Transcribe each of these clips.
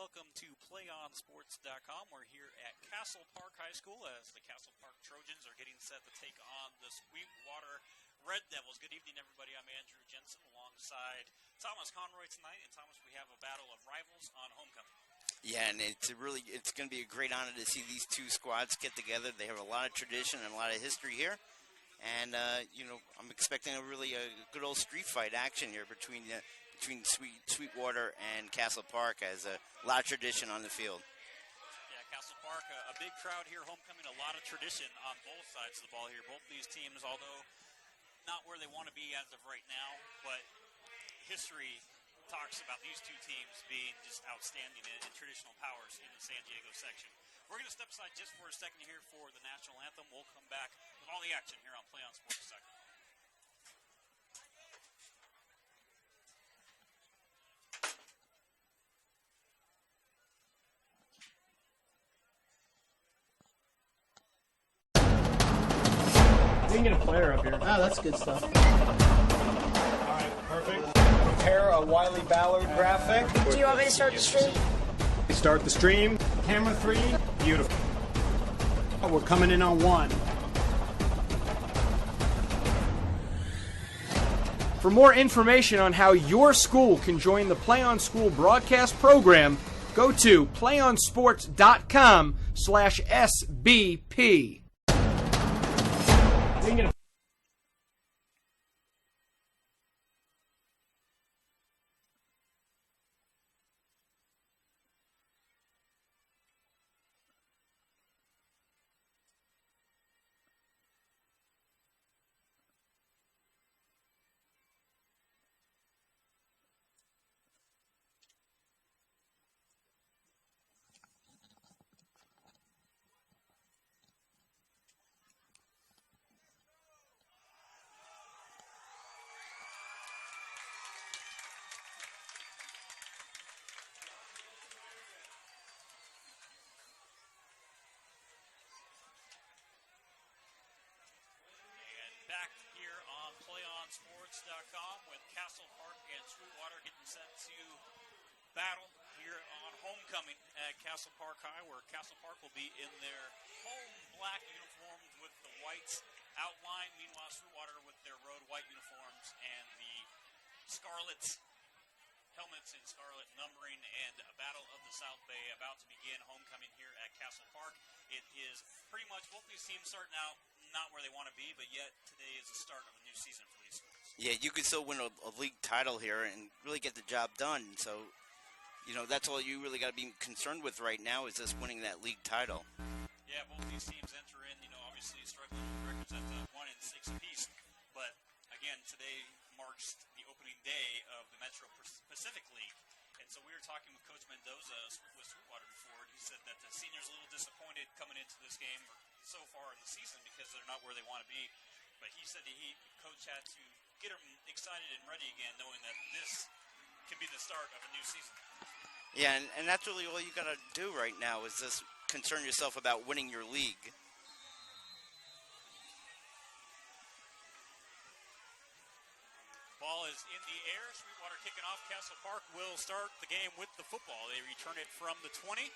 welcome to PlayOnSports.com. We're here at Castle Park High School as the Castle Park Trojans are getting set to take on the Sweetwater Red Devils. Good evening, everybody. I'm Andrew Jensen alongside Thomas Conroy tonight. And Thomas, we have a battle of rivals on homecoming. Yeah, and it's going to be a great honor to see these two squads get together. They have a lot of tradition and a lot of history here. And, I'm expecting a good old street fight action here between Sweetwater and Castle Park, as a lot of tradition on the field. Yeah, Castle Park, a big crowd here, homecoming, a lot of tradition on both sides of the ball here. Both these teams, although not where they want to be as of right now, but history talks about these two teams being just outstanding and traditional powers in the San Diego section. We're going to step aside just for a second here for the national anthem. We'll come back with all the action here on PlayOnSports.com. We can get a player up here. Oh, that's good stuff. All right, perfect. Prepare a Wiley Ballard graphic. Do you want me to start the stream? Start the stream. Camera 3. Beautiful. Oh, we're coming in on 1. For more information on how your school can join the Play On School broadcast program, go to playonsports.com/SBP. Back here on PlayOnSports.com with Castle Park and Sweetwater getting set to battle here on homecoming at Castle Park High, where Castle Park will be in their home black uniforms with the white outline. Meanwhile, Sweetwater with their road white uniforms and the scarlet helmets and scarlet numbering, and a battle of the South Bay about to begin homecoming here at Castle Park. It is pretty much both these teams starting out not where they want to be, but yet today is the start of a new season for these schools. Yeah, you could still win a league title here and really get the job done. So, that's all you really got to be concerned with right now, is just winning that league title. Yeah, both these teams enter in, obviously struggling with records at 1-6 apiece. But again, today marks the opening day of the Metro Pacific League. And so we were talking with Coach Mendoza with Sweetwater before, and he said that the seniors a little disappointed coming into this game so far in the season because they're not where they want to be. But he said that Coach had to get them excited and ready again, knowing that this can be the start of a new season. Yeah, and that's really all you got to do right now, is just concern yourself about winning your league. Ball is in the air. Sweetwater kicking off. Castle Park will start the game with the football. They return it from the 20. And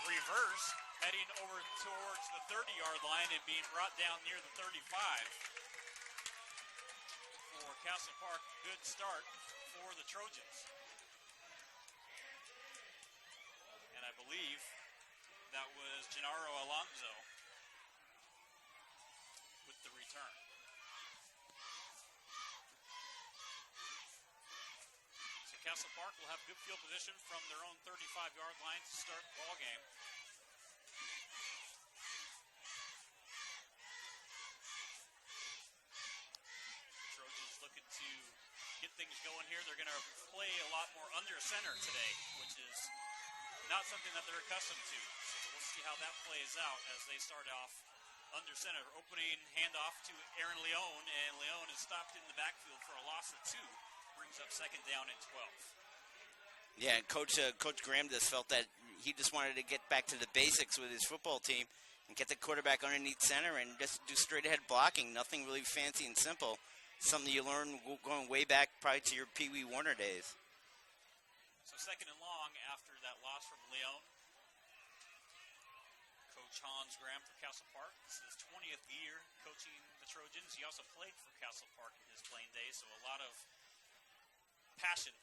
reverse, heading over towards the 30-yard line and being brought down near the 35. For Castle Park, good start for the Trojans. And I believe that was Gennaro Alonso with the return. Castle Park will have good field position from their own 35-yard line to start the ball game. Trojans looking to get things going here. They're going to play a lot more under center today, which is not something that they're accustomed to. So we'll see how that plays out as they start off under center. Opening handoff to Aaron Leone, and Leone is stopped in the backfield for a loss of 2. Brings up second down and 12. Yeah, and Coach Graham just felt that he just wanted to get back to the basics with his football team and get the quarterback underneath center and just do straight-ahead blocking, nothing really fancy and simple, something you learn going way back probably to your Pee Wee Warner days. So second and long after that loss from Leon. Coach Hans Graham for Castle Park. This is his 20th year coaching the Trojans. He also played for Castle Park in his playing days, so a lot of passion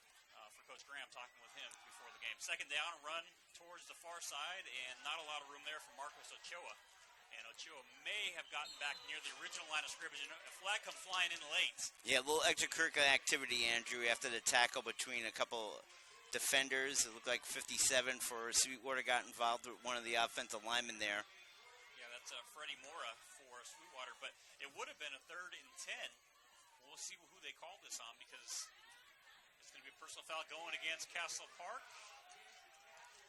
for Coach Graham talking with him before the game. Second down, run towards the far side, and not a lot of room there for Marcos Ochoa. And Ochoa may have gotten back near the original line of scrimmage, and a flag comes flying in late. Yeah, a little extracurricular activity, Andrew, after the tackle between a couple defenders. It looked like 57 for Sweetwater got involved with one of the offensive linemen there. Yeah, that's Freddie Mora for Sweetwater, but it would have been a 3rd and 10. We'll see who they call this on, because it's going to be a personal foul going against Castle Park,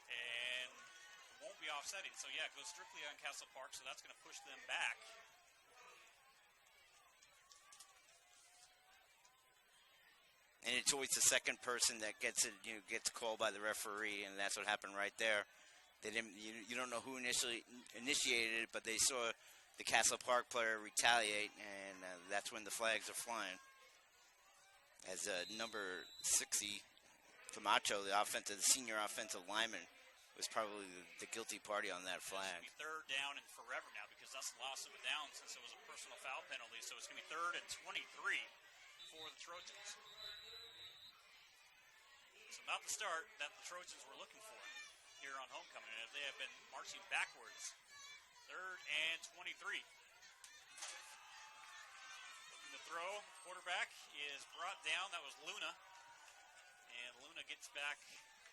and it won't be offsetting. So, yeah, it goes strictly on Castle Park, so that's going to push them back. And it's always the second person that gets it, gets called by the referee, and that's what happened right there. They didn't. You don't know who initially initiated it, but they saw the Castle Park player retaliate, and that's when the flags are flying. As number 60, Camacho, the senior offensive lineman, was probably the guilty party on that flag. It's going to be 3rd down and forever now, because that's the loss of a down since it was a personal foul penalty. So it's going to be 3rd and 23 for the Trojans. So not the start that the Trojans were looking for here on homecoming, as they have been marching backwards. 3rd and 23. Looking to throw. Quarterback is brought down. That was Luna. And Luna gets back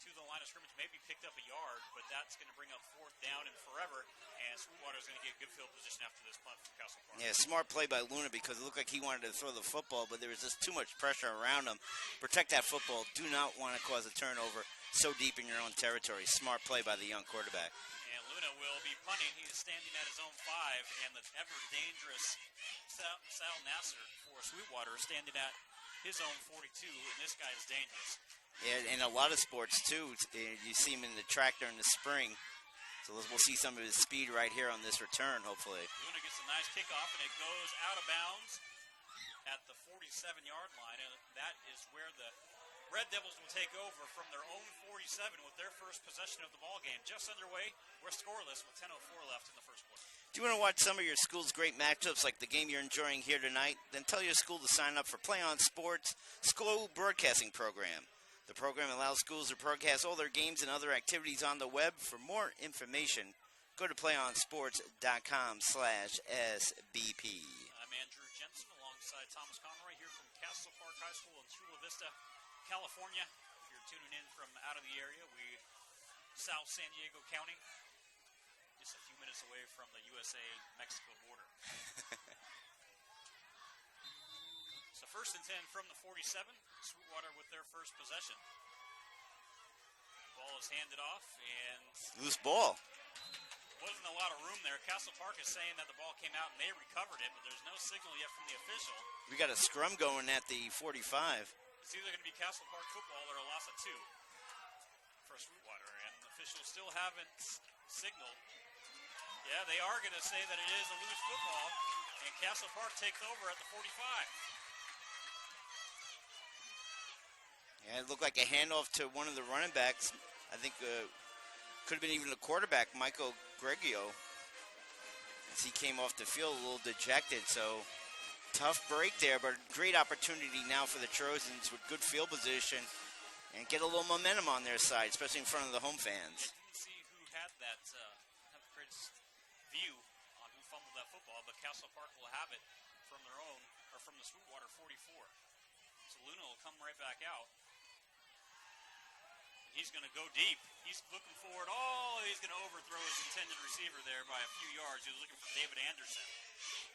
to the line of scrimmage, maybe picked up a yard, but that's going to bring up 4th down and forever, and Sweetwater is going to get good field position after this punt from Castle Park. Yeah, smart play by Luna, because it looked like he wanted to throw the football, but there was just too much pressure around him. Protect that football. Do not want to cause a turnover so deep in your own territory. Smart play by the young quarterback. And Luna will be punting. He's standing at his own 5, and the ever-dangerous Sal Nasser for Sweetwater is standing at his own 42, and this guy is dangerous. Yeah, in a lot of sports, too, you see him in the track during the spring. So we'll see some of his speed right here on this return, hopefully. Luna gets a nice kickoff, and it goes out of bounds at the 47-yard line. And that is where the Red Devils will take over from their own 47 with their first possession of the ball game. Just underway. We're scoreless with 10:04 left in the first quarter. Do you want to watch some of your school's great matchups like the game you're enjoying here tonight? Then tell your school to sign up for PlayOn Sports' school broadcasting program. The program allows schools to broadcast all their games and other activities on the web. For more information, go to playonsports.com/SBP. I'm Andrew Jensen alongside Thomas Conroy here from Castle Park High School in Chula Vista, California. If you're tuning in from out of the area, South San Diego County, just a few minutes away from the USA-Mexico border. So 1st and 10 from the 47. Sweetwater with their first possession. Ball is handed off, and loose ball. Wasn't a lot of room there. Castle Park is saying that the ball came out and they recovered it, but there's no signal yet from the official. We got a scrum going at the 45. It's either going to be Castle Park football or a loss of 2 for Sweetwater, and the officials still haven't signaled. Yeah, they are going to say that it is a loose football, and Castle Park takes over at the 45. Yeah, it looked like a handoff to one of the running backs. I think could have been even the quarterback, Michael Greggio, as he came off the field a little dejected. So tough break there, but great opportunity now for the Trojans with good field position and get a little momentum on their side, especially in front of the home fans. I didn't see who had that have the greatest view on who fumbled that football, but Castle Park will have it from their own, or from the Sweetwater 44. So Luna will come right back out. He's going to go deep. He's looking forward. He's going to overthrow his intended receiver there by a few yards. He was looking for David Anderson,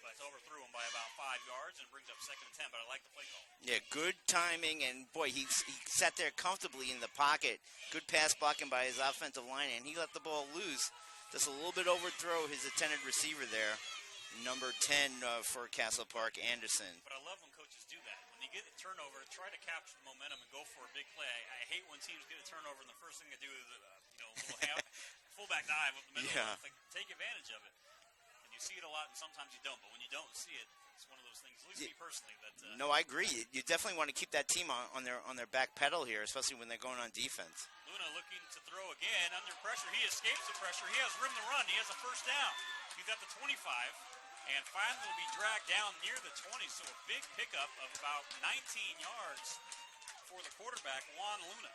but overthrew him by about 5 yards and brings up 2nd and 10, but I like the play call. Yeah, good timing, and boy, he sat there comfortably in the pocket. Good pass blocking by his offensive line, and he let the ball loose. Just a little bit overthrow his intended receiver there. Number 10 for Castle Park, Anderson. But I love when coaches do that. When you get a turnover, try to capture the momentum and go for a big play. I hate when teams get a turnover and the first thing they do is a little fullback dive up the middle. Yeah. Like, take advantage of it. And you see it a lot, and sometimes you don't. But when you don't see it, It's one of those things, at least me personally. That no, I agree. You definitely want to keep that team on their back pedal here, especially when they're going on defense. Luna looking to throw again under pressure. He escapes the pressure. He has room to run. He has a first down. He's at the 25, and finally will be dragged down near the 20. So a big pickup of about 19 yards for the quarterback, Juan Luna.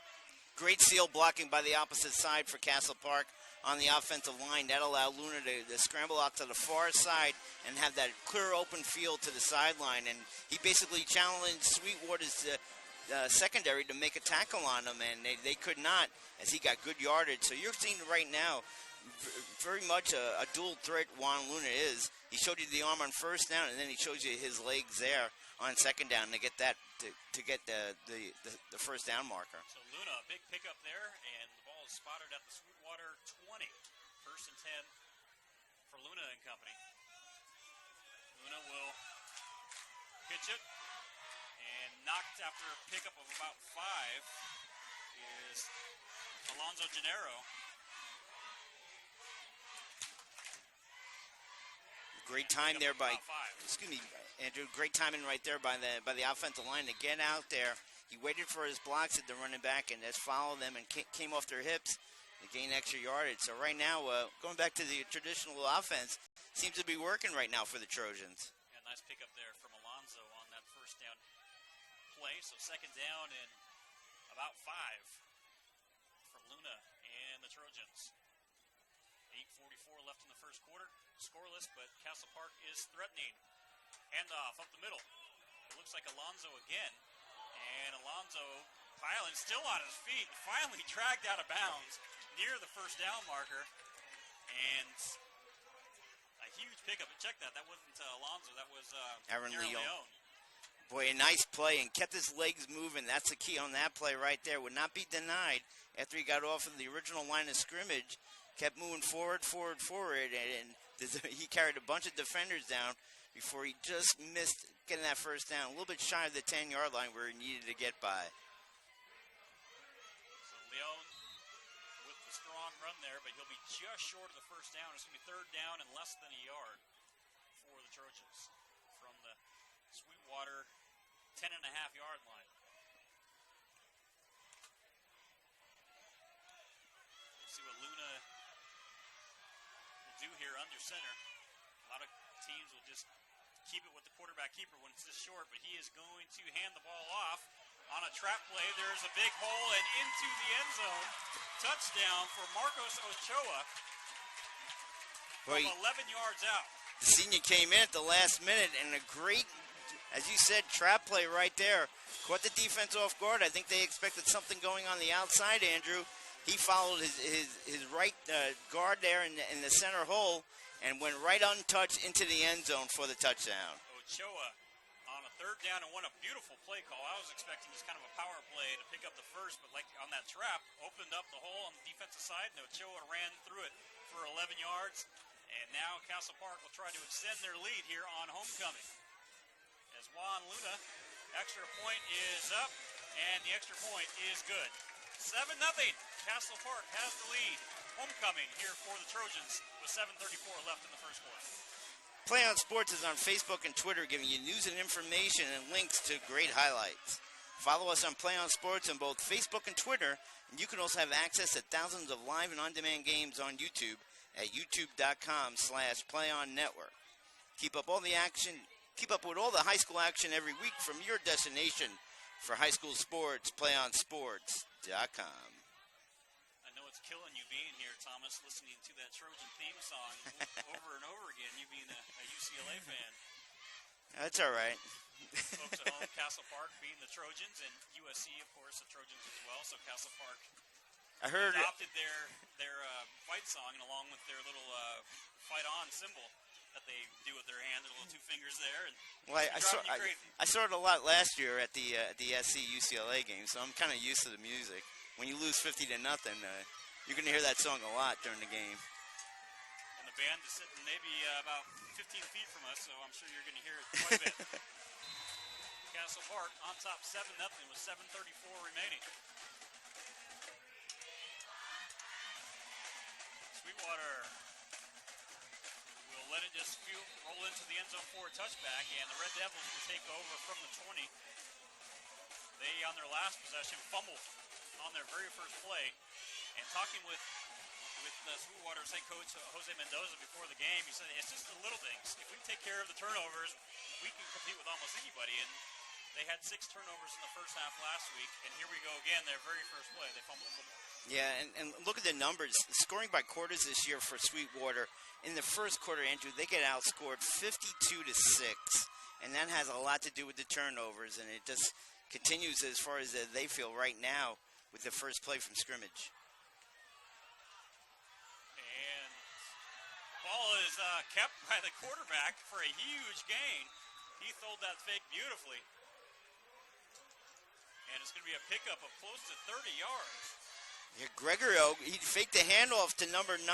Great seal blocking by the opposite side for Castle Park on the offensive line. That allowed Luna to scramble out to the far side and have that clear open field to the sideline. And he basically challenged Sweetwater's secondary to make a tackle on him, and they could not, as he got good yardage. So you're seeing right now very much a dual threat Juan Luna is. He showed you the arm on first down, and then he shows you his legs there on second down to get that to get the first down marker. So Luna, a big pickup there, and the ball is spotted at the Sweetwater 20. First and 10 for Luna and company. Luna will pitch it, and knocked after a pickup of about 5 is Alonzo Gennaro. Great time there by, excuse me, Andrew. Great timing right there by the offensive line to get out there. He waited for his blocks at the running back and just followed them and came off their hips to gain extra yardage. So right now, going back to the traditional offense, seems to be working right now for the Trojans. Yeah, nice pickup there from Alonzo on that first down play. So second down and about 5 for Luna and the Trojans. 8:44 left in the first quarter. Scoreless, but Castle Park is threatening. Handoff up the middle. It looks like Alonzo again. And Alonzo piling still on his feet. Finally dragged out of bounds near the first down marker. And a huge pickup. But check that. That wasn't Alonzo. That was Aaron Leon. Leon. Boy, a nice play and kept his legs moving. That's the key on that play right there. Would not be denied after he got off of the original line of scrimmage. Kept moving forward, and he carried a bunch of defenders down before he just missed getting that first down. A little bit shy of the 10-yard line where he needed to get by. So Leon with the strong run there, but he'll be just short of the first down. It's going to be third down and less than a yard for the Trojans from the Sweetwater 10.5-yard line. We'll see what Luna do here under center. A lot of teams will just keep it with the quarterback keeper when it's this short, but he is going to hand the ball off on a trap play. There's a big hole and into the end zone. Touchdown for Marcos Ochoa from 11 yards out. The senior came in at the last minute and a great, as you said, trap play right there. Caught the defense off guard. I think they expected something going on the outside, Andrew. He followed his right guard there in the center hole and went right untouched into the end zone for the touchdown. Ochoa on a third down and a beautiful play call. I was expecting just kind of a power play to pick up the first, but like on that trap, opened up the hole on the defensive side, and Ochoa ran through it for 11 yards. And now Castle Park will try to extend their lead here on homecoming. As Juan Luna, extra point is up, and the extra point is good. 7-0. Castle Park has the lead. Homecoming here for the Trojans with 7:34 left in the first quarter. PlayOn Sports is on Facebook and Twitter, giving you news and information and links to great highlights. Follow us on PlayOn Sports on both Facebook and Twitter, and you can also have access to thousands of live and on-demand games on YouTube at youtube.com/PlayOnNetwork. Keep up with all the high school action every week from your destination for high school sports, PlayOnSports.com. I know it's killing you being here, Thomas, listening to that Trojan theme song over and over again, you being a UCLA fan. That's all right. Folks at home, Castle Park being the Trojans, and USC, of course, the Trojans as well. So Castle Park adopted their fight song, and along with their little fight on symbol that they do with their hand, their little two fingers there. And well, I saw it a lot last year at the SC UCLA game, so I'm kind of used to the music. When you lose 50-0, you're going to hear that song a lot during the game. And the band is sitting maybe about 15 feet from us, so I'm sure you're going to hear it quite a bit. Castle Park on top 7-0 with 7:34 remaining. Sweetwater will let it just roll into the end zone for a touchback, and the Red Devils will take over from the 20. They, on their last possession, fumbled on their very first play. And talking with Sweetwater's head coach, Jose Mendoza, before the game, he said, it's just the little things. If we take care of the turnovers, we can compete with almost anybody. And they had 6 turnovers in the first half last week, and here we go again, their very first play. They fumbled the football. Yeah, and look at the numbers. Scoring by quarters this year for Sweetwater. In the first quarter, Andrew, they get outscored 52-6, and that has a lot to do with the turnovers, and it just continues as far as they feel right now with the first play from scrimmage. And ball is kept by the quarterback for a huge gain. He thrown that fake beautifully. And it's going to be a pickup of close to 30 yards. Yeah, Gregorio, he faked the handoff to number 9,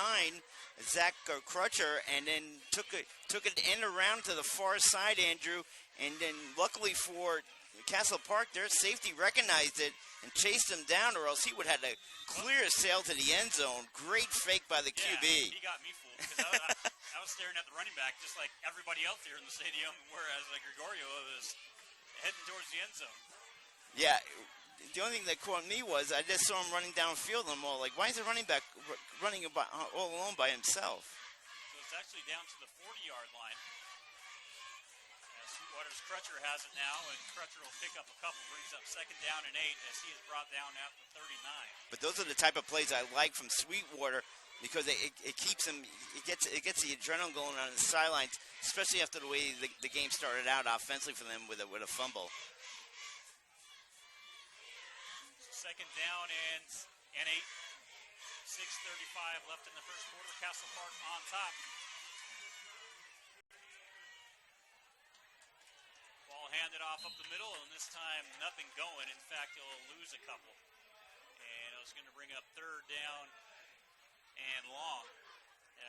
Zach Crutcher, and then took an end around to the far side, Andrew. And then luckily for Castle Park, their safety recognized it and chased him down, or else he would have had a clear sail to the end zone. Great fake by the QB. He got me fooled because I was staring at the running back just like everybody else here in the stadium, whereas Gregorio was heading towards the end zone. Yeah, the only thing that caught me was I just saw him running downfield, and I'm all like, why is the running back running all alone by himself? So it's actually down to the 40-yard line. Sweetwater's Crutcher has it now, and Crutcher will pick up a couple, brings up 2nd down and 8 as he is brought down at the 39. But those are the type of plays I like from Sweetwater because it keeps him, it gets the adrenaline going on the sidelines, especially after the way the game started out offensively for them with a fumble. 2nd down and 8. 6:35 left in the first quarter. Castle Park on top. Ball handed off up the middle, and this time nothing going. In fact, he'll lose a couple. And it was going to bring up 3rd down and long,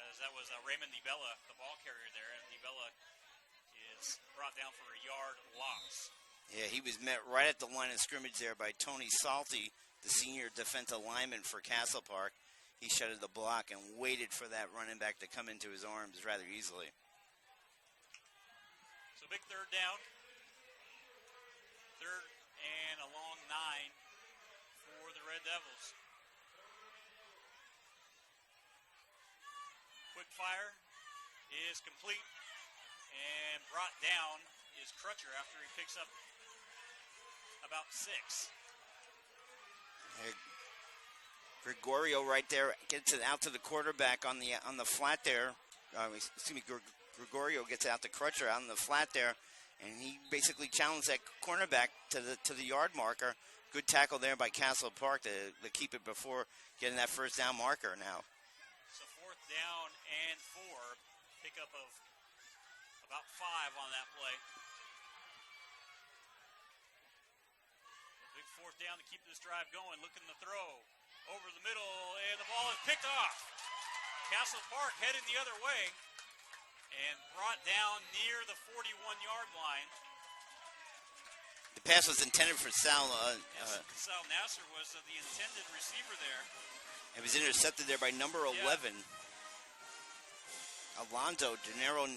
as that was Raymond DiBella, the ball carrier there. And DiBella is brought down for a yard loss. Yeah, he was met right at the line of scrimmage there by Tony Salty, the senior defensive lineman for Castle Park. He shuttered the block and waited for that running back to come into his arms rather easily. So big 3rd down. 3rd and a long 9 for the Red Devils. Quick fire is complete, and brought down is Crutcher after he picks up about 6. Gregorio right there gets it out to the quarterback on the flat there. Gregorio gets it out to Crutcher out on the flat there, and he basically challenged that cornerback to the yard marker. Good tackle there by Castle Park to keep it before getting that 1st down marker now. So 4th down and 4. Pickup of about 5 on that play. A big 4th down to keep this drive going. Looking to throw over the middle, and the ball is picked off. Castle Park headed the other way and brought down near the 41-yard line. The pass was intended for Sal. Sal Nasser was the intended receiver there. It was intercepted there by number 11. Gennaro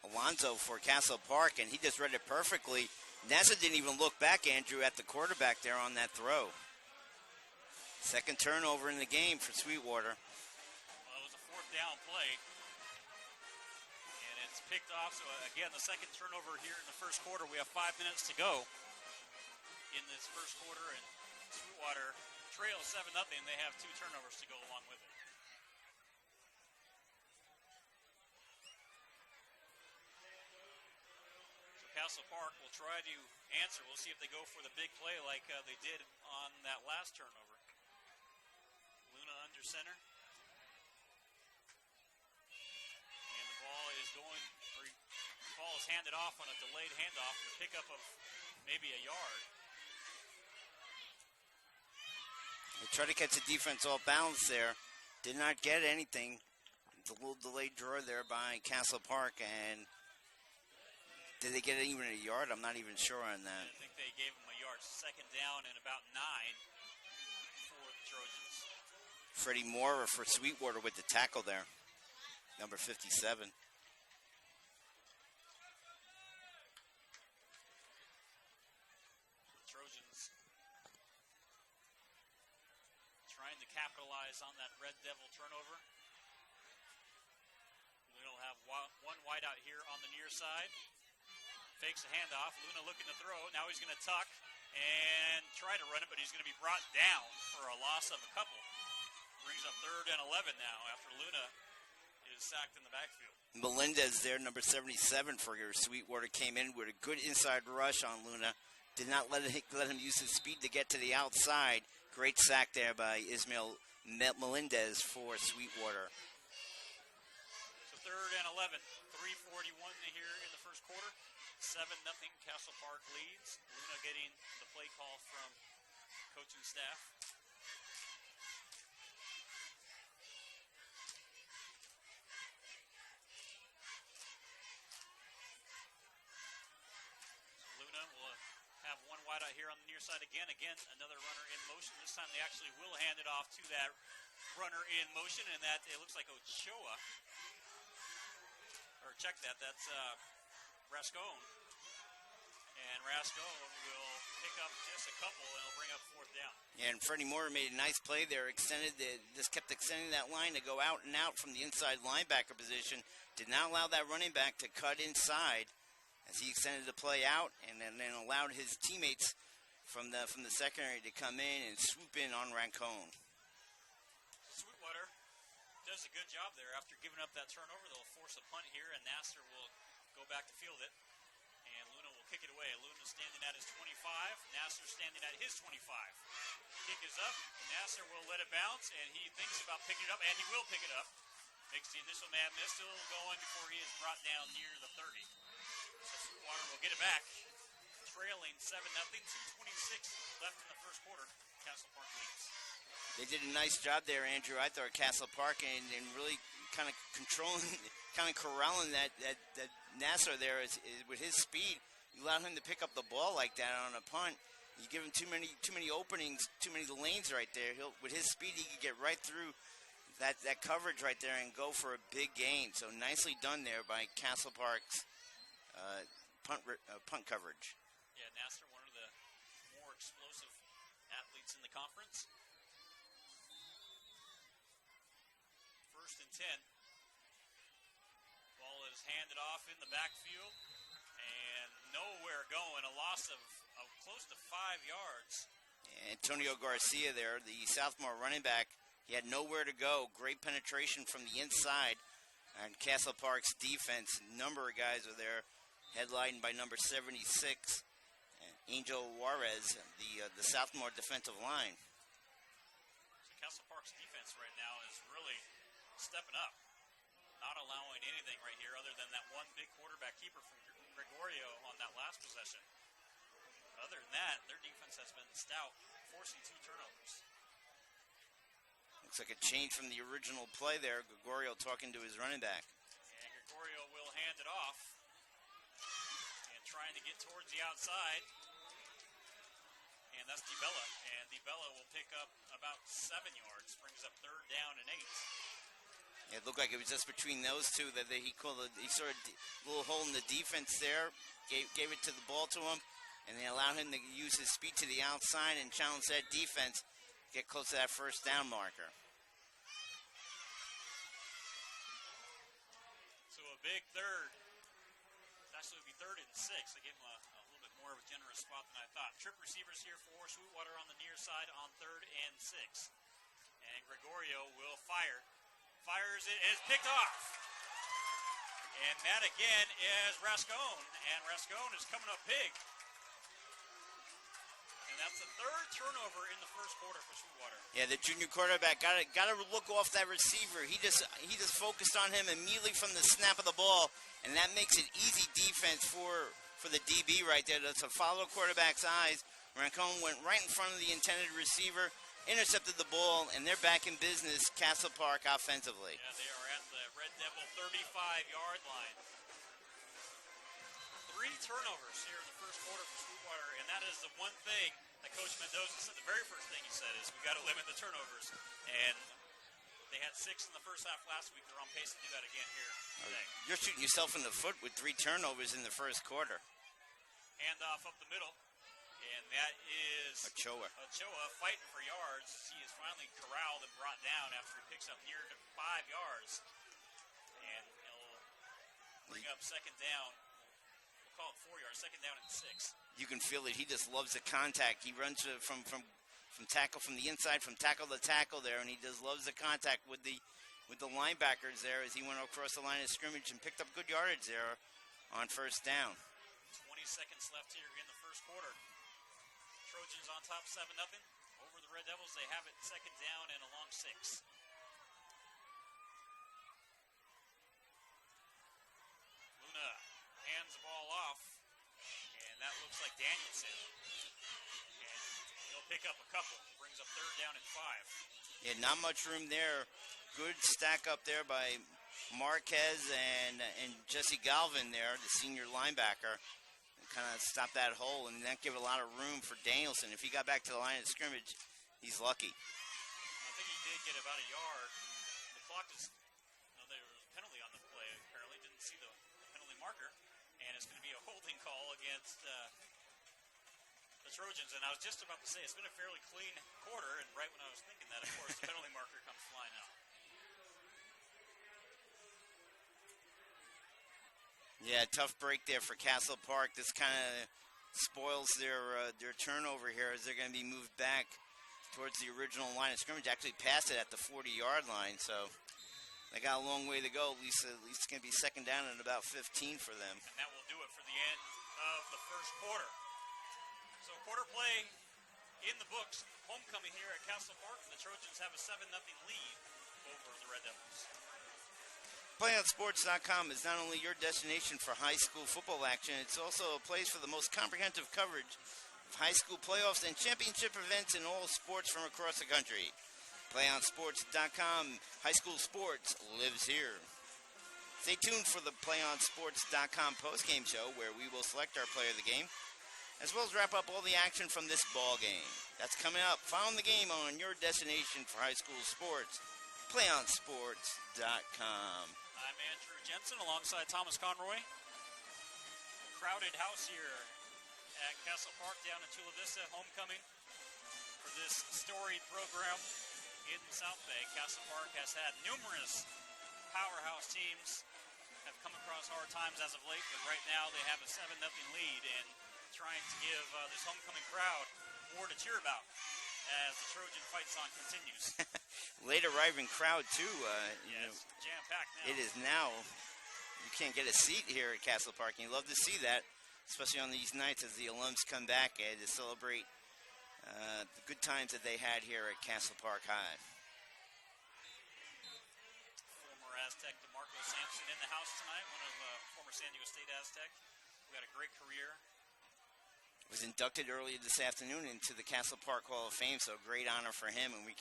Alonzo for Castle Park, and he just read it perfectly. Nasser didn't even look back, Andrew, at the quarterback there on that throw. 2nd turnover in the game for Sweetwater. Well, it was a 4th down play, and it's picked off. So, again, the 2nd turnover here in the first quarter. We have 5 minutes to go in this first quarter, and Sweetwater trails 7-0. They have 2 turnovers to go along with it. Castle Park will try to answer. We'll see if they go for the big play like they did on that last turnover. Luna under center. And the ball is handed off on a delayed handoff for a pickup of maybe a yard. They tried to catch the defense off balance there. Did not get anything. It's a little delayed draw there by Castle Park, and did they get even a yard? I'm not even sure on that. I think they gave them a yard. 2nd down and about 9 for the Trojans. Freddie Moore for Sweetwater with the tackle there, number 57. trying to capitalize on that Red Devil turnover. Luna will have one wide out here on the near side. Fakes a handoff. Luna looking to throw. Now he's going to tuck and try to run it, but he's going to be brought down for a loss of a couple. Brings up 3rd and 11 now after Luna is sacked in the backfield. Melendez there, number 77 for your Sweetwater, came in with a good inside rush on Luna. Did not let him use his speed to get to the outside. Great sack there by Ismail Melendez for Sweetwater. So 3rd and 11, 3:41 here in the first quarter. 7-0 Castle Park leads. Luna getting the play call from coaching staff. Luna will have one wide out here on the near side again. Again, another runner in motion. This time they actually will hand it off to that runner in motion, and that it looks like Ochoa. Or check that. That's Rascone. And Rascone will pick up just a couple, and it'll bring up 4th down. Yeah, and Freddie Moore made a nice play there. Just kept extending that line to go out and out from the inside linebacker position. Did not allow that running back to cut inside as he extended the play out, and then allowed his teammates from the secondary to come in and swoop in on Rascone. Sweetwater does a good job there. After giving up that turnover, they'll force a punt here, and Nasser will go back to field it. And Luna will kick it away. Luna standing at his 25. Nasser standing at his 25. Kick is up. Nasser will let it bounce, and he thinks about picking it up, and he will pick it up. Makes the initial man miss, still going before he is brought down near the 30. So Sweetwater will get it back. Trailing 7-0, 2:26 left in the first quarter. Castle Park leads. They did a nice job there, Andrew. I thought Castle Park and really kind of controlling, kind of corralling that Nasser there is with his speed. You allow him to pick up the ball like that on a punt. You give him too many openings, too many lanes right there. With his speed, he could get right through that coverage right there and go for a big gain. So nicely done there by Castle Park's punt coverage. Yeah, Nasser, one of the more explosive athletes in the conference. 1st and 10. Ball is handed off in the backfield, and nowhere going. A loss of close to 5 yards. Antonio Garcia there, the sophomore running back, he had nowhere to go. Great penetration from the inside. And Castle Park's defense, number of guys are there, headlined by number 76, Angel Juarez, the sophomore defensive line. So Castle Park's defense right now is really stepping up. Not allowing anything right here other than that one big quarterback keeper from Gregorio on that last possession. Other than that, their defense has been stout, forcing 2 turnovers. Looks like a change from the original play there. Gregorio talking to his running back. And Gregorio will hand it off. And trying to get towards the outside. And that's DiBella. And DiBella will pick up about 7 yards. Brings up 3rd down and 8. It looked like it was just between those two that he sort of a little hole in the defense there. Gave it to the ball to him. And they allowed him to use his speed to the outside and challenge that defense. Get close to that 1st down marker. So a big 3rd. Actually, it would be 3rd and 6. They gave him a little bit more of a generous spot than I thought. Trip receivers here for Sweetwater on the near side on 3rd and 6. And Gregorio will fire. Fires it, is picked off. And that again is Rascone. And Rascone is coming up big. And that's the 3rd turnover in the first quarter for Sweetwater. Yeah, the junior quarterback got to look off that receiver. He just focused on him immediately from the snap of the ball, and that makes it easy defense for the DB right there. That's a follow quarterback's eyes. Rascone went right in front of the intended receiver, intercepted the ball, and they're back in business, Castle Park offensively. Yeah, they are at the Red Devil 35-yard line. 3 turnovers here in the first quarter for Sweetwater, and that is the one thing that Coach Mendoza said. The very first thing he said is we got to limit the turnovers, and they had 6 in the first half last week. They're on pace to do that again here today. You're shooting yourself in the foot with 3 turnovers in the first quarter. Handoff up the middle, and that is Chula fighting for yards. He is finally corralled and brought down after he picks up near to 5 yards. And he'll bring up second down. We'll call it 4 yards, second down and 6. You can feel it. He just loves the contact. He runs from tackle from the inside, from tackle to tackle there, and he just loves the contact with the linebackers there as he went across the line of scrimmage and picked up good yardage there on first down. 20 seconds left here in the first quarter. Trojans on top 7-0 over the Red Devils. They have it second down and a long 6. Luna hands the ball off, and that looks like Danielson. And he'll pick up a couple. Brings up third down and 5. Yeah, not much room there. Good stack up there by Marquez and Jesse Galvin there, the senior linebacker. Kind of stop that hole and not give a lot of room for Danielson. If he got back to the line of scrimmage, he's lucky. I think he did get about a yard. The clock is, there was a penalty on the play. Apparently didn't see the penalty marker, and it's going to be a holding call against the Trojans. And I was just about to say it's been a fairly clean quarter, and right when I was thinking that, of course, the penalty marker comes flying out. Yeah, tough break there for Castle Park. This kind of spoils their turnover here as they're going to be moved back towards the original line of scrimmage. Actually passed it at the 40-yard line, so they got a long way to go. At least it's going to be second down and about 15 for them. And that will do it for the end of the first quarter. So quarter play in the books. Homecoming here at Castle Park. The Trojans have a 7-0 lead over the Red Devils. PlayOnSports.com is not only your destination for high school football action, it's also a place for the most comprehensive coverage of high school playoffs and championship events in all sports from across the country. PlayOnSports.com, high school sports lives here. Stay tuned for the PlayOnSports.com postgame show where we will select our player of the game, as well as wrap up all the action from this ball game. That's coming up. Follow the game on your destination for high school sports, PlayOnSports.com. I'm Andrew Jensen alongside Thomas Conroy. Crowded house here at Castle Park down in Chula Vista, homecoming for this storied program in South Bay. Castle Park has had numerous powerhouse teams have come across hard times as of late, but right now they have a 7-0 lead and trying to give this homecoming crowd more to cheer about as the Trojan fight song continues. Late arriving crowd, too. Yes, jam-packed now. It is now. You can't get a seat here at Castle Park, and you love to see that, especially on these nights as the alums come back to celebrate the good times that they had here at Castle Park High. Former Aztec DeMarco Sampson in the house tonight, one of former San Diego State Aztec, who had a great career. Was inducted earlier this afternoon into the Castle Park Hall of Fame, so great honor for him, and we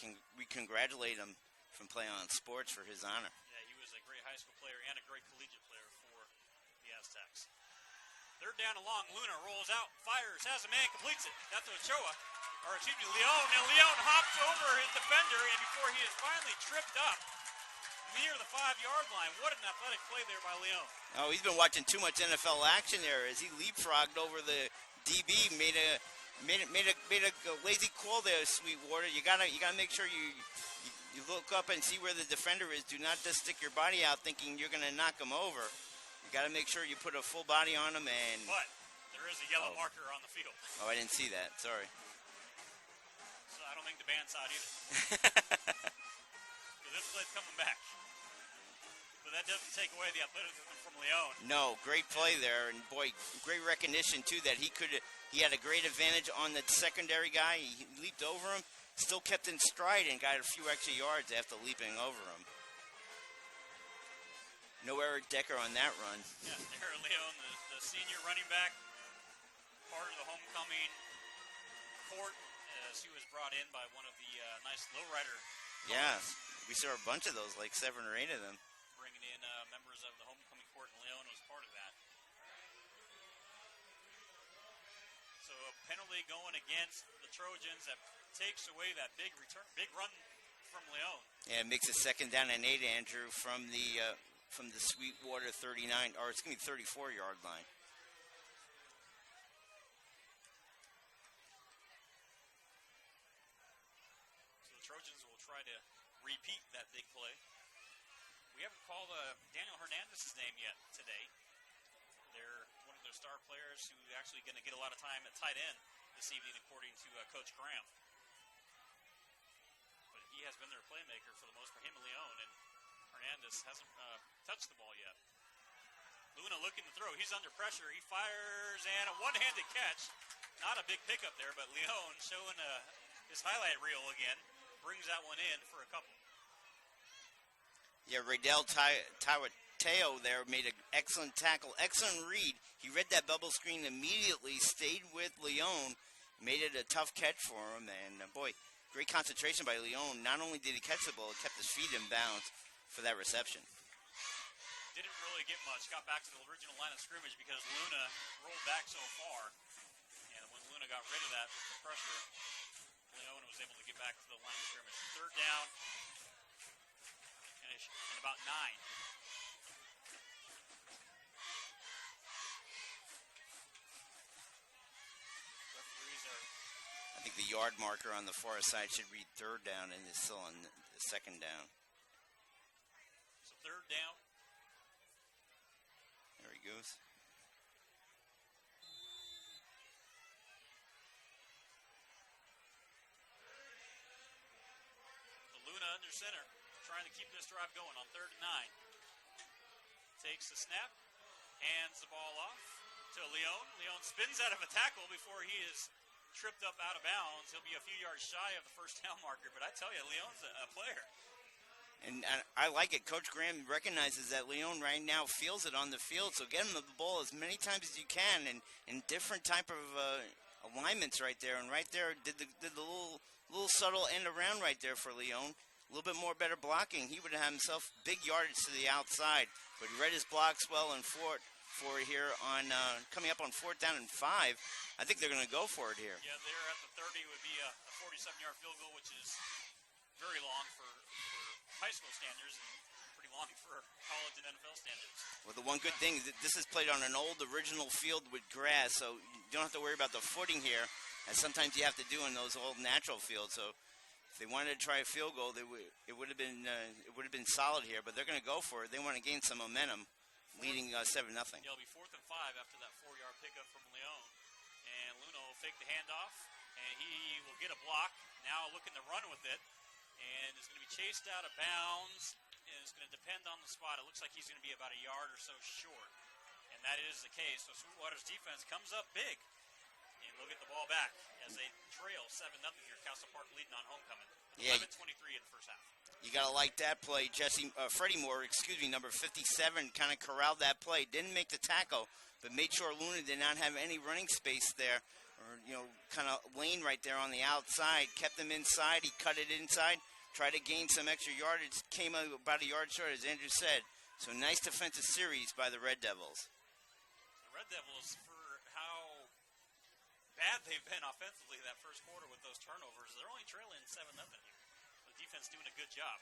congratulate him from PlayOn Sports for his honor. Yeah, he was a great high school player and a great collegiate player for the Aztecs. Third down and long, Luna rolls out, fires, has a man, completes it. That's Ochoa, or excuse me, Leon, and Leon hops over his defender, and before he is finally tripped up near the 5-yard line. What an athletic play there by Leon. Oh, he's been watching too much NFL action there as he leapfrogged over the DB, made a lazy call there, Sweetwater. You gotta make sure you look up and see where the defender is. Do not just stick your body out thinking you're gonna knock him over. You gotta make sure you put a full body on him. But there is a yellow marker on the field. Oh, I didn't see that. Sorry. So I don't think the band's out either. So this play's coming back. But that doesn't take away the athleticism from Leon. No, great play there, and boy, great recognition too that he had a great advantage on the secondary guy. He leaped over him, still kept in stride, and got a few extra yards after leaping over him. No Eric Decker on that run. Yeah, Aaron Leon, the senior running back, part of the homecoming court, as he was brought in by one of the nice lowrider. Yeah, we saw a bunch of those, like 7 or 8 of them. Bringing in members of the homecoming court, and Leon was part of that. So a penalty going against the Trojans that takes away that big run from Leon. Yeah, it makes it second down and 8, Andrew, from the Sweetwater 39, or it's going to be 34-yard line. try to repeat that big play. We haven't called Daniel Hernandez's name yet today. They're one of their star players who's actually going to get a lot of time at tight end this evening, according to Coach Graham. But he has been their playmaker for the most part, him and Leon, and Hernandez hasn't touched the ball yet. Luna looking to throw. He's under pressure. He fires, and a one-handed catch. Not a big pickup there, but Leon showing his highlight reel again. Brings that one in for a couple. Yeah, Raydell Taiwateo there made an excellent tackle, excellent read. He read that bubble screen immediately, stayed with Leon, made it a tough catch for him, and boy, great concentration by Leon. Not only did he catch the ball, he kept his feet in bounds for that reception. Didn't really get much. Got back to the original line of scrimmage because Luna rolled back so far. And when Luna got rid of that pressure, Leon was able to get back to the line of scrimmage. Third down, finish in about 9. Referees are... I think the yard marker on the far side should read third down, and it's still on the second down. So third down. There he goes. So Luna under center, trying to keep this drive going on 3rd and 9. Takes the snap, hands the ball off to Leon. Leon spins out of a tackle before he is tripped up out of bounds. He'll be a few yards shy of the first down marker, but I tell you, Leon's a player. And I like it. Coach Graham recognizes that Leon right now feels it on the field, so get him the ball as many times as you can, and in different type of alignments right there. And right there did the little subtle end around right there for Leon. A little bit more better blocking. He would have had himself big yardage to the outside, but he read his blocks well and for it here on coming up on 4th down and 5. I think they're going to go for it here. Yeah, there at the 30 would be a 47-yard field goal, which is very long for high school standards and pretty long for college and NFL standards. Well, the one good thing is that this is played on an old original field with grass, so you don't have to worry about the footing here, as sometimes you have to do in those old natural fields. So if they wanted to try a field goal, it would have been solid here, but they're going to go for it. They want to gain some momentum, leading 7-0. Yeah, it'll be 4th and 5 after that 4-yard pickup from Leon. And Luna will fake the handoff, and he will get a block. Now looking to run with it, and is going to be chased out of bounds, and it's going to depend on the spot. It looks like he's going to be about a yard or so short, and that is the case. So Sweetwater's defense comes up big, and we'll get the ball back as they trail 7-0 here. Castle Park leading on homecoming. 11:23 in the first half. You got to like that play. Freddie Moore, number 57, kind of corralled that play. Didn't make the tackle, but made sure Luna did not have any running space there, or, kind of lane right there on the outside. Kept him inside. He cut it inside, tried to gain some extra yardage. Came out about a yard short, as Andrew said. So nice defensive series by the Red Devils. The Red Devils, for how bad they've been offensively that first quarter with those turnovers, they're only trailing 7-0 here. The defense doing a good job.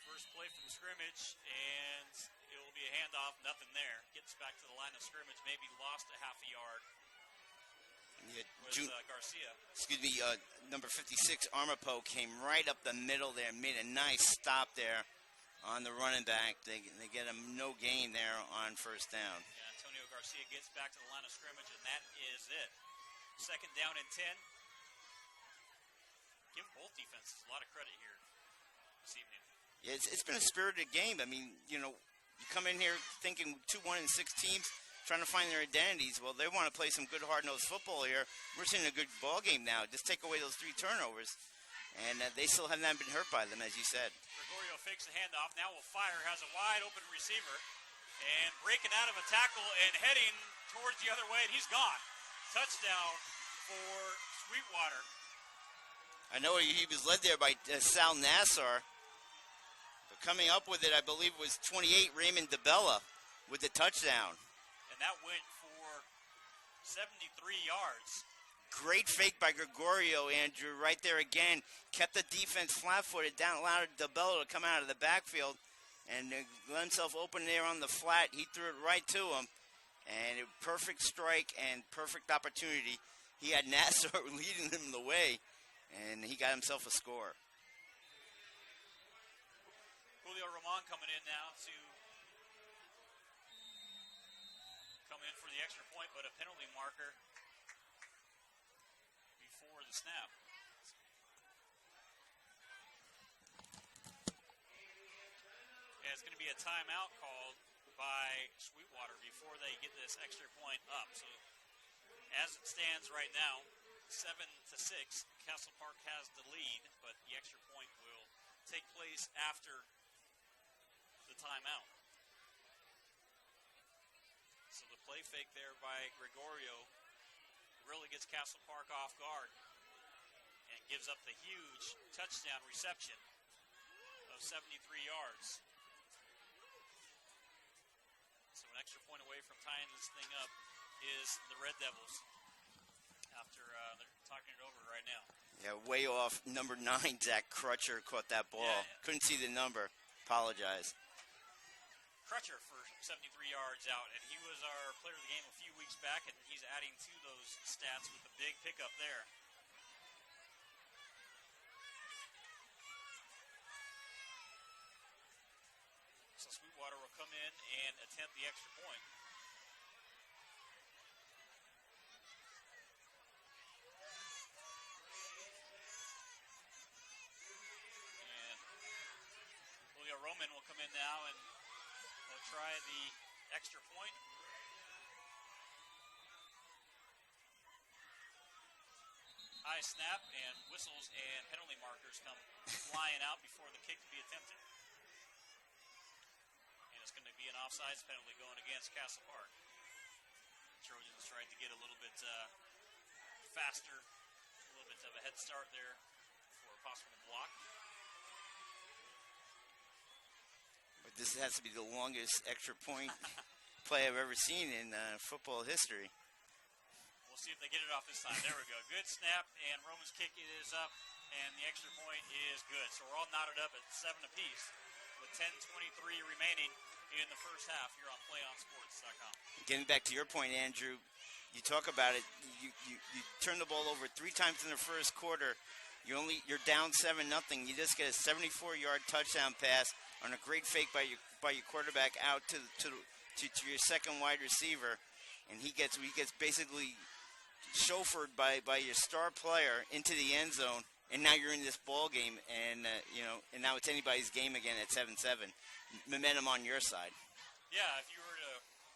First play from scrimmage, and it will be a handoff, nothing there. Gets back to the line of scrimmage, maybe lost a half a yard. Garcia. Number 56, Armapo, came right up the middle there, made a nice stop there on the running back. They get him no gain there on first down. Yeah, Antonio Garcia gets back to the line of scrimmage, and that is it. 2nd down and 10. Give both defenses a lot of credit here this evening. Yeah, it's been a spirited game. I mean, you come in here thinking 2-1 and 6 teams, trying to find their identities. Well, they want to play some good hard-nosed football here. We're seeing a good ball game now. Just take away those 3 turnovers, and they still have not been hurt by them, as you said. Gregorio fakes the handoff. Now will fire. Has a wide-open receiver, and breaking out of a tackle and heading towards the other way, and he's gone. Touchdown for Sweetwater. I know he was led there by Sal Nassar, but coming up with it, I believe, was 28, Raymond DeBella, with the touchdown. And that went for 73 yards. Great fake by Gregorio, Andrew, right there again. Kept the defense flat-footed, down allowed DeBella to come out of the backfield, and let himself open there on the flat. He threw it right to him, and a perfect strike and perfect opportunity. He had Nassar leading him the way, and he got himself a score. Julio Roman coming in now to come in for the extra point, but a penalty marker before the snap. Yeah, it's going to be a timeout called by Sweetwater before they get this extra point up. So as it stands right now, 7-6, Castle Park has the lead, but the extra point will take place after the timeout. So the play fake there by Gregorio really gets Castle Park off guard and gives up the huge touchdown reception of 73 yards. So an extra point away from tying this thing up is the Red Devils after they're talking it over right now. Yeah, way off. Number 9, Zach Crutcher caught that ball. Yeah. Couldn't see the number. Apologize. Crutcher for 73 yards out, and he was our player of the game a few weeks back, and he's adding to those stats with a big pickup there. So Sweetwater will come in and attempt the extra point. And Julio Roman will come in now and they'll try the extra point. High snap and whistles and penalty markers come flying out before the kick to be attempted. And it's going to be an offsides penalty going against Castle Park. Trojans tried to get a little bit faster, a little bit of a head start there for a possible block. But this has to be the longest extra point play I've ever seen in football history. We'll see if they get it off this time. There we go. Good snap, and Roman's kick is up, and the extra point is good. So we're all knotted up at 7 apiece with 10:23 remaining in the first half here on PlayOnSports.com. Getting back to your point, Andrew, you talk about it. You turn the ball over 3 times in the first quarter. You're down 7-0. You just get a 74-yard touchdown pass on a great fake by your quarterback out to your second wide receiver, and he gets basically chauffeured by your star player into the end zone, and now you're in this ball game, and and now it's anybody's game again at 7-7. Momentum on your side. Yeah, if you were to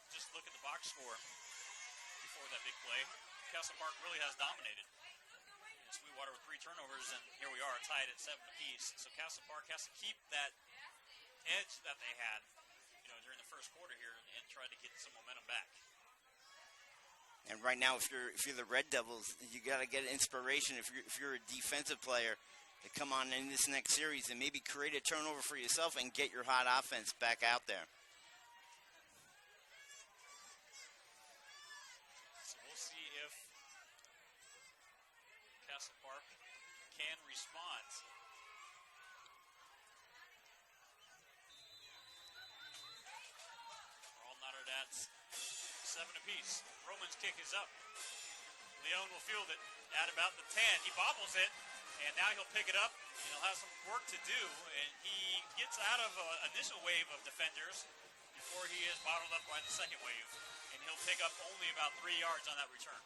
just look at the box score before that big play, Castle Park really has dominated. Sweetwater with 3 turnovers, and here we are tied at 7 apiece. So Castle Park has to keep that edge that they had, during the first quarter here, and try to get some momentum back. And right now, if you're the Red Devils, you got to get inspiration. If you're a defensive player, to come on in this next series and maybe create a turnover for yourself and get your hot offense back out there. So we'll see if Castle Park can respond. We're all knotted at 7 apiece. Roman's kick is up. Leon will field it at about the 10. He bobbles it, and now he'll pick it up, and he'll have some work to do, and he gets out of an initial wave of defenders before he is bottled up by the second wave, and he'll pick up only about 3 yards on that return.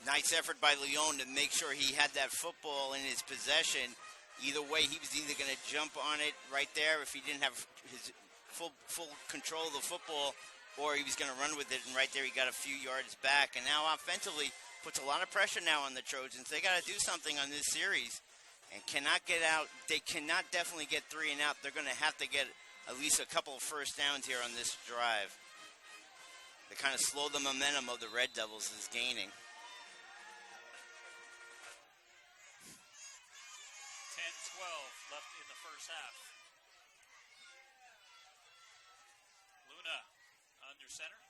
Nice effort by Leon to make sure he had that football in his possession. Either way, he was either going to jump on it right there if he didn't have his full control of the football, or he was going to run with it, and right there he got a few yards back. And now offensively puts a lot of pressure now on the Trojans. They got to do something on this series and cannot get out. They cannot definitely get 3 and out. They're going to have to get at least a couple of first downs here on this drive. To kind of slow the momentum of the Red Devils is gaining. 10-12 left in the first half. Luna under center,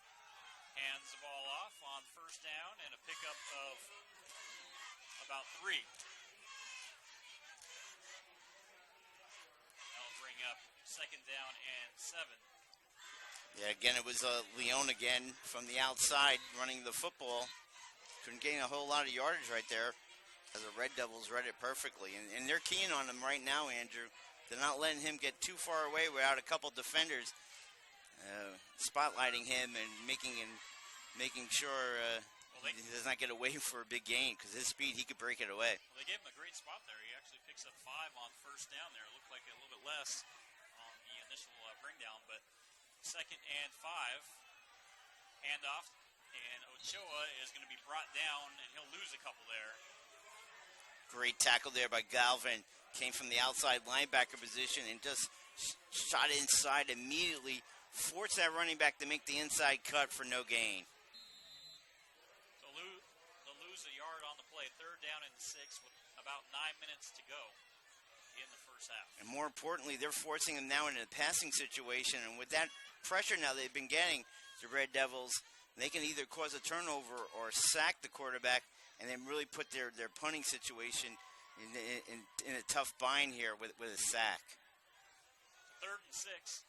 hands the ball off on first down and a pickup of about 3. That'll bring up second down and 7. Yeah, again, it was Leon again from the outside running the football. Couldn't gain a whole lot of yardage right there as the Red Devils read it perfectly. And they're keying on him right now, Andrew. They're not letting him get too far away without a couple defenders spotlighting him and making sure he does not get away for a big gain, because his speed, he could break it away. Well, they gave him a great spot there. He actually picks up 5 on first down there. It looked like a little bit less on the initial bring down, but 2nd and 5. Handoff, and Ochoa is going to be brought down, and he'll lose a couple there. Great tackle there by Galvin. Came from the outside linebacker position and just shot inside immediately. Forced that running back to make the inside cut for no gain. So they'll lose a yard on the play. 3rd down and 6 with about 9 minutes to go in the first half. And more importantly, they're forcing him now into a passing situation. And with that pressure now they've been getting, the Red Devils, they can either cause a turnover or sack the quarterback and then really put their punting situation in a tough bind here with a sack. 3rd and 6.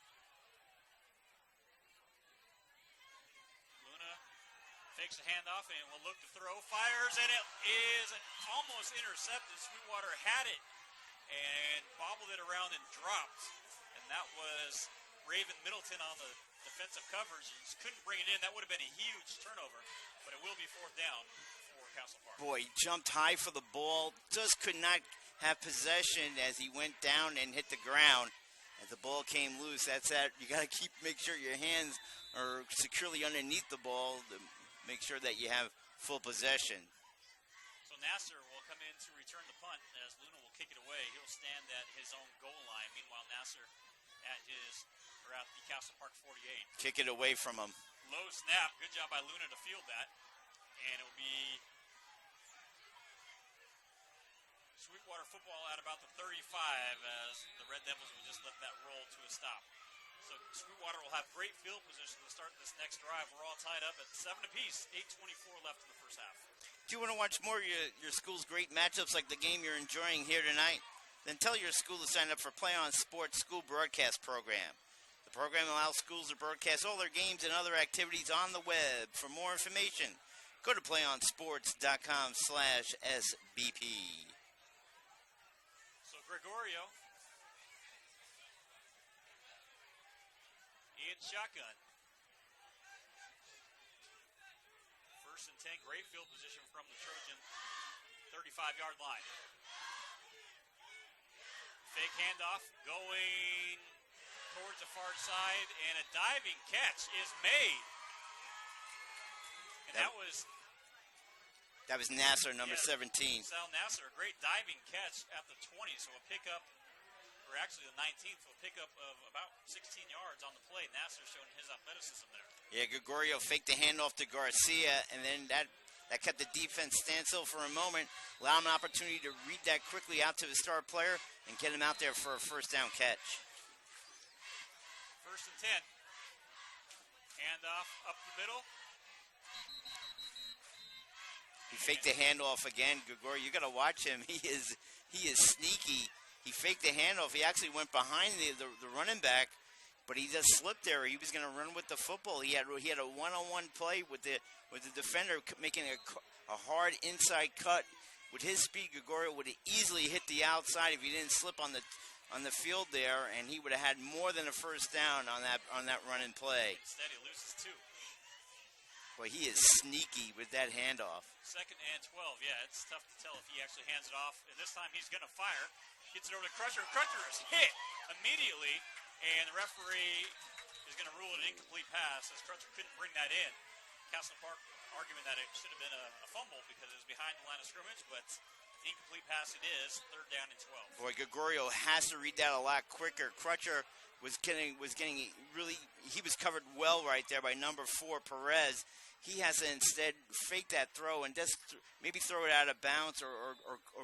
Takes the handoff and will look to throw. Fires, and it is almost intercepted. Sweetwater had it and bobbled it around and dropped. And that was Raven Middleton on the defensive coverage. He just couldn't bring it in. That would have been a huge turnover, but it will be 4th down for Castle Park. Boy, he jumped high for the ball. Just could not have possession as he went down and hit the ground. As the ball came loose, that's that. You got to make sure your hands are securely underneath the ball to make sure that you have full possession. So Nasser will come in to return the punt as Luna will kick it away. He'll stand at his own goal line. Meanwhile, Nasser at the Castle Park 48. Kick it away from him. Low snap. Good job by Luna to field that. And it will be Sweetwater football at about the 35 as the Red Devils will just let that roll to a stop. So Sweetwater will have great field position to start this next drive. We're all tied up at 7 apiece, 8:24 left in the first half. Do you want to watch more of your school's great matchups like the game you're enjoying here tonight? Then tell your school to sign up for PlayOn Sports School Broadcast Program. The program allows schools to broadcast all their games and other activities on the web. For more information, go to playonsports.com/SBP. So Gregorio in shotgun. 1st and 10, great field position from the Trojan 35-yard line. Fake handoff going towards the far side, and a diving catch is made. And that was Nasser, number 17. Sal Nasser, a great diving catch at the 20, so a pickup. Or actually the 19th, will pick up of about 16 yards on the play. Nasser showing his athleticism there. Yeah, Gregorio faked the handoff to Garcia, and then that kept the defense standstill for a moment, allowed him an opportunity to read that quickly out to the star player and get him out there for a 1st down catch. 1st and 10. Handoff up the middle. He faked the handoff again. Gregorio, you got to watch him. He is sneaky. He faked the handoff. He actually went behind the running back, but he just slipped there. He was going to run with the football. He had a one-on-one play with the defender, making a hard inside cut. With his speed, Gregorio would have easily hit the outside if he didn't slip on the field there, and he would have had more than a 1st down on that running play. Instead, he loses 2. Boy, he is sneaky with that handoff. 2nd and 12. Yeah, it's tough to tell if he actually hands it off. And this time he's going to fire. Gets it over to Crutcher. Crutcher is hit immediately, and the referee is going to rule it an incomplete pass as Crutcher couldn't bring that in. Castle Park arguing that it should have been a fumble because it was behind the line of scrimmage, but incomplete pass it is. 3rd down and 12. Boy, Gregorio has to read that a lot quicker. Crutcher was getting really, he was covered well right there by number 4, Perez. He has to instead fake that throw and just maybe throw it out of bounds or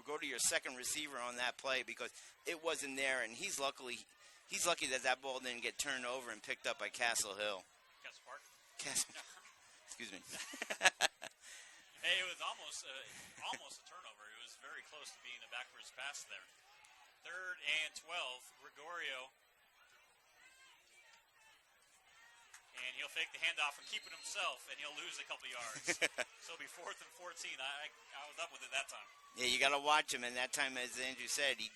go to your second receiver on that play because it wasn't there. And he's lucky that ball didn't get turned over and picked up by Castle Hill. Castle Park. Excuse me. Hey, it was almost a turnover. It was very close to being a backwards pass there. 3rd and 12. Gregorio. And he'll fake the handoff and keep it himself, and he'll lose a couple yards. So it'll be 4th and 14. I was up with it that time. Yeah, you got to watch him. And that time, as Andrew said, he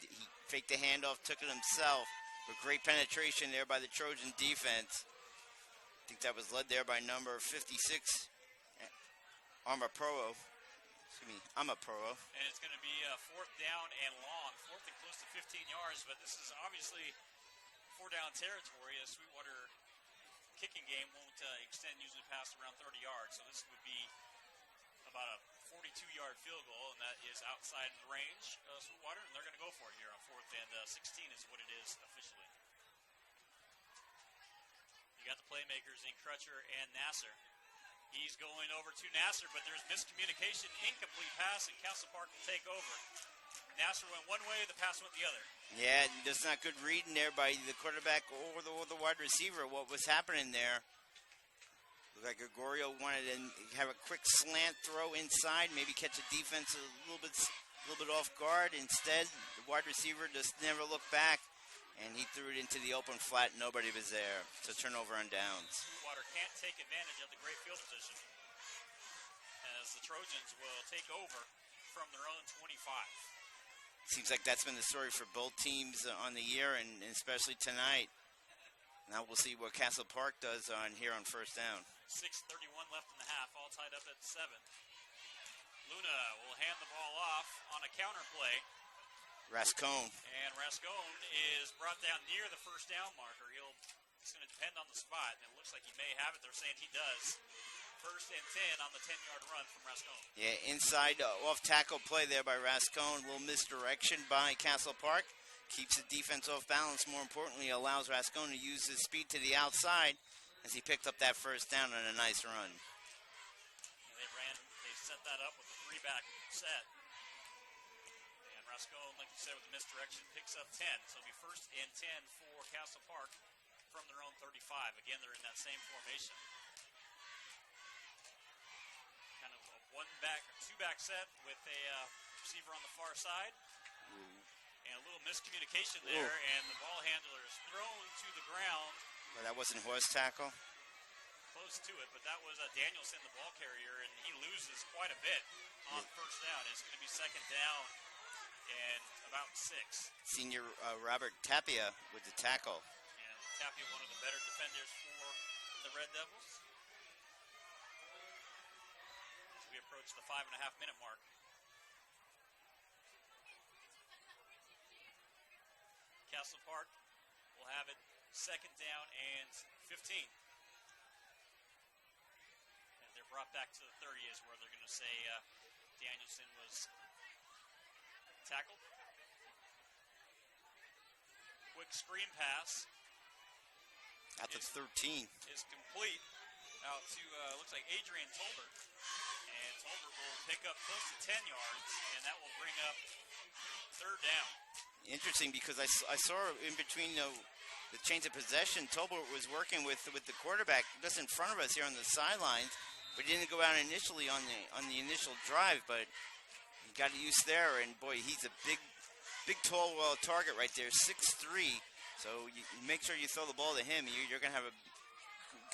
faked the handoff, took it himself. But great penetration there by the Trojan defense. I think that was led there by number 56, Amaporo. Excuse me, Amaporo. And it's going to be fourth down and long, fourth and close to 15 yards. But this is obviously four-down territory. A Sweetwater kicking game won't extend usually past around 30 yards. So this would be about a 42-yard field goal, and that is outside the range of Sweetwater, and they're going to go for it here on fourth and 16 is what it is officially. You got the playmakers in Crutcher and Nasser. He's going over to Nasser, but there's miscommunication, incomplete pass, and Castle Park will take over. Nasser went one way, the pass went the other. Yeah, that's not good reading there by the quarterback or the wide receiver. What was happening there? Looked like Gregorio wanted to have a quick slant throw inside, maybe catch a defense a little bit off guard. Instead, the wide receiver just never looked back, and he threw it into the open flat. Nobody was there. So turnover on downs. Sweetwater can't take advantage of the great field position, as the Trojans will take over from their own 25. Seems like that's been the story for both teams on the year, and especially tonight. Now we'll see what Castle Park does here on first down. 6:31 left in the half, all tied up at 7. Luna will hand the ball off on a counter play. Rascone. And Rascone is brought down near the first down marker. It's going to depend on the spot. It looks like he may have it. They're saying he does. First and 10 on the 10-yard run from Rascone. Yeah, inside off-tackle play there by Rascone. A little misdirection by Castle Park. Keeps the defense off balance. More importantly, allows Rascone to use his speed to the outside as he picked up that first down on a nice run. They set that up with a three-back set. And Rascone, like you said, with the misdirection, picks up 10. So it'll be first and 10 for Castle Park from their own 35. Again, they're in that same formation. Kind of a one-back or two-back set with a receiver on the far side. And a little miscommunication there, and the ball handler is thrown to the ground. Well, that wasn't horse tackle. Close to it, but that was Danielson, the ball carrier, and he loses quite a bit on first down. It's going to be second down and about 6. Senior Robert Tapia with the tackle. And Tapia, one of the better defenders for the Red Devils. As we approach the 5.5-minute mark. Castle Park will have it second down and 15. And they're brought back to the 30 is where they're going to say Danielson was tackled. Quick screen pass. At the 13. Is complete out to, looks like Adrian Tolbert. And Tolbert will pick up close to 10 yards, and that will bring up third down. Interesting, because I saw in between the change of possession, Tolbert was working with the quarterback just in front of us here on the sidelines, but he didn't go out initially on the initial drive, but he got it used there, and boy, he's a big tall target right there, 6'3", so you make sure you throw the ball to him. You're going to have a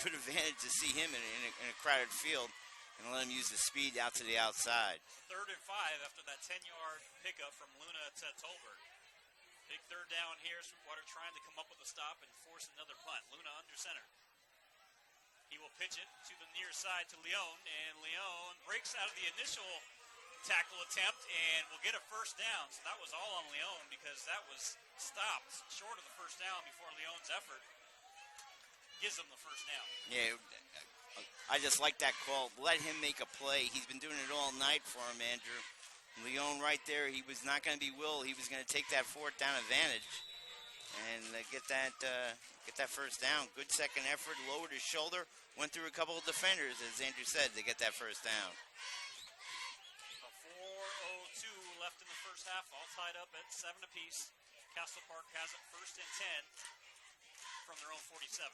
good advantage to see him in a crowded field and let him use the speed out to the outside. Third and 5 after that 10-yard pickup from Luna to Tolbert. Big third down here. Sweetwater trying to come up with a stop and force another punt. Luna under center. He will pitch it to the near side to Leon, and Leon breaks out of the initial tackle attempt and will get a first down. So that was all on Leon because that was stopped short of the first down before Leon's effort gives him the first down. Yeah, I just like that call. Let him make a play. He's been doing it all night for him, Andrew. Leon right there, he was not going to be Will. He was going to take that fourth down advantage and get that first down. Good second effort, lowered his shoulder, went through a couple of defenders, as Andrew said, to get that first down. 4:02 left in the first half, all tied up at 7 apiece. Castle Park has it first and 10 from their own 47.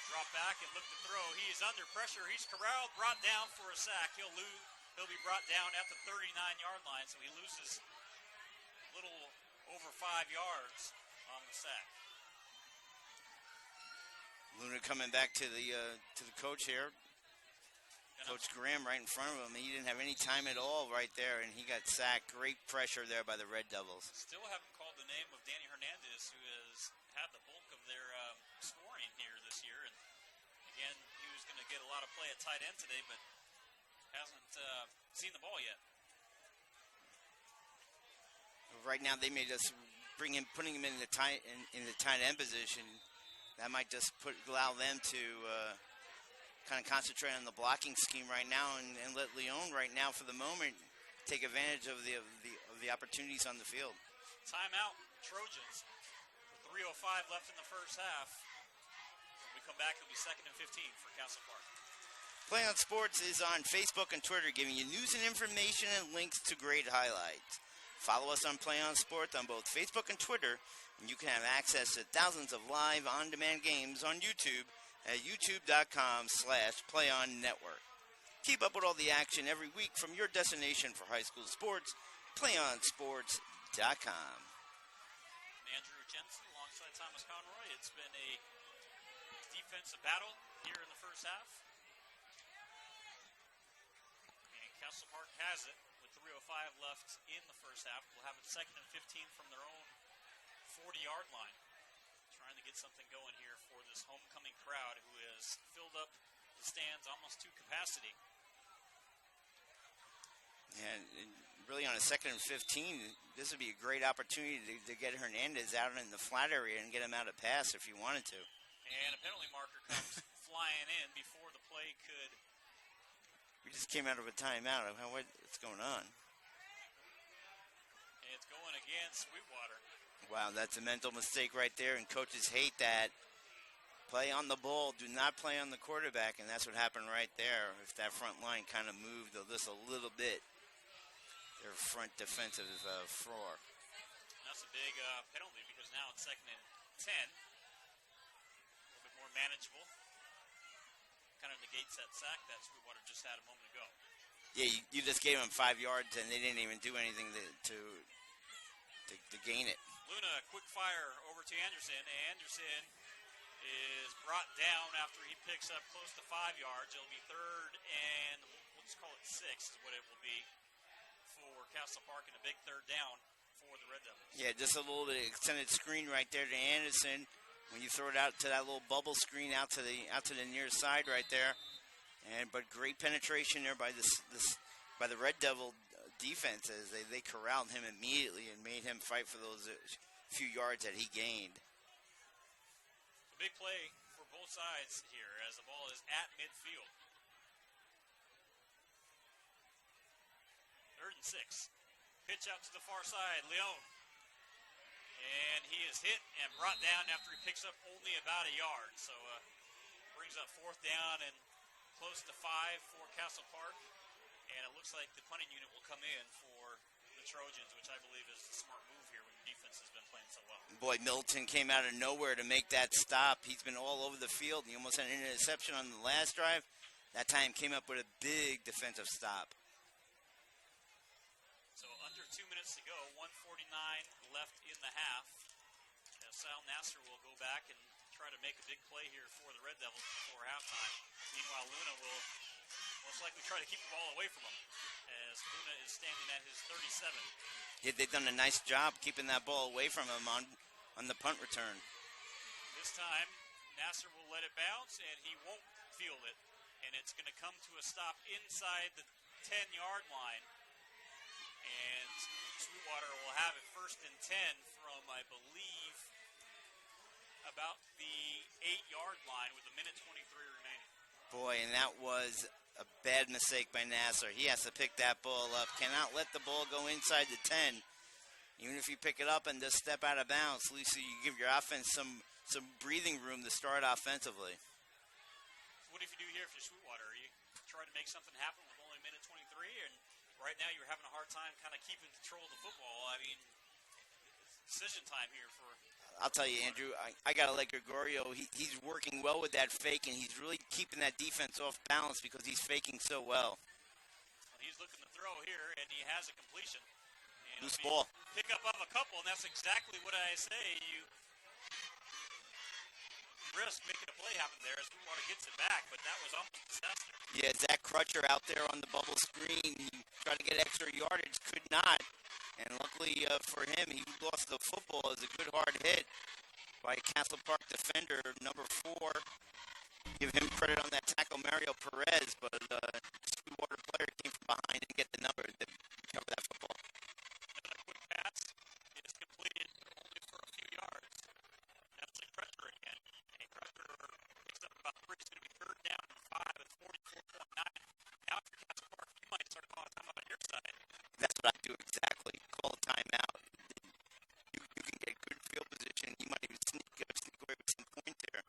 Drop back and look to throw. He's under pressure. He's corralled, brought down for a sack. He'll be brought down at the 39-yard line, so he loses a little over 5 yards on the sack. Luna coming back to the coach here. Coach Graham right in front of him. He didn't have any time at all right there, and he got sacked. Great pressure there by the Red Devils. Still haven't called the name of Danny Hernandez, who has had the bulk of their scoring here this year. And again, he was going to get a lot of play at tight end today, but hasn't seen the ball yet. Right now, they may just putting him in the tight end position. That might just allow them to kind of concentrate on the blocking scheme right now, and let Leon right now for the moment take advantage of the opportunities on the field. Timeout, Trojans. With 3:05 left in the first half. When we come back, it'll be 2nd and 15 for Castle Park. Play on Sports is on Facebook and Twitter, giving you news and information and links to great highlights. Follow us on Play on Sports on both Facebook and Twitter, and you can have access to thousands of live on-demand games on YouTube at youtube.com/PlayOnNetwork. Keep up with all the action every week from your destination for high school sports, PlayOnSports.com. Andrew Jensen alongside Thomas Conroy. It's been a defensive battle here in the first half. And Castle Park has it. 3:05 left in the first half. We'll have it 2nd and 15 from their own 40-yard line. Trying to get something going here for this homecoming crowd who has filled up the stands almost to capacity. And really on a 2nd and 15, this would be a great opportunity to get Hernandez out in the flat area and get him out of pass if you wanted to. And a penalty marker comes flying in before the play could. We just came out of a timeout. What's going on? And it's going against Sweetwater. Wow, that's a mental mistake right there, and coaches hate that. Play on the ball. Do not play on the quarterback, and that's what happened right there. If that front line kind of moved just a little bit, their front defensive floor. That's a big penalty because now it's 2nd and 10. A little bit more manageable. Kind of negates that sack that Sweetwater just had a moment ago. Yeah, you just gave them 5 yards, and they didn't even do anything to gain it. Luna, quick fire over to Anderson. Anderson is brought down after he picks up close to 5 yards. It'll be 3rd and, let's call it 6 is what it will be for Castle Park, and a big 3rd down for the Red Devils. Yeah, just a little bit of extended screen right there to Anderson. When you throw it out to that little bubble screen out to the near side right there, but great penetration there by by the Red Devil defense as they corralled him immediately and made him fight for those few yards that he gained. A big play for both sides here as the ball is at midfield. 3rd and 6. Pitch out to the far side, Leon. And he is hit and brought down after he picks up only about a yard. So brings up 4th down and close to 5 for Castle Park. And it looks like the punting unit will come in for the Trojans, which I believe is a smart move here when your defense has been playing so well. Boy, Milton came out of nowhere to make that stop. He's been all over the field. He almost had an interception on the last drive. That time came up with a big defensive stop. So under 2 minutes to go, 1:49 left in the half. Now Sal Nasser will go back and try to make a big play here for the Red Devils before halftime. Meanwhile, Luna will most likely try to keep the ball away from him as Luna is standing at his 37. Yeah, they've done a nice job keeping that ball away from him on the punt return. This time, Nasser will let it bounce, and he won't field it. And it's going to come to a stop inside the 10-yard line. And Sweetwater will have it 1st and 10 from, I believe, about the 8-yard line with 1:23 remaining. Boy, and that was a bad mistake by Nasser. He has to pick that ball up. Cannot let the ball go inside the 10. Even if you pick it up and just step out of bounds, at least you give your offense some breathing room to start offensively. So what if you do here if you're Sweetwater? Are you trying to make something happen with only 1:23, and right now you're having a hard time kind of keeping control of the football? I mean, decision time here for... I'll tell you, Andrew, I got to let Gregorio. He's working well with that fake, and he's really keeping that defense off balance because he's faking so well. He's looking to throw here, and he has a completion. And loose ball. Pick up of a couple, and that's exactly what I say. You risk making a play happen there as Sweetwater gets it back, but that was almost a disaster. Yeah, Zach Crutcher out there on the bubble screen. He tried to get extra yardage, could not. And luckily for him, he lost the football as a good hard hit by Castle Park defender, number 4. Give him credit on that tackle, Mario Perez, but Sweetwater player came from behind and get the number to cover that football. And a quick pass is completed only for a few yards. That's the Crutcher again. And Crutcher picks up about 3. It's going to be third down and 5 at 44.9. Now for Castle Park, you might start calling a timeout on your side. That's what I do exactly. Call a timeout. You can get good field position. You might even sneak away with some point there.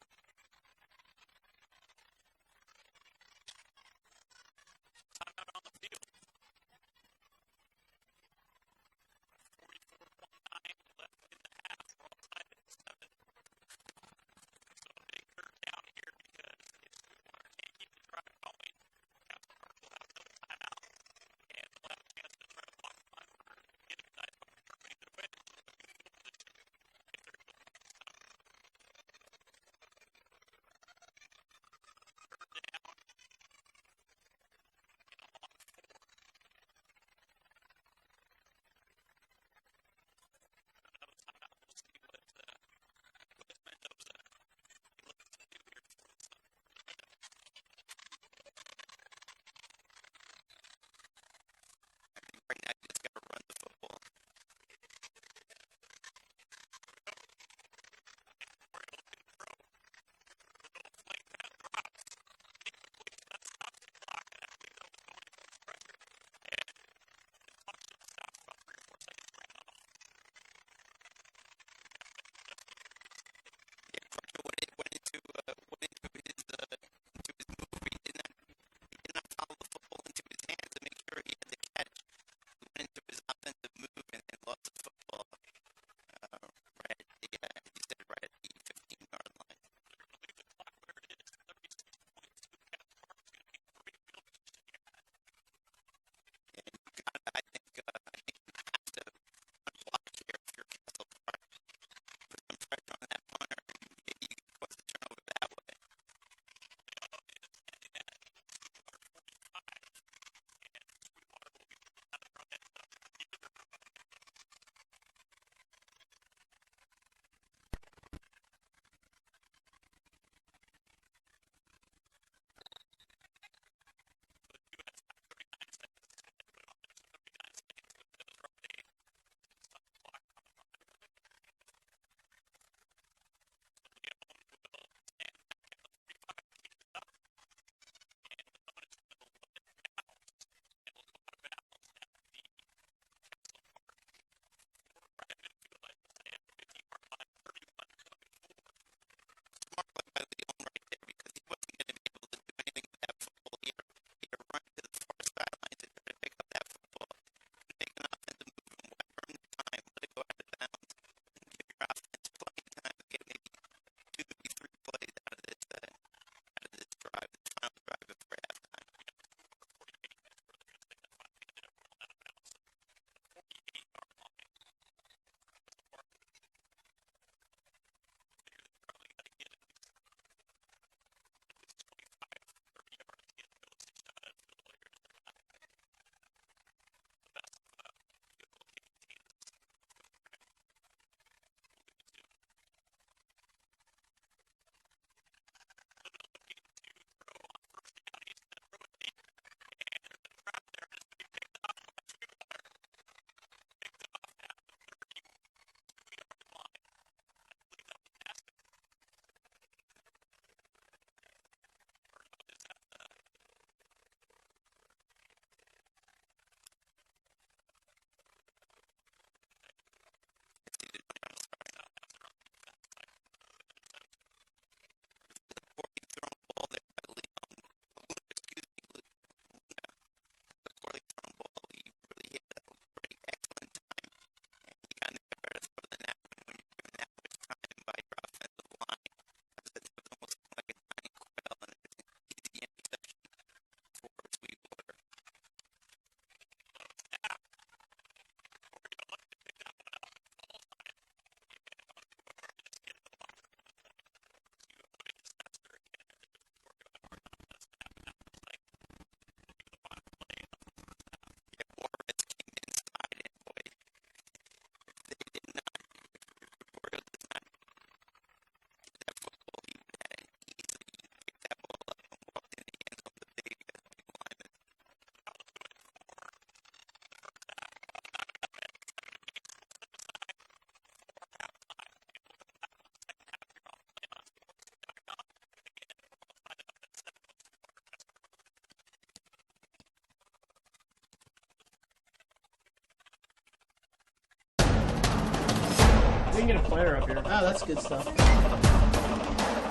a player up here. Oh, that's good stuff. All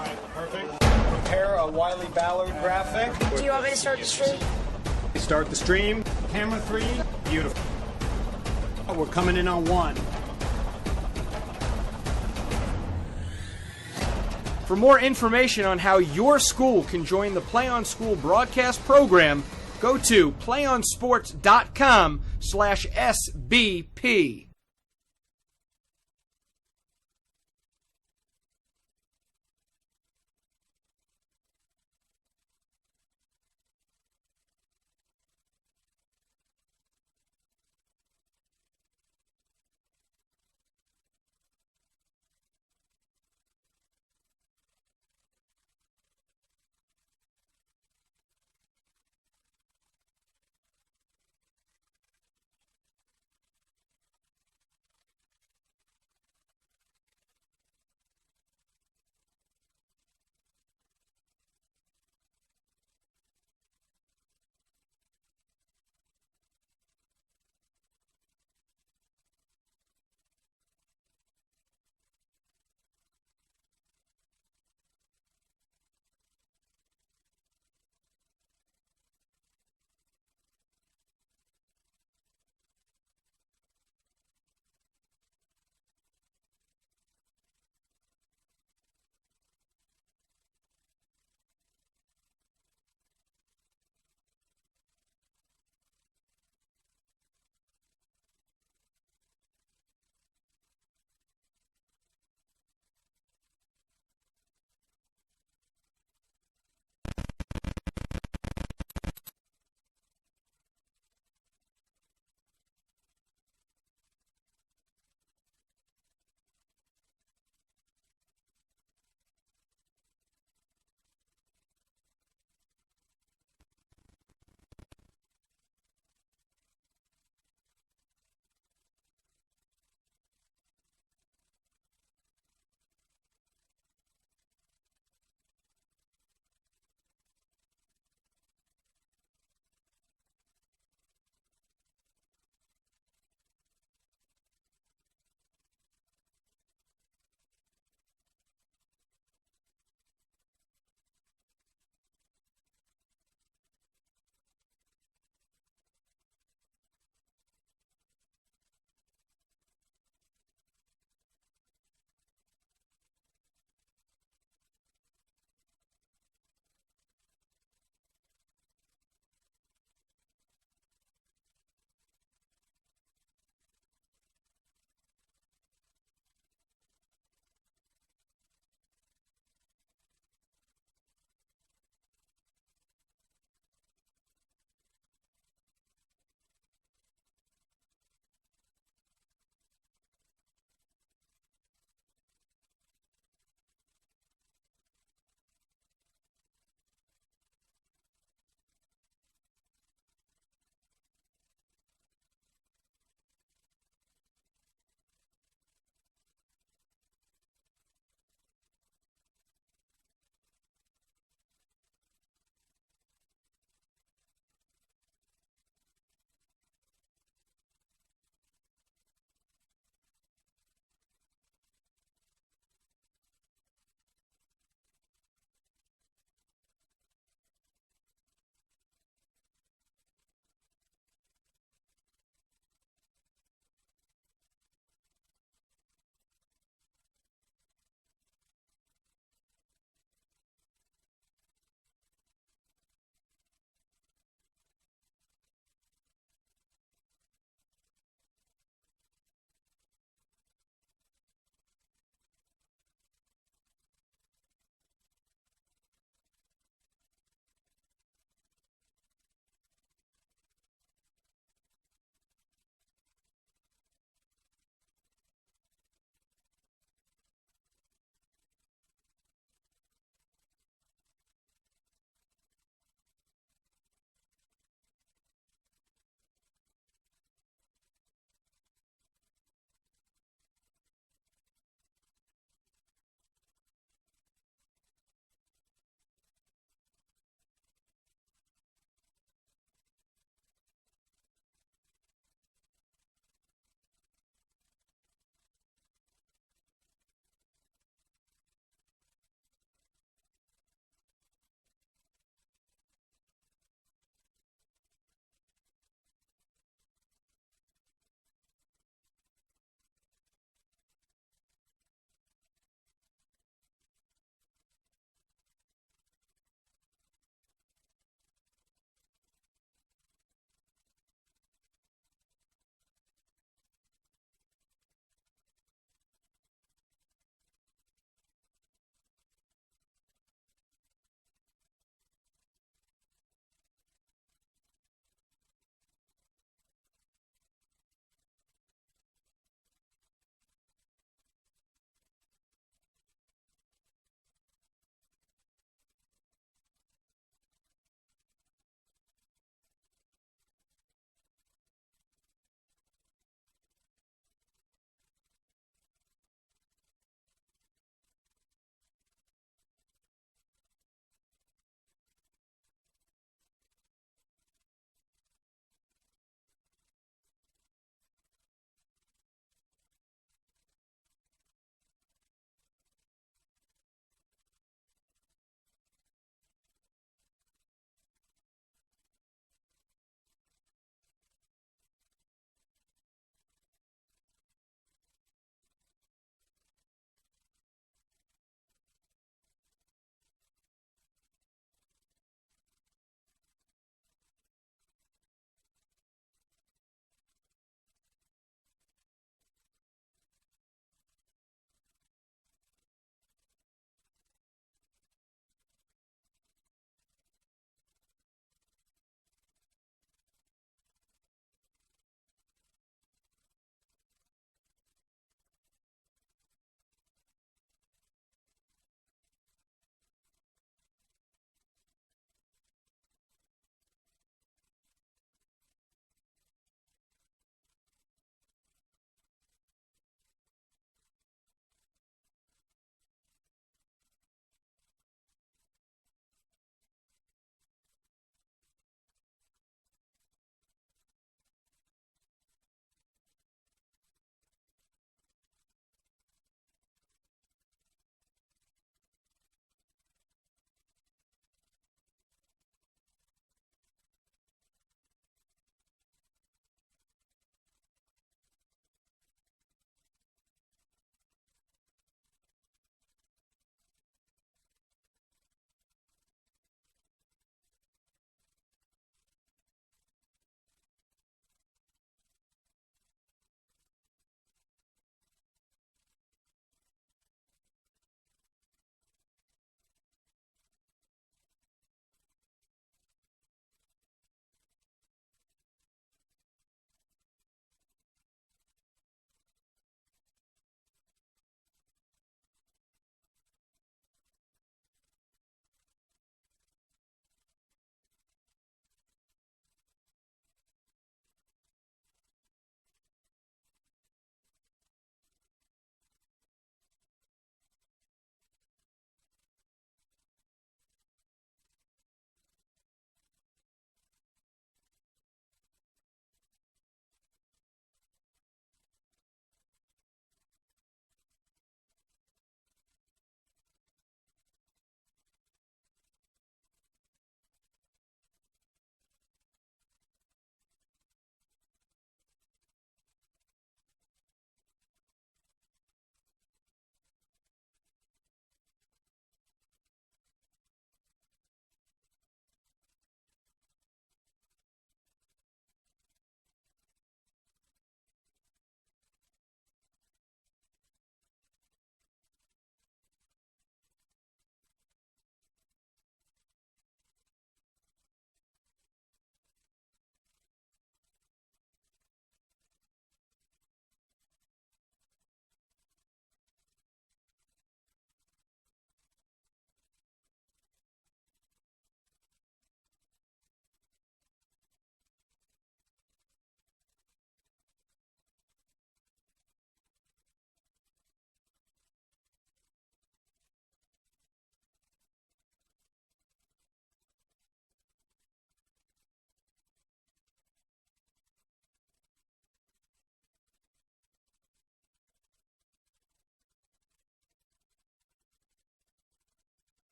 right, perfect. Prepare a Wiley Ballard graphic. Do you want me to start the stream? Start the stream. Camera 3. Beautiful. We're coming in on 1. For more information on how your school can join the PlayOn School broadcast program, go to playonsports.com/SBP.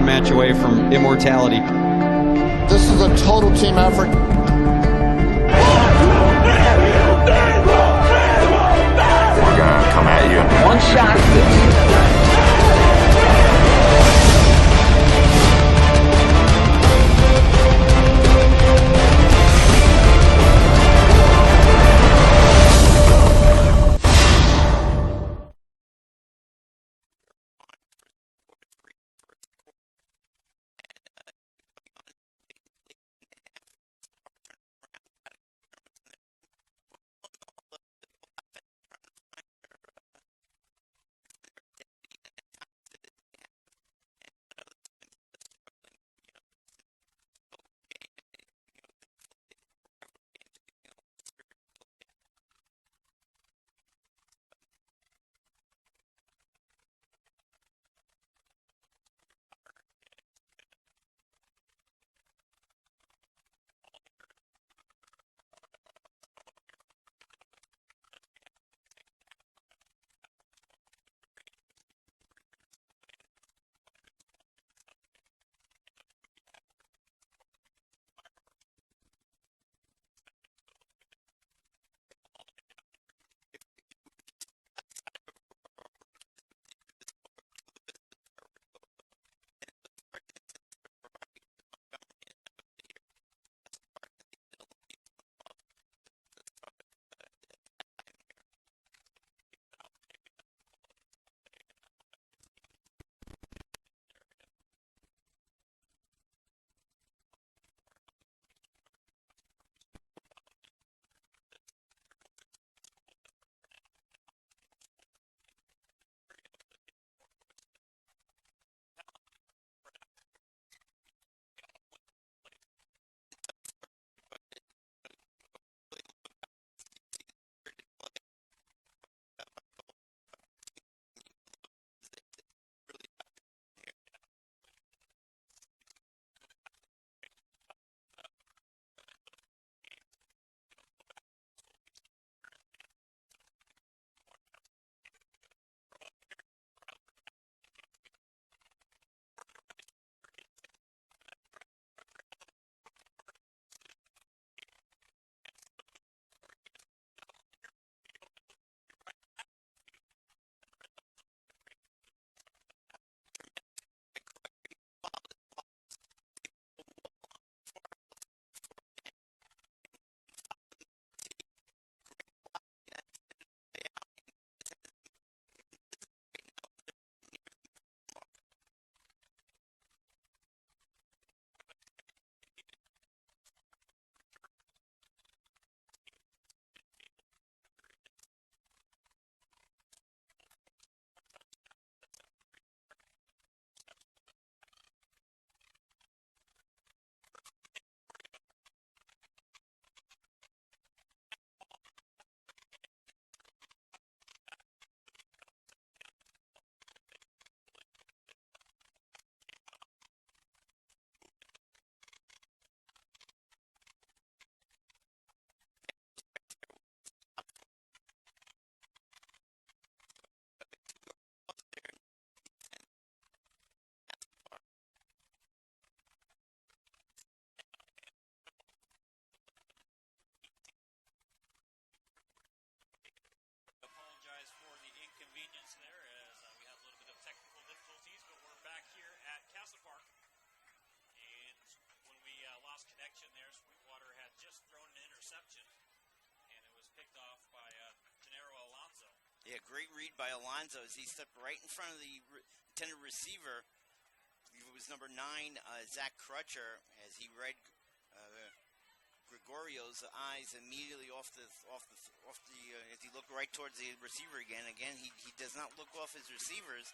one match away from immortality. This is a total team effort. We're gonna come at you. One shot. Connection there. Sweetwater had just thrown an interception, and it was picked off by Gennaro Alonso. Yeah, great read by Alonso as he stepped right in front of the intended receiver. It was number 9, Zach Crutcher, as he read Gregorio's eyes immediately off the as he looked right towards the receiver again. Again, he does not look off his receivers.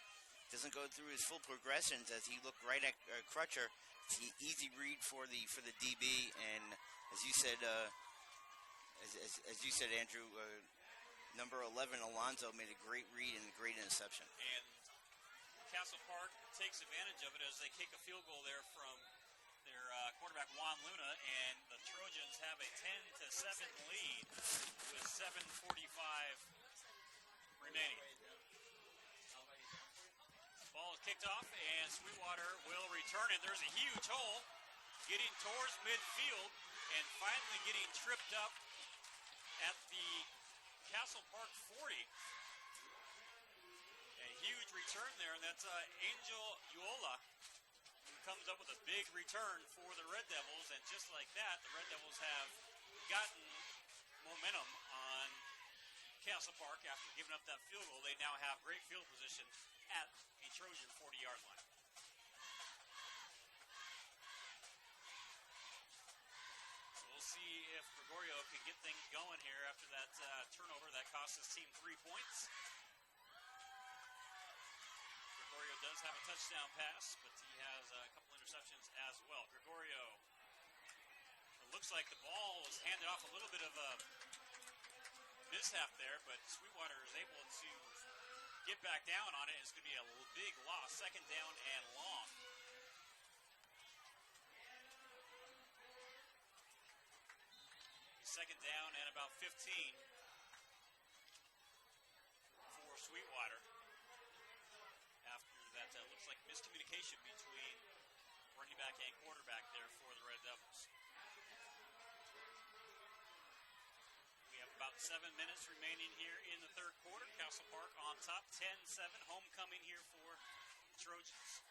Doesn't go through his full progressions as he looked right at Crutcher. It's an easy read for the DB, and as you said, Andrew, number 11 Alonso made a great read and a great interception. And Castle Park takes advantage of it as they kick a field goal there from their quarterback Juan Luna, and the Trojans have a 10-7 lead with 7:45 remaining. Ball is kicked off, and Sweetwater will return it. There's a huge hole getting towards midfield and finally getting tripped up at the Castle Park 40. A huge return there, and that's Angel Uola, who comes up with a big return for the Red Devils, and just like that, the Red Devils have gotten momentum on Castle Park after giving up that field goal. They now have great field position at the Trojan 40-yard line. So we'll see if Gregorio can get things going here after that turnover that cost his team 3 points. Gregorio does have a touchdown pass, but he has a couple interceptions as well. Gregorio, it looks like the ball was handed off a little bit of a mishap there, but Sweetwater is able to get back down on it. It's going to be a big loss, second down and long. Second down and about 15 for Sweetwater. After that, looks like miscommunication between running back and quarterback there for the Red Devils. We have about 7 minutes remaining here in the third quarter. Castle Park on top, 10-7. Homecoming here for Trojans.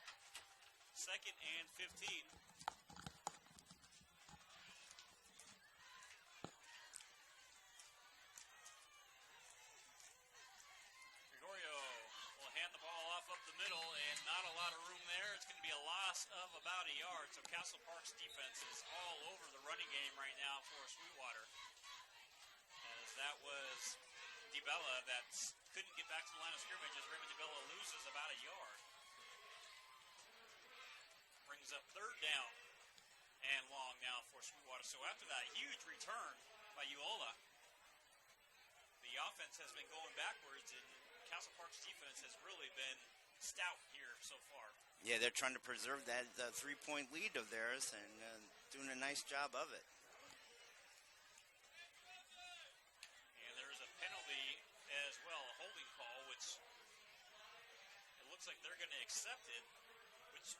Second and 15. Up the middle, and not a lot of room there. It's going to be a loss of about a yard. So Castle Park's defense is all over the running game right now for Sweetwater. As that was DiBella that couldn't get back to the line of scrimmage as Raymond DiBella loses about a yard. Brings up third down and long now for Sweetwater. So after that huge return by Uola, the offense has been going backwards, and Castle Park's defense has really been stout here so far. Yeah, they're trying to preserve that 3-point lead of theirs and doing a nice job of it. And there's a penalty as well, a holding call, which it looks like they're going to accept it, which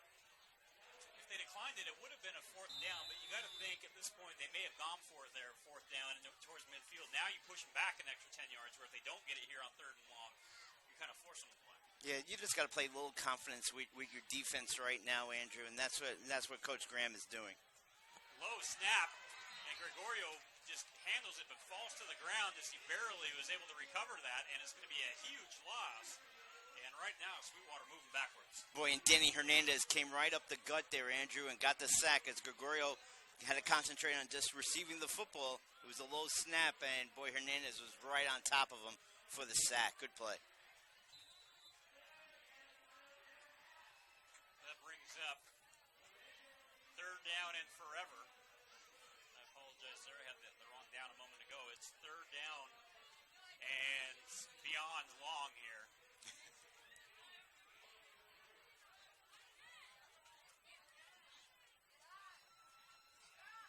if they declined it, it would have been a fourth down, but you got to think at this point they may have gone for it there, fourth down and towards midfield. Now you push them back an extra 10 yards, where if they don't get it here on third and long, you kind of force them to play. Yeah, you just got to play a little confidence with your defense right now, Andrew, and that's what Coach Graham is doing. Low snap, and Gregorio just handles it but falls to the ground as he barely was able to recover that, and it's going to be a huge loss. And right now, Sweetwater moving backwards. Boy, and Denny Hernandez came right up the gut there, Andrew, and got the sack as Gregorio had to concentrate on just receiving the football. It was a low snap, and boy, Hernandez was right on top of him for the sack. Good play. Up third down and forever. I apologize there, I had the wrong down a moment ago. It's third down and beyond long here.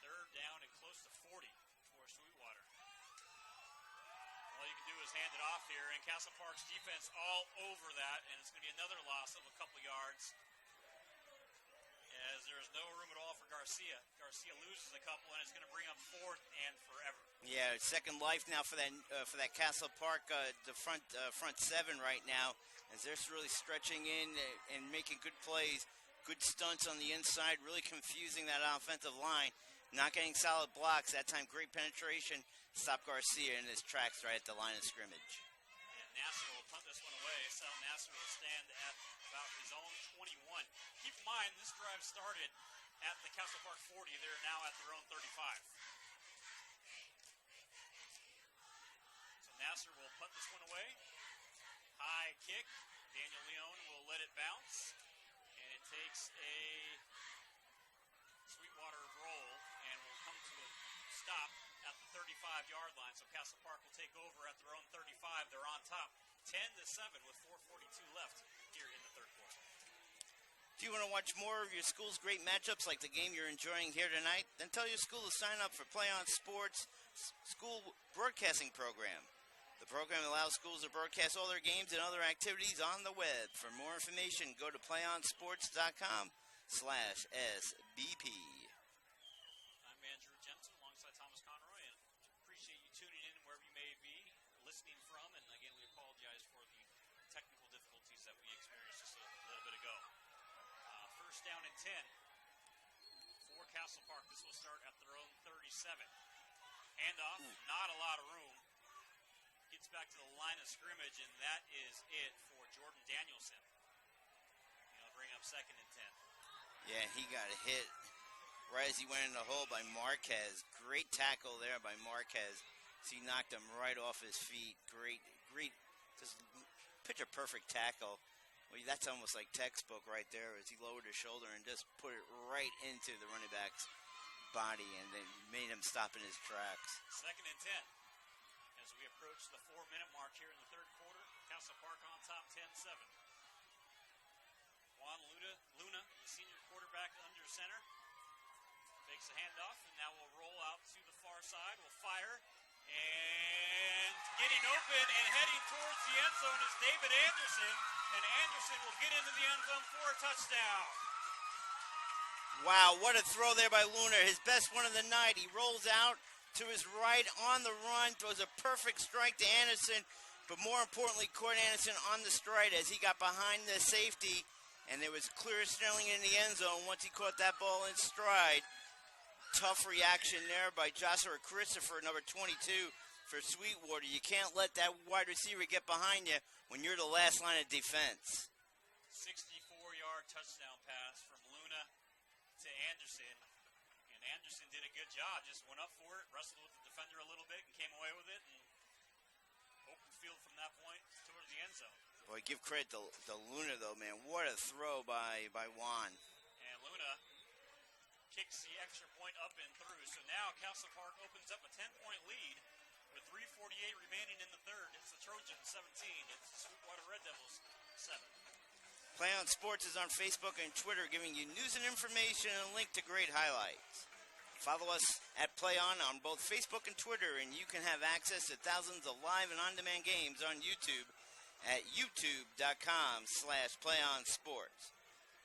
Third down and close to 40 for Sweetwater. All you can do is hand it off here, and Castle Park's defense all over that, and it's going to be another loss of a couple yards, as there's no room at all for Garcia. Garcia loses a couple, and it's going to bring up fourth and forever. Yeah, second life now for that Castle Park the front seven right now, as they're really stretching in and making good plays, good stunts on the inside, really confusing that offensive line, not getting solid blocks. That time, great penetration, stop Garcia in his tracks right at the line of scrimmage. And Nasser will punt this one away, so Nasser will stand at about his own 21. Keep in mind, this drive started at the Castle Park 40. They're now at their own 35. So Nasser will punt this one away. High kick. Daniel Leone will let it bounce. And it takes a Sweetwater roll and will come to a stop at the 35-yard line. So Castle Park will take over at their own 35. They're on top 10-7 with 4:42 left here in the third quarter. If you want to watch more of your school's great matchups like the game you're enjoying here tonight, then tell your school to sign up for PlayOn Sports School Broadcasting Program. The program allows schools to broadcast all their games and other activities on the web. For more information, go to playonsports.com/SBP. I'm Andrew Jensen alongside Thomas Conroy, and appreciate you tuning in wherever you may be listening from. And again, we apologize for the technical difficulties that we experienced just a little bit ago. First down and 10 for Castle Park. This will start at their own 37. Handoff, not a lot of room. Gets back to the line of scrimmage, and that is it for Jordan Danielson. Bring up second and 10. Yeah, he got hit right as he went in the hole by Marquez. Great tackle there by Marquez. So he knocked him right off his feet. Great, just picture-perfect tackle. Well, that's almost like textbook right there as he lowered his shoulder and just put it right into the running back's body and then made him stop in his tracks. Second and 10. As we approach the 4-minute mark here in the third quarter, Castle Park on top 10-7. Juan Luna, the senior quarterback under center, fakes a handoff, and now we'll roll out to the far side. We'll fire, and getting open and heading towards the end zone is David Anderson, and Anderson will get into the end zone for a touchdown. Wow, what a throw there by Luna, his best one of the night. He rolls out to his right on the run, throws a perfect strike to Anderson, but more importantly, Court Anderson on the stride as he got behind the safety, and there was clear stealing in the end zone once he caught that ball in stride. Tough reaction there by Joshua Christopher, number 22 for Sweetwater. You can't let that wide receiver get behind you when you're the last line of defense. 64-yard touchdown pass from Luna to Anderson. Anderson did a good job, just went up for it, wrestled with the defender a little bit, and came away with it, and open field from that point towards the end zone. Boy, give credit to Luna, though, man. What a throw by Juan. And Luna kicks the extra point up and through. So now Castle Park opens up a 10-point lead with 3:48 remaining in the third. It's the Trojans 17. It's the Sweetwater Red Devils 7. PlayOn Sports is on Facebook and Twitter, giving you news and information and a link to great highlights. Follow us at PlayOn on both Facebook and Twitter, and you can have access to thousands of live and on-demand games on YouTube at youtube.com/PlayOnSports.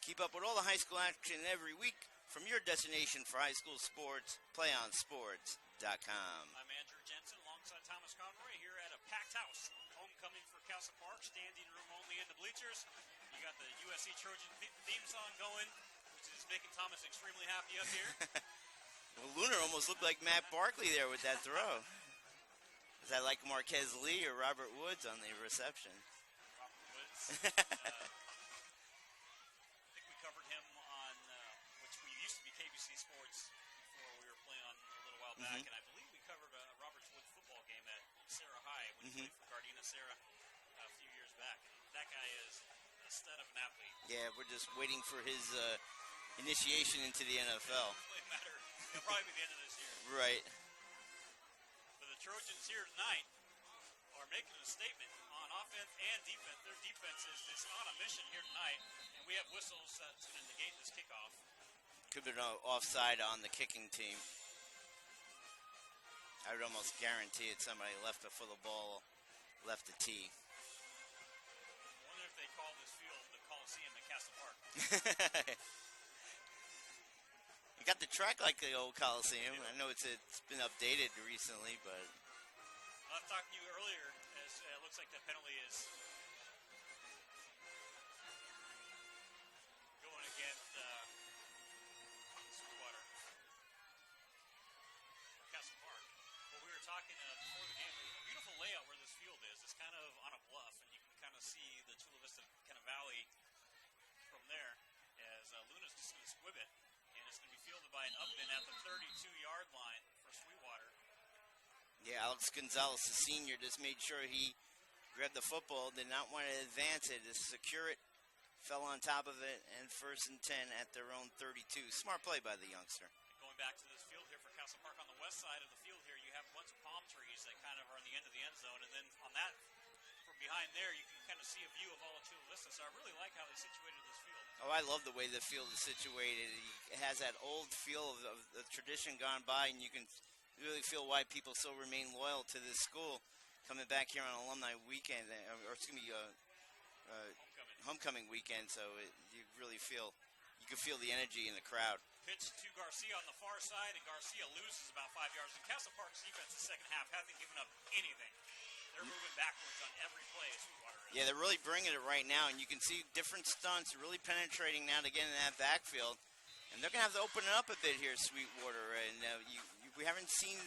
Keep up with all the high school action every week from your destination for high school sports, PlayOnSports.com. I'm Andrew Jensen alongside Thomas Conroy here at a packed house. Homecoming for Castle Park, standing room only in the bleachers. You got the USC Trojan theme song going, which is making Thomas extremely happy up here. Well, Luna almost looked like Matt Barkley there with that throw. Was that like Marquez Lee or Robert Woods on the reception? Robert Woods. I think we covered him on, which we used to be KBC Sports before we were playing on a little while back, and I believe we covered Roberts Woods football game at Sarah High when he played for Gardena Sarah a few years back. That guy is a stud of an athlete. Yeah, we're just waiting for his initiation into the NFL. It doesn't really matter. It'll probably be the end of this year. Right. But the Trojans here tonight are making a statement on offense and defense. Their defense is on a mission here tonight, and we have whistles to negate this kickoff. Could be no offside on the kicking team. I would almost guarantee it somebody left the foot of the ball, left the tee. I wonder if they call this field the Coliseum at Castle Park. You got the track like the old Coliseum. I know it's been updated recently, but I was talking to you earlier, as it looks like the penalty is going against Sweetwater or Castle Park. Well, we were talking before the game. A beautiful layout where this field is. It's kind of on a bluff, and you can kind of see the Chula Vista kind of valley from there. As Luna's just going to squib it. And it's going to be fielded by an upman at the 32-yard line for Sweetwater. yeah, Alex Gonzalez, the senior, just made sure he grabbed the football, did not want to advance it, just secure it, fell on top of it, and 1st and 10 at their own 32. Smart play by the youngster. Going back to this field here for Castle Park, on the west side of the field here, you have a bunch of palm trees that kind of are on the end of the end zone, and then on that, from behind there, you can kind of see a view of all of Chula Vista. So I really like how they situated this field. Oh, I love the way the field is situated. It has that old feel of the tradition gone by, and you can really feel why people still remain loyal to this school. coming back here on alumni weekend, or excuse me, homecoming weekend. So you really you can feel the energy in the crowd. Pitch to Garcia on the far side, and Garcia loses about 5 yards. And Castle Park's defense in the second half hasn't given up anything. They're moving backwards on every play. Sweetwater is. Yeah, they're really bringing it right now, and you can see different stunts really penetrating now to get in that backfield. And they're gonna have to open it up a bit here, Sweetwater. And we haven't seen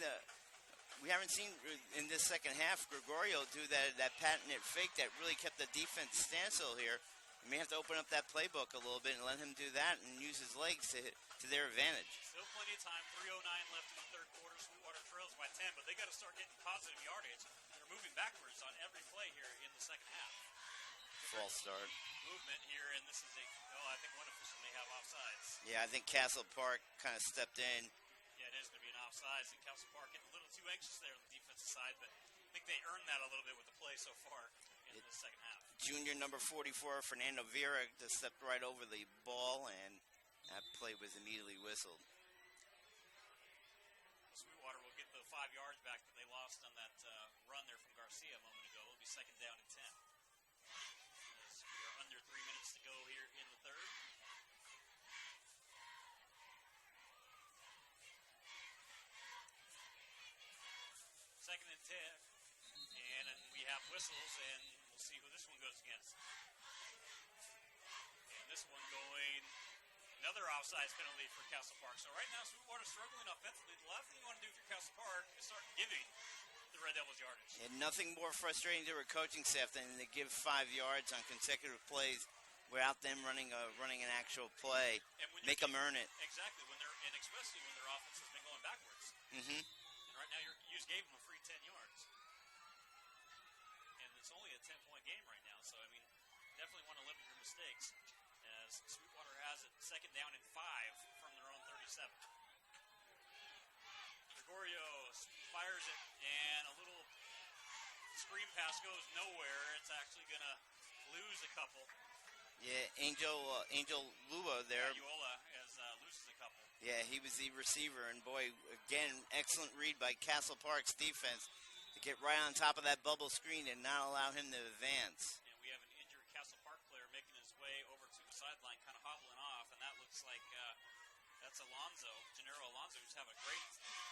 in this second half Gregorio do that patented fake that really kept the defense standstill here. You may have to open up that playbook a little bit and let him do that and use his legs to their advantage. Still plenty of time. 3:09 left in the third quarter. Sweetwater trails by 10, but they got to start getting positive yardage. They're moving backwards on every play here in the second half. False start. Movement here, and this is I think one official may have offsides. Yeah, I think Castle Park kind of stepped in. Yeah, it is going to be an offsides, and Castle Park getting a little too anxious there on the defensive side, but I think they earned that a little bit with the play so far in the second half. Junior number 44, Fernando Vera, just stepped right over the ball, and that play was immediately whistled. Sweetwater will get the 5 yards back that they lost on that run there from Garcia a moment ago. It'll be second down and 10. As we are under 3 minutes to go here in the third. Second and 10. And we have whistles, and we'll see who this one goes against. And this one going, another offsides penalty for Castle Park. So right now, Sweetwater struggling offensively. The last thing you want to do for Castle Park is start giving the Red Devils yardage. And nothing more frustrating to a coaching staff than to give 5 yards on consecutive plays without them running an actual play. Make them earn it. Exactly, and especially when their offense has been going backwards. Mm-hmm. And right now, you just gave them a free 10 yards. And it's only a 10-point game right now, so, I mean, definitely want to limit your mistakes, as Sweetwater has it second down and 5 from their own 37. Gregorio fires it, and a little screen pass goes nowhere. It's actually going to lose a couple. Yeah, Angel Lua there. Yeah, Uola loses a couple. Yeah, he was the receiver, and boy, again, excellent read by Castle Park's defense to get right on top of that bubble screen and not allow him to advance. And we have an injured Castle Park player making his way over to the sideline, kind of hobbling off, and that looks like that's Alonzo, Gennaro Alonzo, who's having a great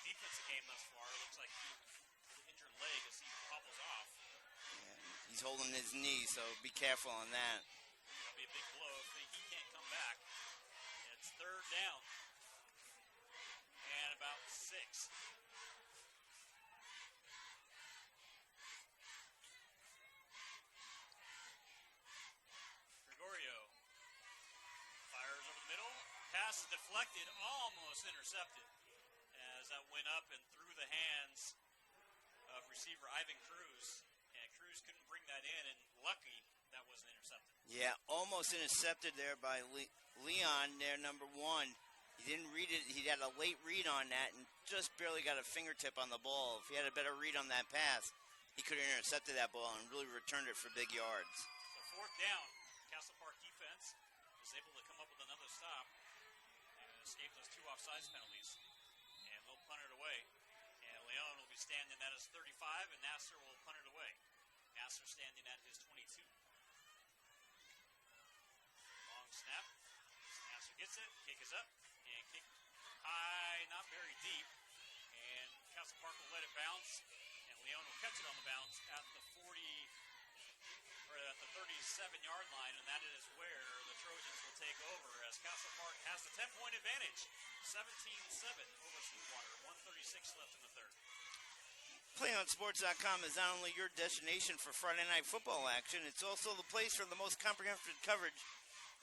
defensive game thus far. It looks like the injured leg as he hobbles off. Yeah, he's holding his knee, so be careful on that. That'll be a big blow if he can't come back. It's third down and about 6. Gregorio fires over the middle. Pass is deflected, almost intercepted, as that went up and through the hands of receiver Ivan Cruz. And Cruz couldn't bring that in, and lucky that wasn't intercepted. Yeah, almost intercepted there by Leon there, number 1. He didn't read it. He had a late read on that and just barely got a fingertip on the ball. If he had a better read on that pass, he could have intercepted that ball and really returned it for big yards. So fourth down, Castle Park defense is able to come up with another stop and escape those 2 offsides penalties. And they'll punt it away. And Leon will be standing at his 35, and Nasser will punt it away. Nasser standing at his 22. Long snap. Nasser gets it, kick is up, and kick high, not very deep. And Castle Park will let it bounce, and Leon will catch it on the bounce at the 37-yard line, and that is where the Trojans will take over, as Castle Park has the 10-point advantage, 17-7 over Sweetwater, 1:36 left in the third. PlayOnSports.com is not only your destination for Friday night football action, it's also the place for the most comprehensive coverage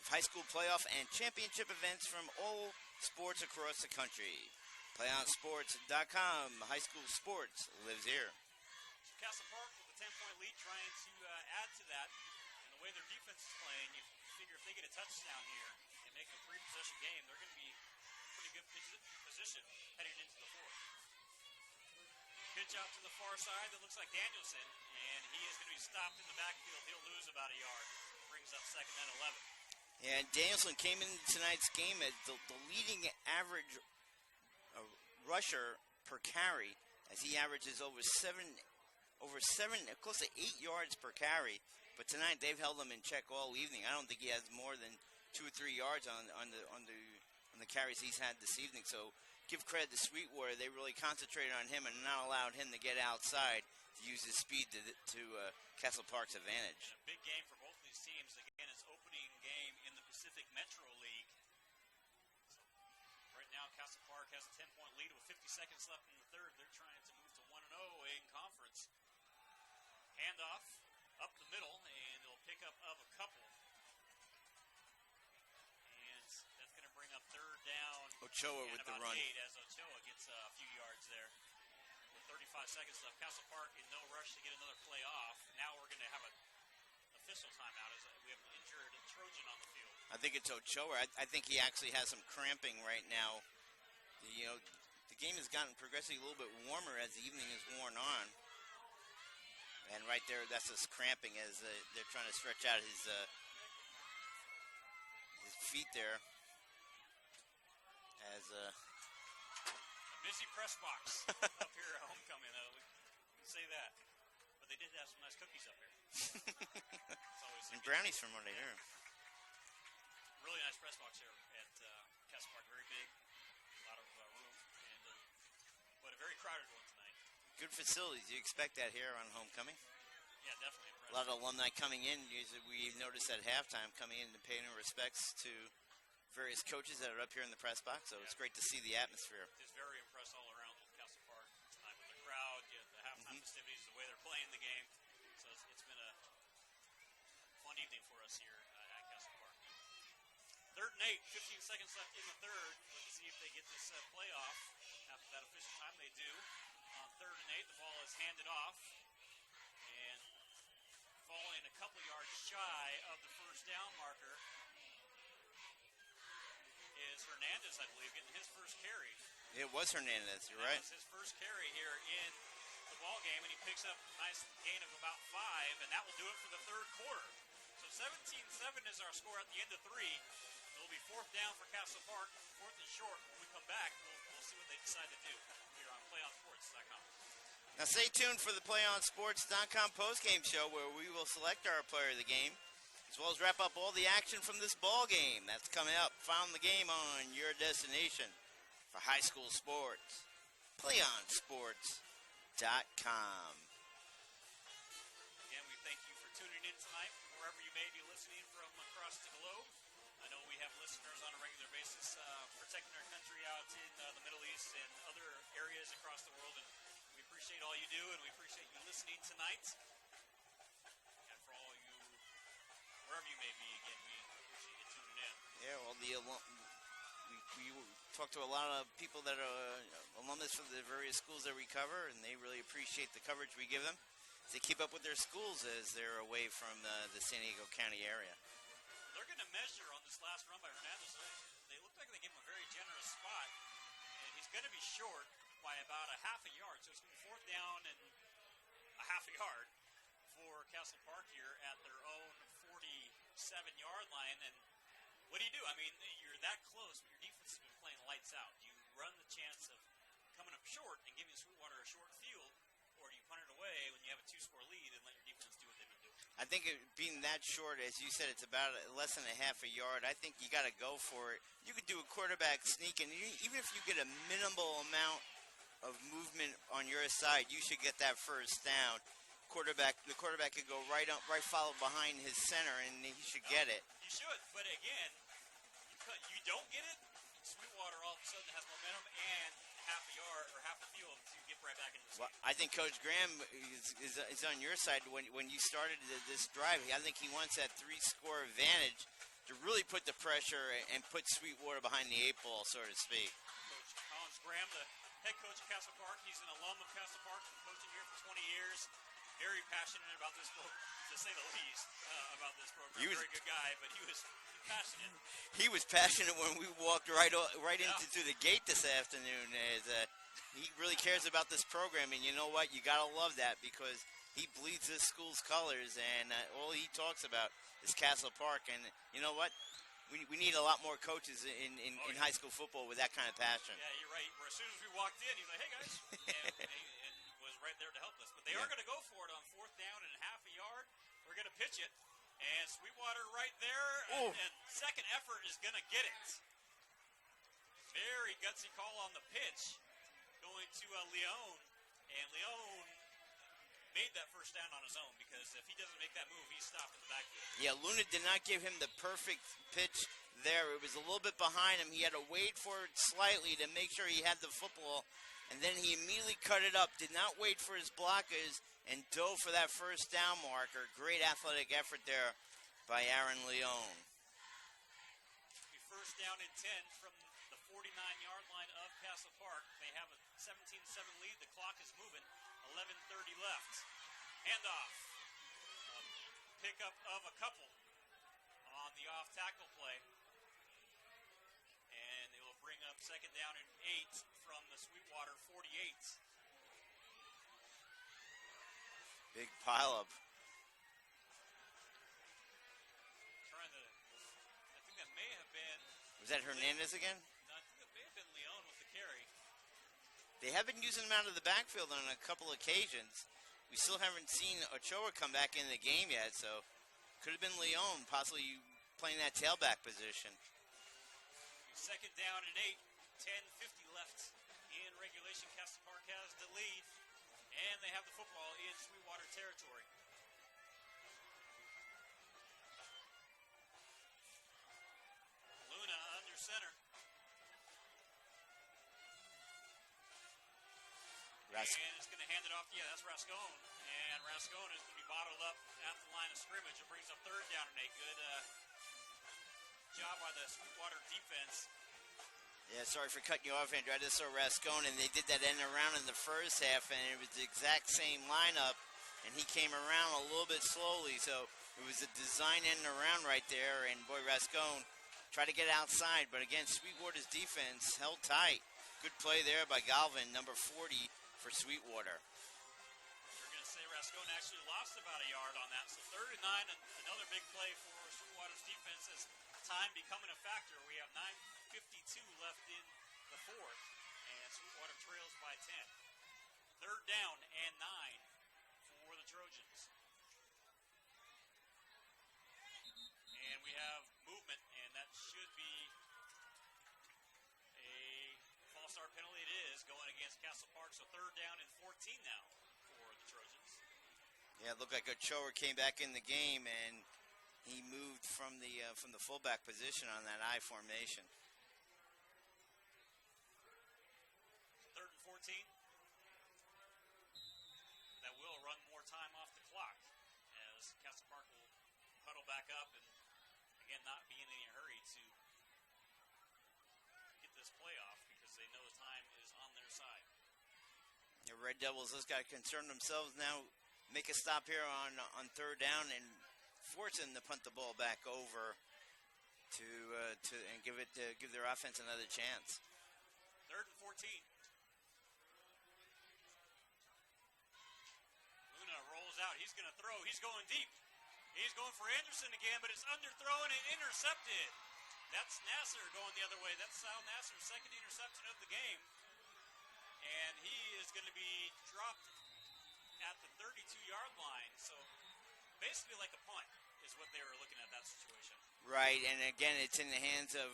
of high school playoff and championship events from all sports across the country. PlayOnSports.com, high school sports lives here. Castle Park with a 10-point lead, trying to add to that. And the way their defense is playing, you figure if they get a touchdown here and make a 3-possession game, they're going to be in pretty good position heading into the fourth. Pitch out to the far side. That looks like Danielson, and he is going to be stopped in the backfield. He'll lose about a yard. Brings up second and 11. Yeah, Danielson came in tonight's game at the leading average rusher per carry, as he averages over close to 8 yards per carry. But tonight they've held him in check all evening. I don't think he has more than 2 or 3 yards on the carries he's had this evening. So give credit to Sweetwater. They really concentrated on him and not allowed him to get outside to use his speed to Castle Park's advantage. A big game for both of these teams. Again, it's opening game in the Pacific Metro League. So right now, Castle Park has a 10-point lead with 50 seconds left in the third. They're trying to move to 1-0 in conference. Handoff up the middle, and it'll pick up of a couple. And that's going to bring up third down. Ochoa with the run. 8 as Ochoa gets a few yards there. With 35 seconds left, Castle Park in no rush to get another play off. Now we're going to have an official timeout as we have an injured Trojan on the field. I think it's Ochoa. I think he actually has some cramping right now. The game has gotten progressively a little bit warmer as the evening is worn on. And right there, that's his cramping as they're trying to stretch out his feet there. As a busy press box up here at homecoming. We can say that. But they did have some nice cookies up here. And brownies from what I hear. Really nice press box here at Castle Park. Very big, a lot of room, but a very crowded one tonight. Good facilities. You expect that here on homecoming? Yeah, definitely impressive. A lot of alumni coming in. We noticed at halftime coming in and paying respects to various coaches that are up here in the press box. So it's great to see the atmosphere. It's very impressed all around with Castle Park tonight with the crowd, the halftime festivities, the way they're playing the game. So it's been a fun evening for us here at Castle Park. 3rd and 8, 15 seconds left in the third. Let's see if they get this play off after that official time. They do. On 3rd and 8, the ball is handed off. And falling a couple yards shy of the first down marker is Hernandez, I believe, getting his first carry. It was Hernandez, you're right. That was his first carry here in the ball game, and he picks up a nice gain of about 5, and that will do it for the third quarter. So 17-7 is our score at the end of 3. It'll be 4th down for Castle Park, 4th and short. When we come back, we'll see what they decide to do here on PlayOnSports.com. Now stay tuned for the PlayOnSports.com postgame show where we will select our player of the game, as well as wrap up all the action from this ball game. That's coming up. Found the game on your destination for high school sports. PlayOnSports.com. Again, we thank you for tuning in tonight, wherever you may be listening from across the globe. I know we have listeners on a regular basis protecting our country out in the Middle East and other areas across the world, and we appreciate all you do, and we appreciate you listening tonight. And for all you, wherever you may be, again, we appreciate you tuning in. Yeah, well, we talked to a lot of people that are alumnus from the various schools that we cover, and they really appreciate the coverage we give them. They keep up with their schools as they're away from the San Diego County area. They're going to measure on this last run by Hernandez. They look like they gave him a very generous spot, and he's going to be short by about a half a yard. So it's going to be 4th down and a half a yard for Castle Park here at their own 47-yard line. And what do you do? I mean, you're that close, but your defense has been playing lights out. Do you run the chance of coming up short and giving Sweetwater a short field, or do you punt it away when you have a 2-score lead and let your defense do what they've been doing? I think being that short, as you said, it's about less than a half a yard. I think you got to go for it. You could do a quarterback sneak, and even if you get a minimal amount of movement on your side, you should get that first down. The quarterback could go right follow behind his center, and he should get it. You should, but again, you don't get it. Sweetwater all of a sudden has momentum and half a yard or half a field to get right back into the game. I think Coach Graham is on your side. When you started this drive, I think he wants that 3-score advantage to really put the pressure and put Sweetwater behind the 8 ball, so to speak. Coach Collins Graham, the head coach of Castle Park. He's an alum of Castle Park, been coaching here for 20 years. Very passionate about this program, to say the least, about this program. Very good guy, but he was passionate. He was passionate when we walked right into the gate this afternoon. He really cares about this program, and you know what? You got to love that because he bleeds this school's colors, and all he talks about is Castle Park. And you know what? we need a lot more coaches in high school football with that kind of passion. Yeah, you're right. As soon as we walked in, he's like, "Hey guys," and was right there to help us. But they are going to go for it on 4th down and half a yard. We're going to pitch it, and Sweetwater right there, and second effort is going to get it. Very gutsy call on the pitch, going to Leon, and Leon made that first down on his own, because if he doesn't make that move, he's stopped in the backfield. Yeah, Luna did not give him the perfect pitch there. It was a little bit behind him. He had to wait for it slightly to make sure he had the football, and then he immediately cut it up, did not wait for his blockers, and dove for that first down marker. Great athletic effort there by Aaron Leon. First down and 10 from the 49-yard line of Castle Park. They have a 17-7 lead. The clock is moving. 11:30 left. Handoff. Pickup of a couple on the off tackle play. And it will bring up second down and 8 from the Sweetwater 48. Big pileup. I think that may have been... Was that Hernandez again? No, I think that may have been Leon with the carry. They have been using him out of the backfield on a couple occasions. We still haven't seen Ochoa come back in the game yet, so could have been Leon possibly playing that tailback position. Second down and 8, 10:50 left in regulation. Castle Park has the lead, and they have the football in Sweetwater territory. Luna under center. And it's going to hand it off. Yeah, that's Rascone. And Rascone is going to be bottled up at the line of scrimmage. It brings up third down and 8. Good job by the Sweetwater defense. Yeah, sorry for cutting you off, Andrew. I just saw Rascone, and they did that end around in the first half, and it was the exact same lineup, and he came around a little bit slowly, so it was a design end around right there, and boy, Rascone tried to get outside, but again, Sweetwater's defense held tight. Good play there by Galvin, number 40 for Sweetwater. You're going to say Rascone actually lost about a yard on that, so 3rd and 9, and another big play for Sweetwater's defense as time becoming a factor. We have 9:52 left in the 4th, and Sweetwater trails by 10. 3rd down and 9 for the Trojans. And we have movement, and that should be a false start penalty. It is going against Castle Park, so 3rd down and 14 now for the Trojans. Yeah, it looked like Ochoa came back in the game, and he moved from the fullback position on that I formation. 3rd and 14. That will run more time off the clock as Castle Park will huddle back up and, again, not be in any hurry to get this play off because they know the time is on their side. The Red Devils just got to concern themselves now, make a stop here on 3rd down and force them to punt the ball back over to give their offense another chance. 3rd and 14. Luna rolls out. He's going to throw. He's going deep. He's going for Anderson again, but it's underthrown and intercepted. That's Nasser going the other way. That's Sal Nasser's second interception of the game. And he is going to be dropped at the 32-yard line. So basically like a punt is what they were looking at that situation. Right, and again, it's in the hands of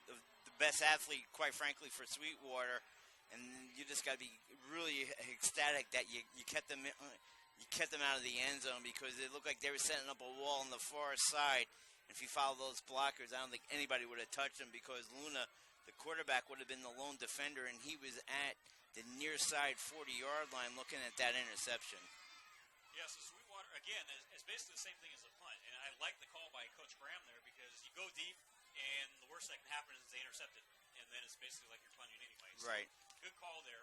the best athlete, quite frankly, for Sweetwater. And you just got to be really ecstatic that you kept them out of the end zone, because it looked like they were setting up a wall on the far side. If you follow those blockers, I don't think anybody would have touched them, because Luna, the quarterback, would have been the lone defender, and he was at the near side 40-yard line looking at that interception. Yeah, so Sweetwater, again, is basically the same thing as a punt. And I like the call by Coach Graham there, because you go deep, and the worst that can happen is they intercept it. And then it's basically like you're punting anyway. So right. Good call there.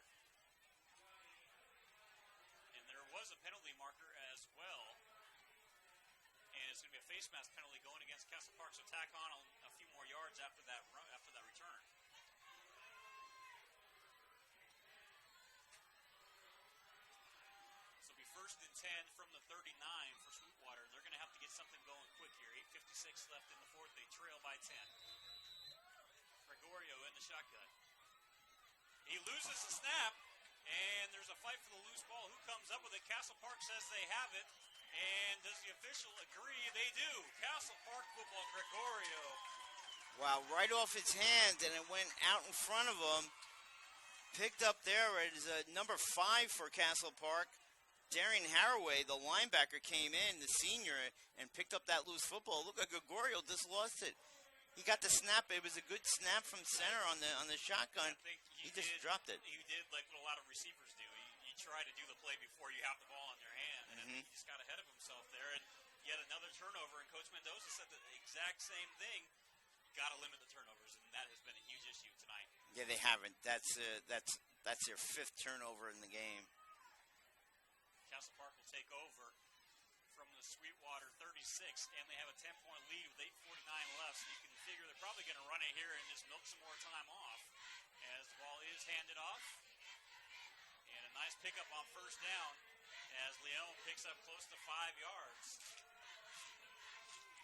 And there was a penalty marker as well. And it's going to be a face mask penalty going against Castle Park. So tack on a few more yards after that return. So it'll be 1st and 10 from the 39 for Sweetwater. They're going to have to get something going quick here. 5:56 left in the fourth. They trail by 10. Gregorio in the shotgun. He loses the snap, and there's a fight for the loose ball. Who comes up with it? Castle Park says they have it. And does the official agree? They do. Castle Park football, Gregorio. Wow, right off his hands, and it went out in front of him. Picked up there is number 5 for Castle Park. Darian Haraway, the linebacker, came in, the senior, and picked up that loose football. Look at Gregorio just lost it. He got the snap. It was a good snap from center on the shotgun. I think he just dropped it. He did like what a lot of receivers do. You try to do the play before you have the ball in your hand, and I think he just got ahead of himself there. And yet another turnover, and Coach Mendoza said the exact same thing. Got to limit the turnovers, and that has been a huge issue tonight. Yeah, they haven't. That's their 5th turnover in the game. Castle Park will take over from the Sweetwater 36, and they have a 10-point lead with 8:49 left. So you can figure they're probably going to run it here and just milk some more time off as the ball is handed off. And a nice pickup on first down as Leon picks up close to 5 yards.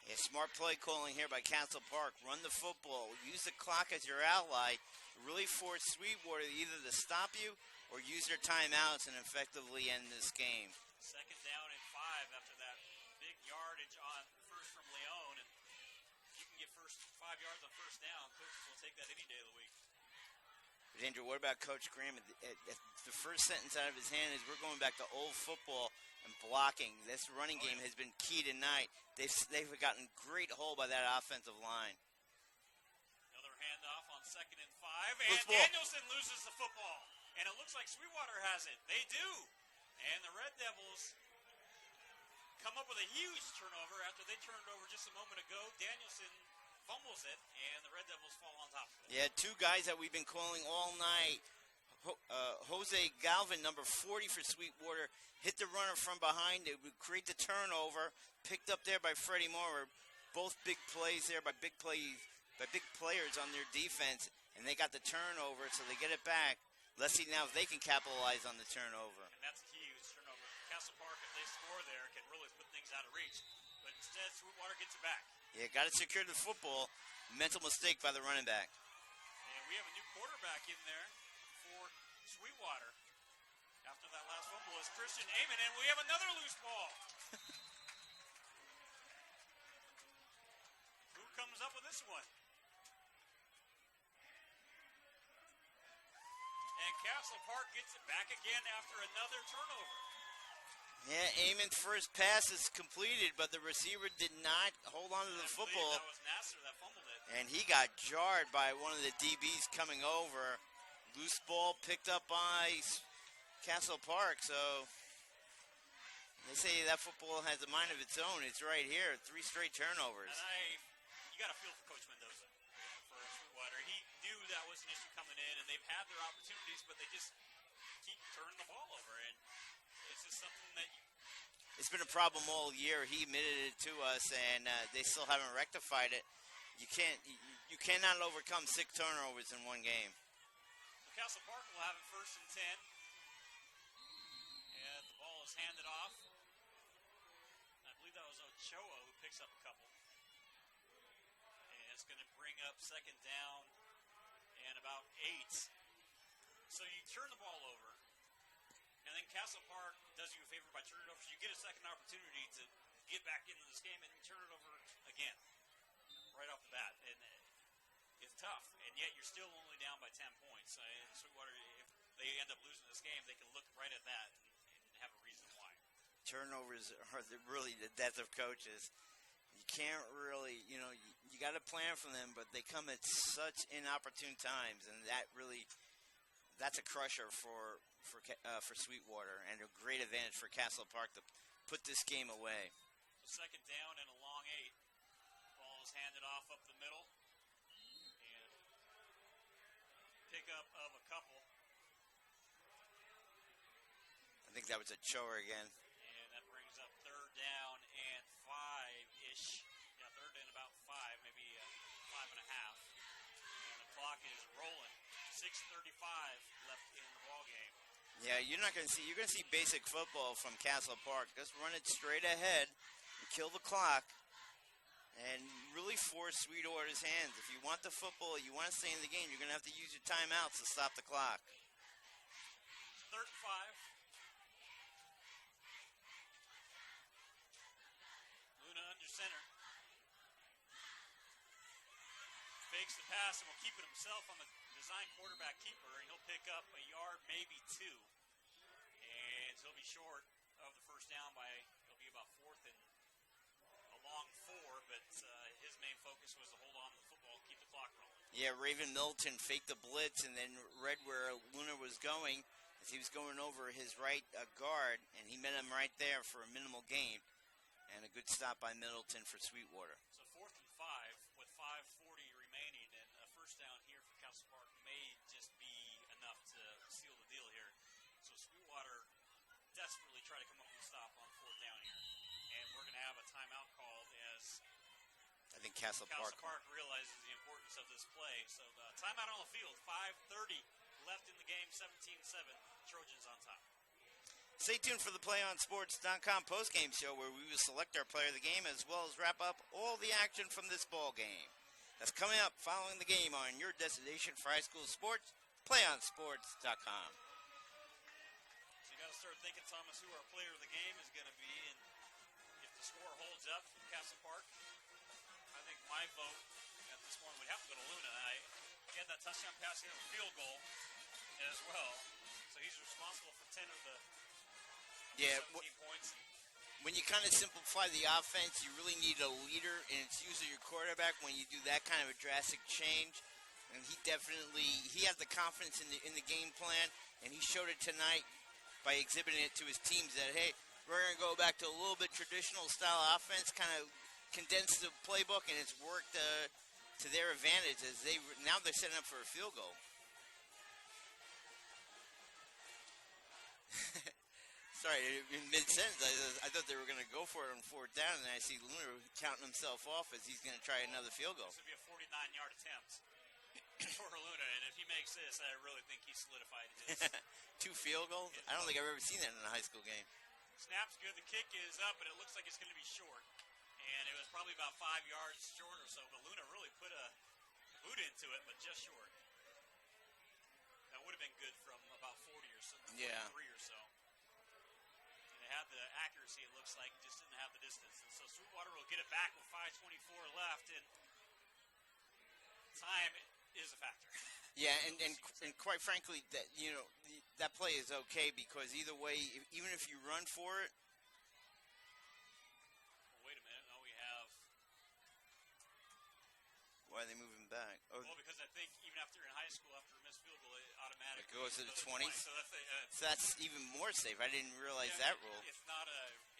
Yeah, smart play calling here by Castle Park. Run the football. Use the clock as your ally. Really force Sweetwater either to stop you or use their timeouts and effectively end this game. Second down and 5 after that big yardage on first from Leon. And you can get 5 yards on first down. Coaches will take that any day of the week. But Andrew, what about Coach Graham? The first sentence out of his hand is we're going back to old football and blocking. This running game has been key tonight. They've gotten great hold by that offensive line. Another handoff on 2nd and 5. And Danielson loses the football. And it looks like Sweetwater has it. They do. And the Red Devils come up with a huge turnover after they turned it over just a moment ago. Danielson fumbles it, and the Red Devils fall on top of it. Yeah, 2 guys that we've been calling all night. Jose Galvin, number 40 for Sweetwater, hit the runner from behind. It would create the turnover. Picked up there by Freddie Moore. Both big plays there by big players on their defense, and they got the turnover, so they get it back. Let's see now if they can capitalize on the turnover. And that's a huge turnover. Castle Park, if they score there, can really put things out of reach. But instead, Sweetwater gets it back. Yeah, got to secure the football. Mental mistake by the running back. And we have a new quarterback in there for Sweetwater. After that last fumble is Christian Amon, and we have another loose ball. Who comes up with this one? And Castle Park gets it back again after another turnover. Yeah, Amon's first pass is completed, but the receiver did not hold on to the football. That was Nasser that fumbled it. And he got jarred by one of the DBs coming over. Loose ball picked up by Castle Park, so they say that football has a mind of its own. It's right here, 3 straight turnovers. And you got to feel for Coach Mendoza for Sweetwater. He knew that was an issue coming in, and they've had their opportunities, but they just keep turning the ball over. And it's just something that it's been a problem all year. He admitted it to us, and they still haven't rectified it. You cannot overcome 6 turnovers in one game. So Castle Park will have it 1st and 10. And the ball is handed off. I believe that was Ochoa who picks up a couple. And it's going to bring up 2nd down and about 8. So you turn the ball over. And then Castle Park does you a favor by turning it over. So you get a second opportunity to get back into this game and you turn it over again right off the bat. And it's tough. And yet you're still only down by 10 points. And Sweetwater, if they end up losing this game, they can look right at that and have a reason why. Turnovers are really the death of coaches. You can't really, you got to plan for them, but they come at such inopportune times. And that's a crusher for Sweetwater, and a great advantage for Castle Park to put this game away. So 2nd down and a long 8. Ball is handed off up the middle, and pickup of a couple. I think that was a Choa again. And that brings up 3rd down and 5-ish. Yeah, 3rd and about 5, maybe 5 and a half. And the clock is rolling. 6:35 left in the ball game. Yeah, you're going to see basic football from Castle Park. Just run it straight ahead and kill the clock. and really force Sweetwater's hands. If you want the football, you want to stay in the game, you're going to have to use your timeouts to stop the clock. 3rd and 5. Luna under center. Fakes the pass and will keep it himself on the design quarterback keeper, and he'll pick up a yard, maybe 2. And he'll be short of the first down by, it'll be about 4th and a long 4, but his main focus was to hold on to the football, keep the clock rolling. Yeah, Raven Milton faked the blitz and then read where Luna was going as he was going over his right guard, and he met him right there for a minimal gain. And a good stop by Middleton for Sweetwater. So 4th and 5 with 5:40 remaining, and a first down here for Castle Park may just be enough to seal the deal here. So Sweetwater desperately try to come up with a stop on 4th down here. And we're going to have a timeout called as I think Castle Park realizes the importance of this play. So the timeout on the field, 5:30 left in the game, 17-7, Trojans on top. Stay tuned for the PlayOnSports.com postgame show where we will select our player of the game as well as wrap up all the action from this ball game. That's coming up following the game on your destination for high school sports, PlayOnSports.com. So you got to start thinking, Thomas, who our player of the game is going to be, and if the score holds up from Castle Park, I think my vote at this point would have to go to Luna. He had that touchdown pass, he had a field goal as well, so he's responsible for 10 of the 17 points. When you kind of simplify the offense, you really need a leader, and it's usually your quarterback when you do that kind of a drastic change. And he has the confidence in the game plan, and he showed it tonight by exhibiting it to his teams that, hey, we're going to go back to a little bit traditional style offense, kind of condense the playbook, and it's worked to their advantage as now they're setting up for a field goal. Sorry, in mid-sentence, I thought they were going to go for it on 4th down, and I see Luna counting himself off as he's going to try another field goal. This would be a 49-yard attempt for Luna, and if he makes this, I really think he's solidified his 2 field goals? I don't think I've ever seen that in a high school game. Snap's good. The kick is up, but it looks like it's going to be short. And it was probably about 5 yards short or so, but Luna really put a boot into it, but just short. That would have been good from about 40 or so, 43 or so. And it had the accuracy, it looks like, just didn't have the distance. And so Sweetwater will get it back with 5:24 left, and time is a factor. Yeah, and quite frankly, that play is okay because either way, even if you run for it. Well, wait a minute. No, we have. Why are they moving back? Oh, well, because I think even after you're in high school, after a missed field goal, it automatically goes to the 20. So that's even more safe. I didn't realize that rule. It's not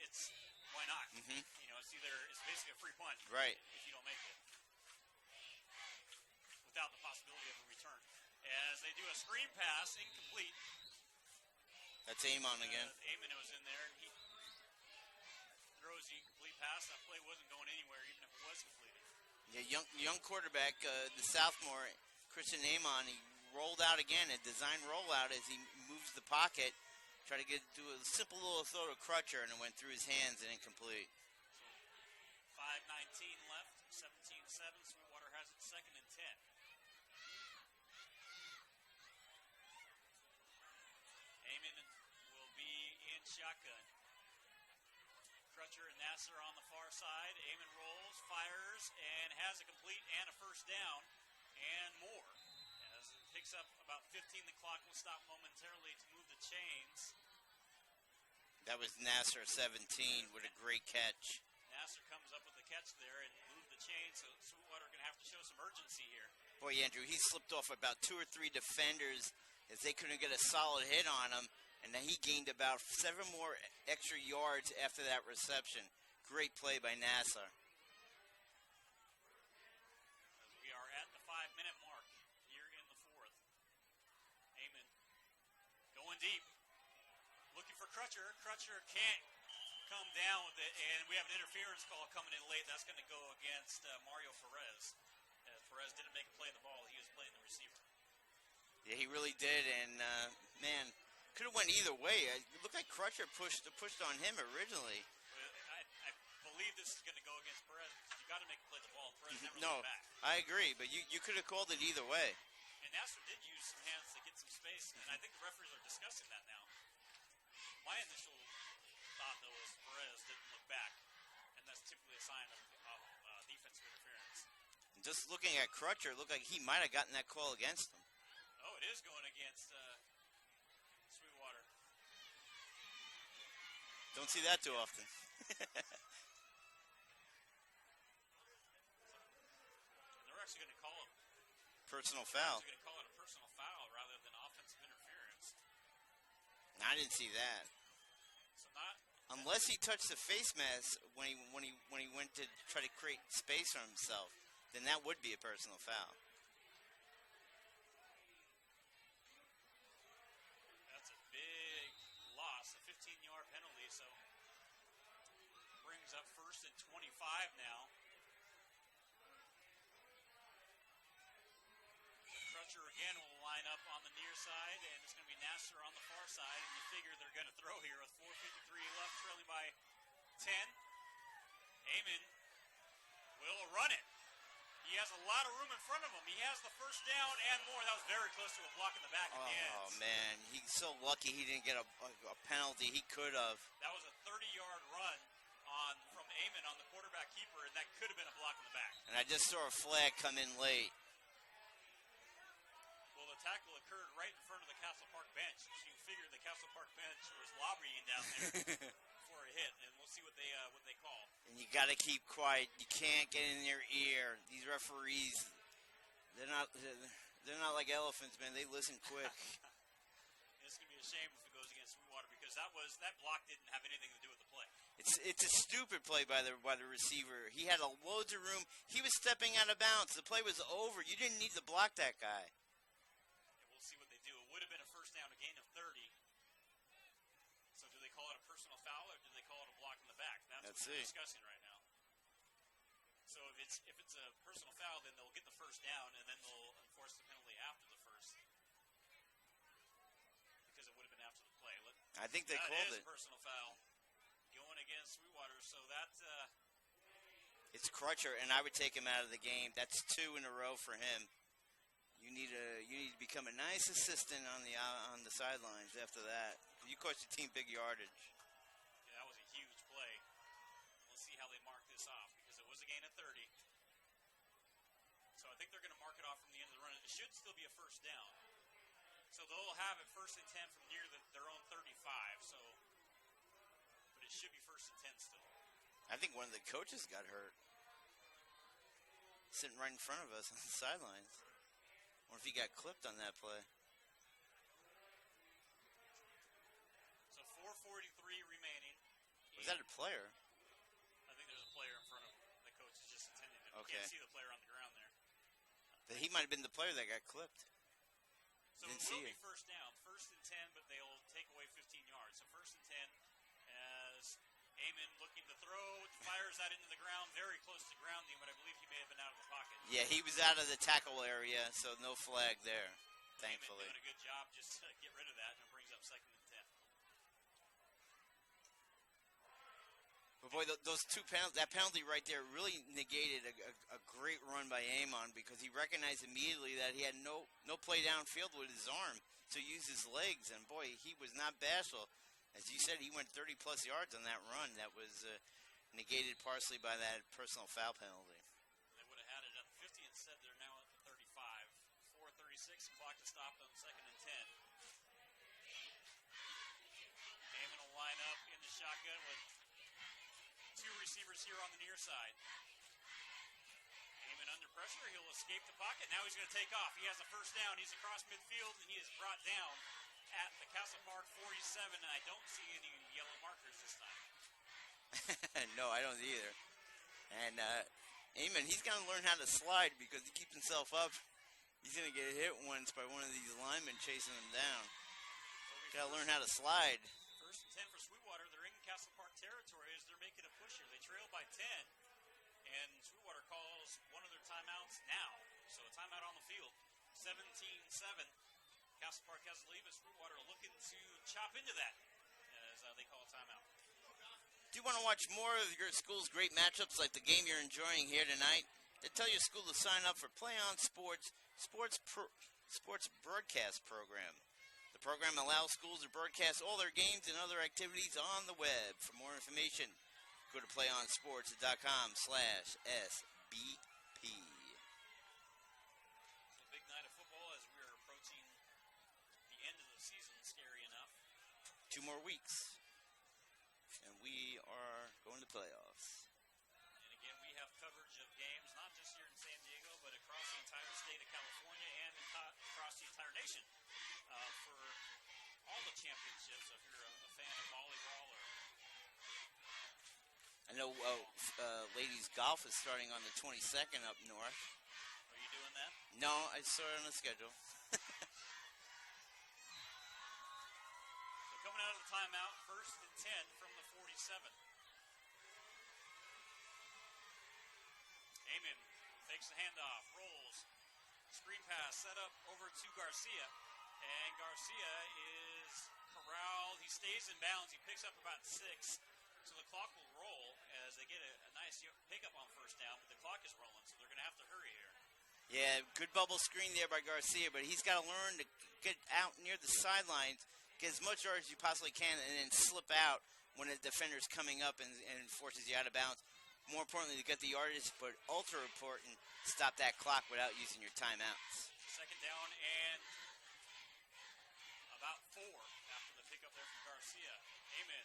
it's why not? Mm-hmm. It's basically a free punt. Right. If you don't make it. Without the possibility of a return. As they do a screen pass, incomplete. That's Amon again. Amon was in there, and he throws the incomplete pass. That play wasn't going anywhere, even if it was completed. Yeah, young quarterback, the sophomore, Christian Amon, he rolled out again, a design rollout as he moves the pocket, tried to do a simple little throw to Crutcher, and it went through his hands and incomplete. So 5:19 left, 17-7. Sweetwater has it 2nd and 10. Amon will be in shotgun. Crutcher and Nasser on the far side. Amon rolls, fires, and has a complete and a first down and more. As it picks up about 15, the clock will stop momentarily to move the chains. That was Nasser 17 with a great catch. Nasser comes up with the catch there and moved the chains, so Sweetwater going to have to show some urgency here. Boy, Andrew, he slipped off about 2 or 3 defenders as they couldn't get a solid hit on him. And then he gained about 7 more extra yards after that reception. Great play by Nassar. As we are at the 5-minute mark here in the 4th. Amon going deep. Looking for Crutcher. Crutcher can't come down with it. And we have an interference call coming in late. That's going to go against Mario Perez. Perez didn't make a play of the ball. He was playing the receiver. Yeah, he really did. And, man, could have went either way. It looked like Crutcher pushed on him originally. I believe this is going to go against Perez. You you've got to make a play at the ball. Perez never No, looked back. I agree, but you could have called it either way. And Nassar did use some hands to get some space, and I think the referees are discussing that now. My initial thought, though, was Perez didn't look back, and that's typically a sign of defensive interference. Just looking at Crutcher, it looked like he might have gotten that call against him. Oh, it is going against Sweetwater. Don't see that too often. They're actually going to call it Personal foul. They're going to call it a personal foul rather than offensive interference. I didn't see that. So not Unless he touched the face mask when he went to try to create space for himself, then that would be a personal foul. That's a big loss, a 15-yard penalty, so brings up 1st and 25 now. Crutcher again will line up on the near side, and it's going to be Nassar on the far side, and you figure they're going to throw here with 4:53 left, trailing by 10. Amon will run it. He has a lot of room in front of him. He has the first down and more. That was very close to a block in the back at the end. Oh, man. He's so lucky he didn't get a penalty. He could have. That was a 30-yard run from Amon on the quarterback keeper, and that could have been a block in the back. And I just saw a flag come in late. Well, the tackle occurred right in front of the Castle Park bench. So you figure the Castle Park bench was lobbying down there for a hit, and we'll see what they call. And you got to keep quiet. You can't get in their ear. These referees, they're not like elephants, man. They listen quick. It's going to be a shame if it goes against Sweetwater because that block didn't have anything to do with the play. It's a stupid play by the receiver. He had loads of room. He was stepping out of bounds. The play was over. You didn't need to block that guy. We'll see what they do. It would have been a first down, a gain of 30. So do they call it a personal foul or do they call it a block in the back? That's what we're discussing right now. So if it's a personal foul, then they'll get the first down and then they'll enforce the penalty after the first. Because it would have been after the play. I think they called it. That is a personal foul going against Sweetwater. So that's it's Crutcher, and I would take him out of the game. That's 2 in a row for him. You need to become a nice assistant on the sidelines after that. You cost your team big yardage. Yeah, that was a huge play. We'll see how they mark this off because it was a gain of 30. So I think they're going to mark it off from the end of the run. It should still be a first down. So they'll have it 1st and 10 from near their own 35. So, but it should be 1st and 10 still. I think one of the coaches got hurt, sitting right in front of us on the sidelines. I wonder if he got clipped on that play. So 4:43 remaining. Was that a player? I think there's a player in front of the coach is just attending him. Okay. You can't see the player on the ground there. But he might have been the player that got clipped. So Didn't it see will be it. first down, 1st and 10, but they'll take away 15 yards. So 1st and 10 as Amon looking to throw, fires that into the ground, very close to grounding, but I believe he may have been out of the pocket. Yeah, he was out of the tackle area, so no flag there, thankfully. Amon doing a good job just to get rid of that, and it brings up 2nd and 10. But boy, those two penalties, that penalty right there really negated a great run by Amon because he recognized immediately that he had no play downfield with his arm, so he used his legs, and boy, he was not bashful. As you said, he went 30-plus yards on that run. That was negated partially by that personal foul penalty. They would have had it at 50 instead. They're now at the 35. 4:36, clock to stop on 2nd and 10. Amon will line up in the shotgun with 2 receivers here on the near side. Amon under pressure. He'll escape the pocket. Now he's going to take off. He has a first down. He's across midfield, and he is brought down at the Castle Park 47, and I don't see any yellow markers this time. No, I don't either. And Amon, he's got to learn how to slide because he keeps himself up. He's going to get hit once by one of these linemen chasing him down. Got to learn how to slide. 1st and 10 for Sweetwater. They're in Castle Park territory as they're making a push here. They trail by 10, and Sweetwater calls one of their timeouts now. So a timeout on the field. 17-7. Castle Park has the lead, but Sweetwater looking to chop into that as they call a timeout. If you want to watch more of your school's great matchups like the game you're enjoying here tonight, then tell your school to sign up for PlayOn Sports broadcast program. The program allows schools to broadcast all their games and other activities on the web. For more information, go to playonsports.com/SBP. It's a big night of football as we're approaching the end of the season, scary enough. 2 more weeks, and we are going to playoffs. And again, we have coverage of games, not just here in San Diego, but across the entire state of California and across the entire nation for all the championships. If you're a fan of volleyball or... I know ladies golf is starting on the 22nd up north. Are you doing that? No, I saw it on the schedule. So coming out of the timeout, 1st and 10 from the 47. Amon takes the handoff, rolls, screen pass, set up over to Garcia, and Garcia is corralled. He stays in bounds. He picks up about 6, so the clock will roll as they get a nice pickup on first down, but the clock is rolling, so they're going to have to hurry here. Yeah, good bubble screen there by Garcia, but he's got to learn to get out near the sidelines, get as much yard as you possibly can, and then slip out when a defender's coming up and forces you out of bounds. More importantly, to get the yardage, but ultra important, stop that clock without using your timeouts. 2nd down and about 4 after the pickup there from Garcia. Amon,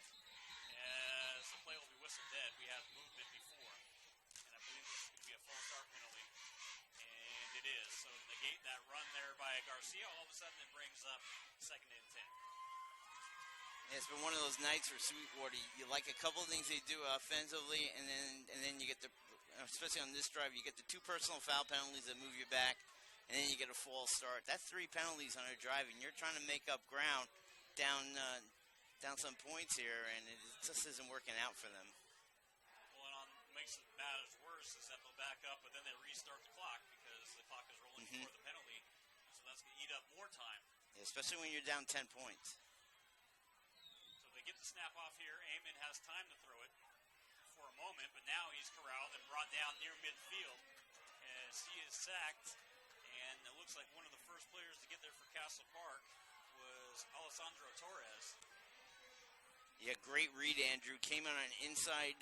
as the play will be whistled dead. We had movement before, and I believe this is going to be a false start penalty. And it is. So negate that run there by Garcia. All of a sudden it brings up 2nd and 10. Yeah, it's been one of those nights for Sweetwater. You like a couple of things they do offensively, and then you get the, especially on this drive, you get the 2 personal foul penalties that move you back, and then you get a false start. That's 3 penalties on a drive, and you're trying to make up ground down some points here, and it just isn't working out for them. Well, and makes it matters worse is that they'll back up, but then they restart the clock because the clock is rolling before the penalty, so that's going to eat up more time. Yeah, especially when you're down 10 points. Get the snap off here. Amon has time to throw it for a moment, but now he's corralled and brought down near midfield as he is sacked. And it looks like one of the first players to get there for Castle Park was Alessandro Torres. Yeah, great read, Andrew. Came on an inside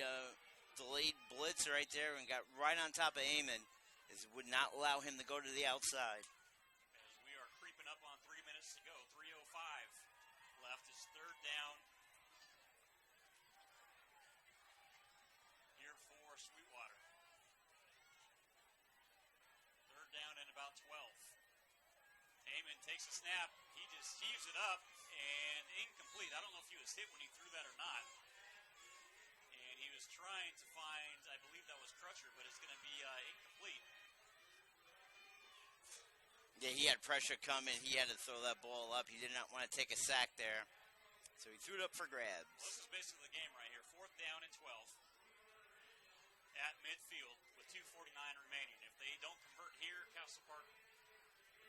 delayed blitz right there and got right on top of Amon. As would not allow him to go to the outside. As we are creeping up on 3 minutes to go. 3:05 left. It's 3rd down. Sweetwater. 3rd down and about 12. Amon takes a snap. He just heaves it up and incomplete. I don't know if he was hit when he threw that or not. And he was trying to find, I believe that was Crutcher, but it's going to be incomplete. Yeah, he had pressure coming. He had to throw that ball up. He did not want to take a sack there. So he threw it up for grabs. Well, this is basically the game right here. 4th down and 12. At midfield with 2:49 remaining. If they don't convert here, Castle Park,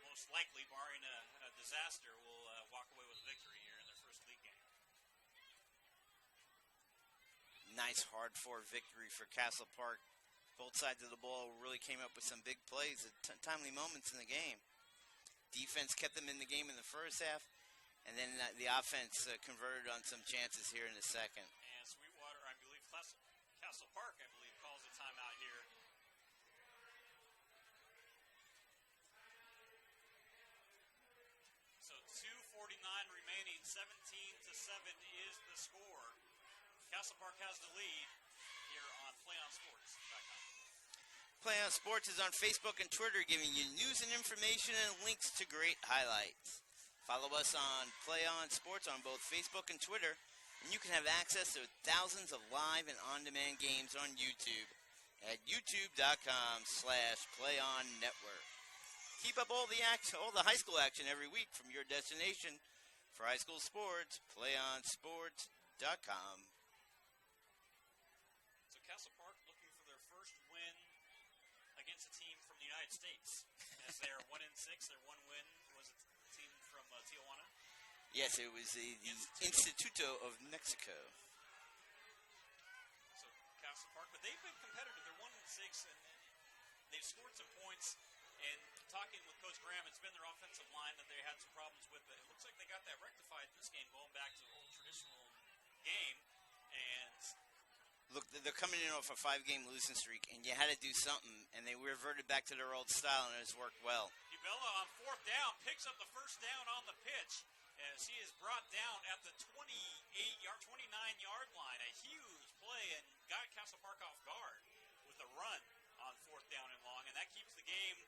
most likely, barring a disaster, will walk away with a victory here in their first league game. Nice, hard-fought victory for Castle Park. Both sides of the ball really came up with some big plays at timely moments in the game. Defense kept them in the game in the first half, and then the offense converted on some chances here in the second. And Sweetwater, I believe, Castle Park, I believe, calls a timeout here. So 2:49 remaining, 17-7 is the score. Castle Park has the lead here on PlayOnSports.com. PlayOn Sports is on Facebook and Twitter, giving you news and information and links to great highlights. Follow us on PlayOn Sports on both Facebook and Twitter, and you can have access to thousands of live and on-demand games on YouTube at youtube.com/PlayOnNetwork. Keep up all the high school action every week from your destination for high school sports, PlayOnSports.com. So Castle Park looking for their first win against a team from the United States. As they are 1-6, their one win was a team from Tijuana. Yes, it was the Instituto of Mexico. 6, and they've scored some points. And talking with Coach Graham, it's been their offensive line that they had some problems with, but it looks like they got that rectified this game, going back to the old traditional game. And look, they're coming in off a 5-game losing streak, and you had to do something, and they reverted back to their old style, and it's worked well. Ubella on 4th down picks up the first down on the pitch as he is brought down at the 29-yard line. A huge play and got Castle Park off guard with a run on 4th down and long, and that keeps the game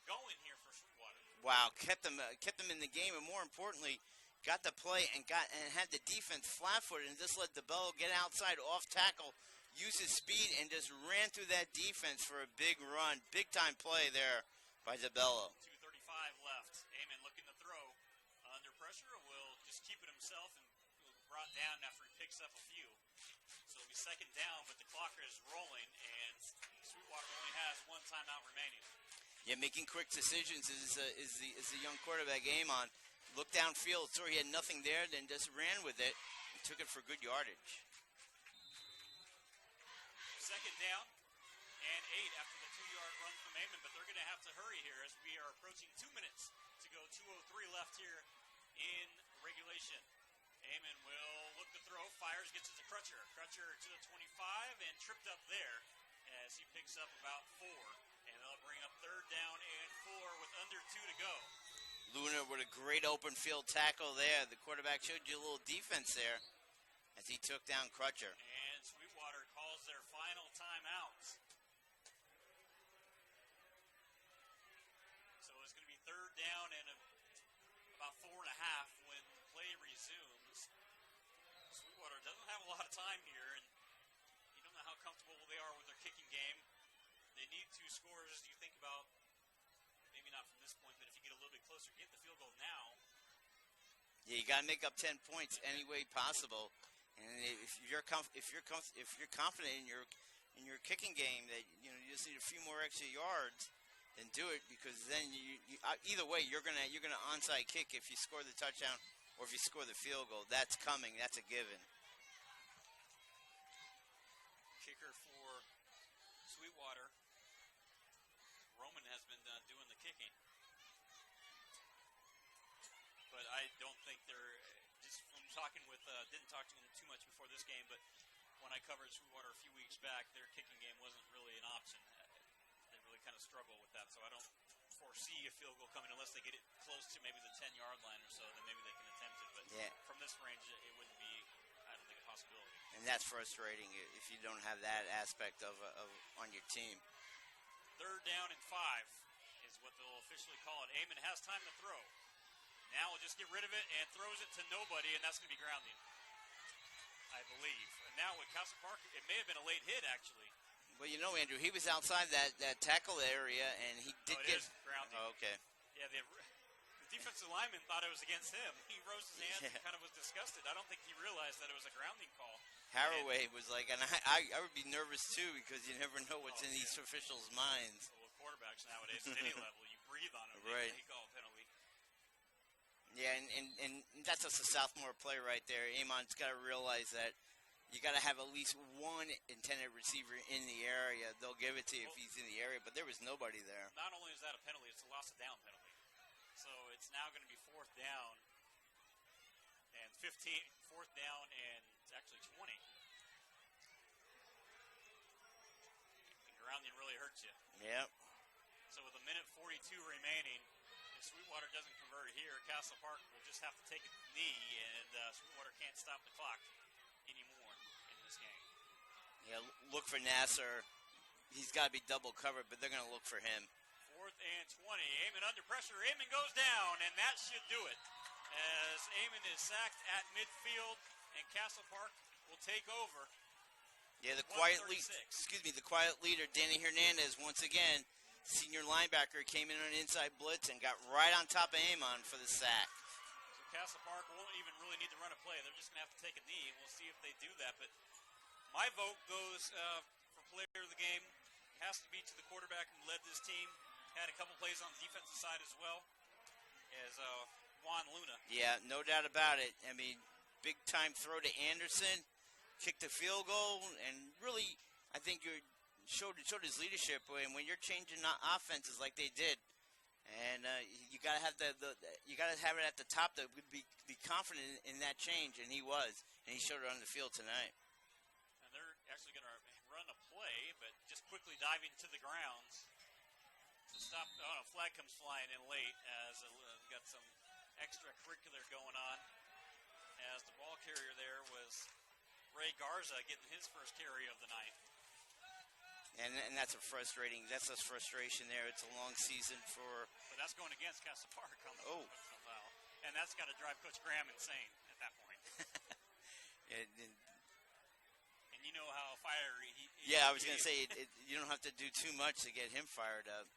going here for Sweetwater. Wow, kept them in the game, and more importantly, got the play and had the defense flat-footed and just let DeBello get outside off tackle, use his speed, and just ran through that defense for a big run. Big-time play there by DeBello. 2:35 left. Amon looking to throw. Under pressure, will just keep it himself and brought down after he picks up a few. So it'll be 2nd down, but the clock is rolling, and Sweetwater only has 1 timeout remaining. Yeah, making quick decisions is the young quarterback Amon. Looked downfield, saw he had nothing there, then just ran with it and took it for good yardage. 2nd down and 8 after the 2-yard run from Amon, but they're going to have to hurry here as we are approaching 2 minutes to go. 2:03 left here in regulation. Amon will look to throw, fires, gets it to Crutcher. Crutcher to the 25 and tripped up there as he picks up about 4. And they'll bring up 3rd down and 4 with under 2 to go. Luna with a great open field tackle there. The quarterback showed you a little defense there as he took down Crutcher. And Sweetwater calls their final timeout. So it's going to be 3rd down and about 4.5 when play resumes. Sweetwater doesn't have a lot of time here, and you don't know how comfortable they are with their kicking game. They need 2 scores. You think about, maybe not from this point, but if you get a little bit closer, get the field goal now. Yeah, you got to make up 10 points any way possible. And if you're confident in your kicking game, that you just need a few more extra yards, then do it, because then you either way you're gonna onside kick if you score the touchdown or if you score the field goal. That's coming. That's a given. Kicker for Sweetwater. Roman has been doing the kicking. But I don't think they're, just from talking with, didn't talk to them too much before this game, but when I covered Sweetwater a few weeks back, their kicking game wasn't really an option. They really kind of struggle with that, so I don't foresee a field goal coming unless they get it close to maybe the 10-yard line or so, then maybe they can attempt it. But yeah, from this range, it wouldn't be, I don't think, a possibility. And that's frustrating if you don't have that aspect of on your team. 3rd down and 5 is what they'll officially call it. Amon has time to throw. Now we'll just get rid of it and throws it to nobody, and that's going to be grounding, I believe. And now with Castle Park, it may have been a late hit, actually. Well, you know, Andrew, he was outside that tackle area, and he did it get is grounding. Oh, okay. Yeah, the defensive lineman thought it was against him. He rose his hands and kind of was disgusted. I don't think he realized that it was a grounding call. Haraway was like, and I would be nervous too, because you never know what's in these officials' minds. Well, quarterbacks nowadays at any level, you breathe on them. Right. They call a penalty. Yeah, and that's just a sophomore play right there. Amon's got to realize that you got to have at least one intended receiver in the area. They'll give it to you if he's in the area, but there was nobody there. Not only is that a penalty, it's a loss of down penalty. So it's now going to be 4th down and 15, 4th down and it's actually 20. And grounding really hurts you. Yep. So with 1:42 remaining, if Sweetwater doesn't convert here, Castle Park will just have to take a knee, and Sweetwater can't stop the clock anymore in this game. Yeah, look for Nasser. He's got to be double covered, but they're going to look for him. 4th and 20. Amon under pressure. Amon goes down, and that should do it. As Amon is sacked at midfield, and Castle Park will take over. Yeah, the quiet leader, Danny Hernandez, once again, senior linebacker, came in on an inside blitz and got right on top of Amon for the sack. So Castle Park won't even really need to run a play. They're just going to have to take a knee, and we'll see if they do that. But my vote goes for player of the game. It has to be to the quarterback who led this team. Had a couple plays on the defensive side as well as Juan Luna. Yeah, no doubt about it. I mean, big-time throw to Anderson, kicked the field goal, and really, I think showed his leadership. And when you're changing offenses like they did, and you got to have you got to have it at the top that would be confident in that change, and he was, and he showed it on the field tonight. And they're actually going to run a play, but just quickly diving to the grounds to stop. Oh, a flag comes flying in late as we got some extracurricular going on. As the ball carrier there was Ray Garza getting his first carry of the night. And that's a frustration there. It's a long season for. But that's going against Castle Park on the foul. And that's got to drive Coach Graham insane at that point. And you know how fiery he Yeah, I was going to say, you don't have to do too much to get him fired up.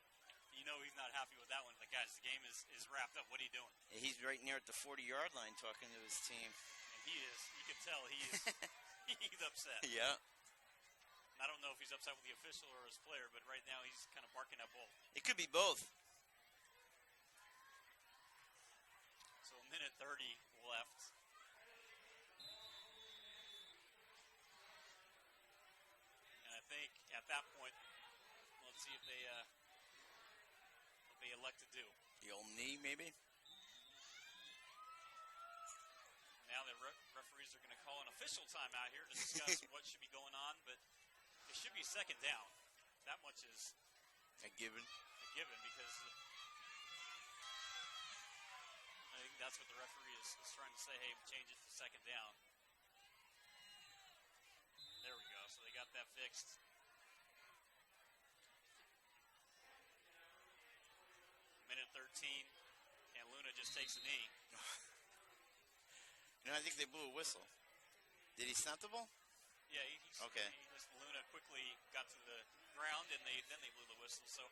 You know he's not happy with that one. Like, guys, the game is wrapped up. What are you doing? He's right near at the 40-yard line talking to his team. And he is. You can tell he is. He's upset. Yeah. I don't know if he's upset with the official or his player, but right now he's kind of barking at both. It could be both. So a minute 30 left. And I think at that point, let's see if they elect to do. The old knee, maybe? Now the referees are going to call an official timeout here to discuss what should be going on, but it should be second down. That much is a given. Because I think that's what the referee is trying to say. Hey, change it to second down. There we go. So they got that fixed. Minute 13, and Luna just takes a knee. I think they blew a whistle. Did he snap the ball? Yeah, okay. Luna quickly got to the ground, and then they blew the whistle. So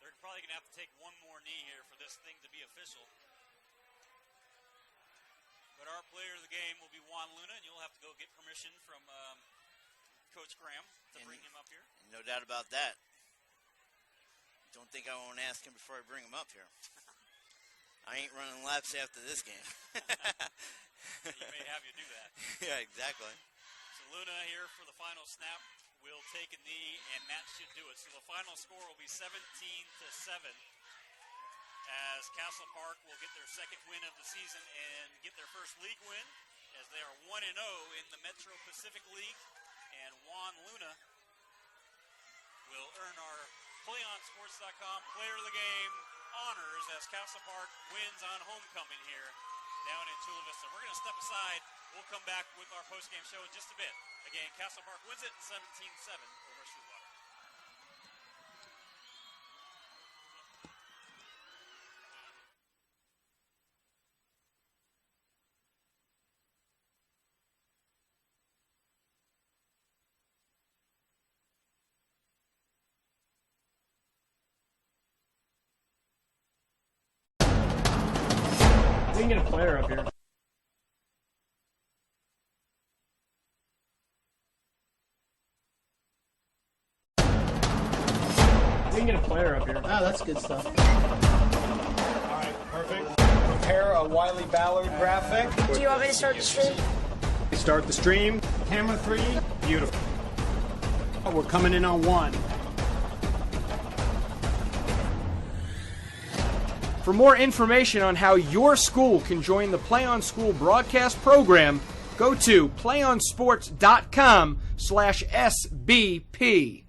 they're probably going to have to take one more knee here for this thing to be official. But our player of the game will be Juan Luna, and you'll have to go get permission from Coach Graham to bring him up here. No doubt about that. Don't think I won't ask him before I bring him up here. I ain't running laps after this game. He may have you do that. Yeah, exactly. So Luna here for the final snap will take a knee, and that should do it. So the final score will be 17-7 as Castle Park will get their second win of the season and get their first league win as they are 1-0 in the Metro Pacific League. And Juan Luna will earn our PlayOnSports.com Player of the Game honors as Castle Park wins on homecoming here down in Chula Vista. We're going to step aside. We'll come back with our postgame show in just a bit. Again, Castle Park wins it 17-7 over Sweetwater. We can get a player up here. We can get a player up here. Ah, that's good stuff. All right, perfect. Prepare a Wiley Ballard graphic. Do you want me to start the stream? Start the stream. Camera 3. Beautiful. We're coming in on 1. For more information on how your school can join the Play On School broadcast program, go to playonsports.com/SBP.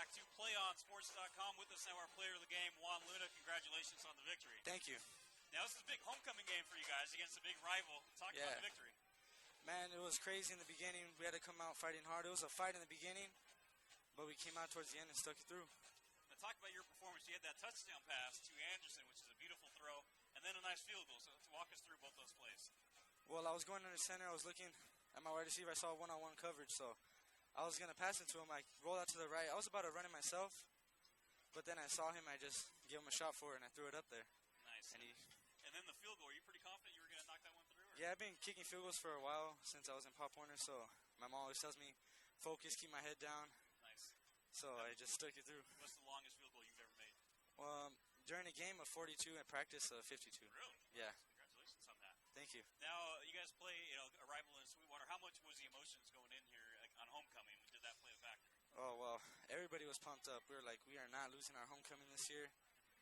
back to PlayOnSports.com. With us now, our player of the game, Juan Luna. Congratulations on the victory. Thank you. Now, this is a big homecoming game for you guys against a big rival. Talk about the victory. Man, it was crazy in the beginning. We had to come out fighting hard. It was a fight in the beginning, but we came out towards the end and stuck it through. Now, talk about your performance. You had that touchdown pass to Anderson, which is a beautiful throw, and then a nice field goal. So walk us through both those plays. Well, I was going under center. I was looking at my wide receiver. I saw one-on-one coverage, so I was going to pass it to him. I rolled out to the right. I was about to run it myself, but then I saw him. I just gave him a shot for it, and I threw it up there. Nice. And then the field goal. Are you pretty confident you were going to knock that one through? Or? Yeah, I've been kicking field goals for a while since I was in Pop Warner, so my mom always tells me, focus, keep my head down. Nice. So I just stuck it through. What's the longest field goal you've ever made? During a game of 42 and practice of 52. Really? Yeah. Congratulations on that. Thank you. Now, you guys play, a rival in Sweetwater. How much was the emotions going in here on homecoming? Did that play a factor? Oh, well, everybody was pumped up. We were like, we are not losing our homecoming this year.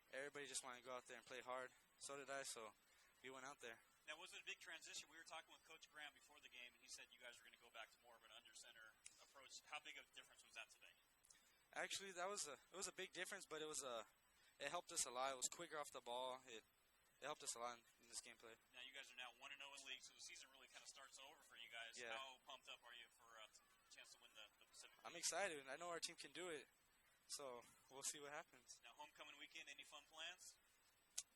Everybody just wanted to go out there and play hard. So did I, so we went out there. Now, was it a big transition? We were talking with Coach Graham before the game, and he said you guys were going to go back to more of an under-center approach. How big of a difference was that today? Actually, it was a big difference, but it helped us a lot. It was quicker off the ball. It helped us a lot in this gameplay. Now, you guys are now 1-0 in league, so the season really kind of starts over for you guys. Yeah. How pumped up are you for a chance to win the Pacific League? I'm excited. I know our team can do it, so we'll see what happens. Now, homecoming weekend, any fun plans?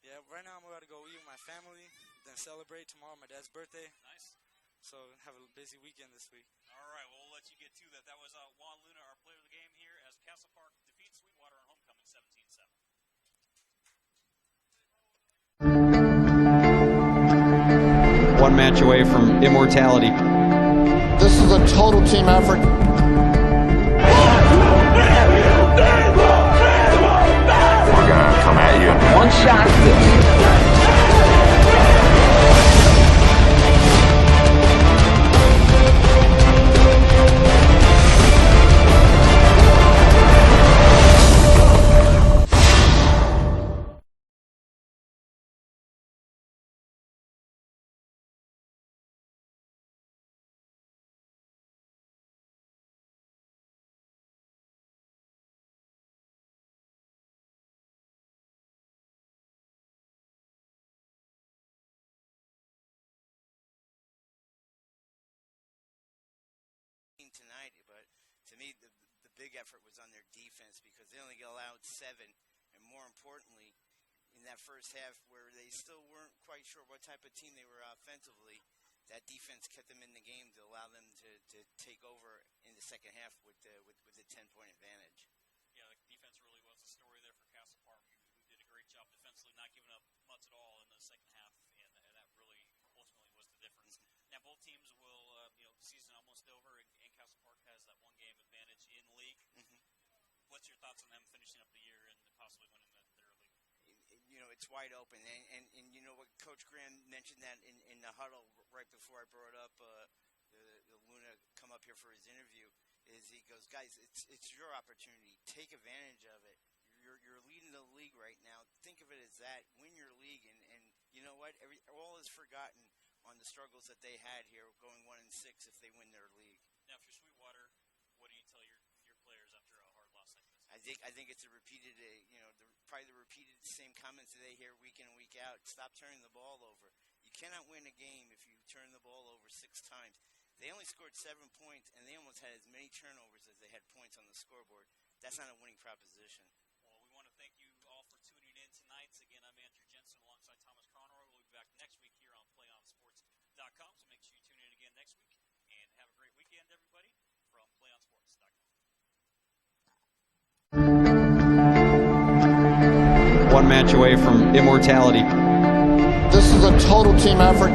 Yeah, right now I'm about to go eat with my family, then celebrate tomorrow my dad's birthday. Nice. So have a busy weekend this week. All right, well, we'll let you get to that. That was Juan Luna, our player of the game here, as Castle Park defeats Sweetwater on homecoming 17-7. One match away from immortality. This is a total team effort. We're gonna come at you. One shot. Tonight, but to me the big effort was on their defense because they only allowed 7, and more importantly in that first half where they still weren't quite sure what type of team they were offensively, that defense kept them in the game to allow them to take over in the second half with the 10-point advantage. Yeah, the defense really was the story there for Castle Park, who did a great job defensively, not giving up much at all in the second half, and that really ultimately was the difference. Now both teams will, the season almost over, and Castle Park has that one-game advantage in league. What's your thoughts on them finishing up the year and possibly winning their league? It's wide open, and you know what, Coach Graham mentioned that in the huddle right before I brought up the Luna come up here for his interview. Is he goes, guys, it's your opportunity. Take advantage of it. You're leading the league right now. Think of it as that. Win your league, and you know what? All is forgotten on the struggles that they had here, going 1-6 if they win their league. Now, if you're Sweetwater, what do you tell your players after a hard loss like this? I think it's a repeated, probably the repeated same comments that they hear week in and week out. Stop turning the ball over. You cannot win a game if you turn the ball over 6 times. They only scored 7 points, and they almost had as many turnovers as they had points on the scoreboard. That's not a winning proposition. Well, we want to thank you all for tuning in tonight. Again, I'm Andrew Jensen alongside Thomas Conroy. We'll be back next week here on PlayOnSports.com, so make sure you tune in again next week. And have a great weekend, everybody, from PlayOnSports.com. One match away from immortality. This is a total team effort.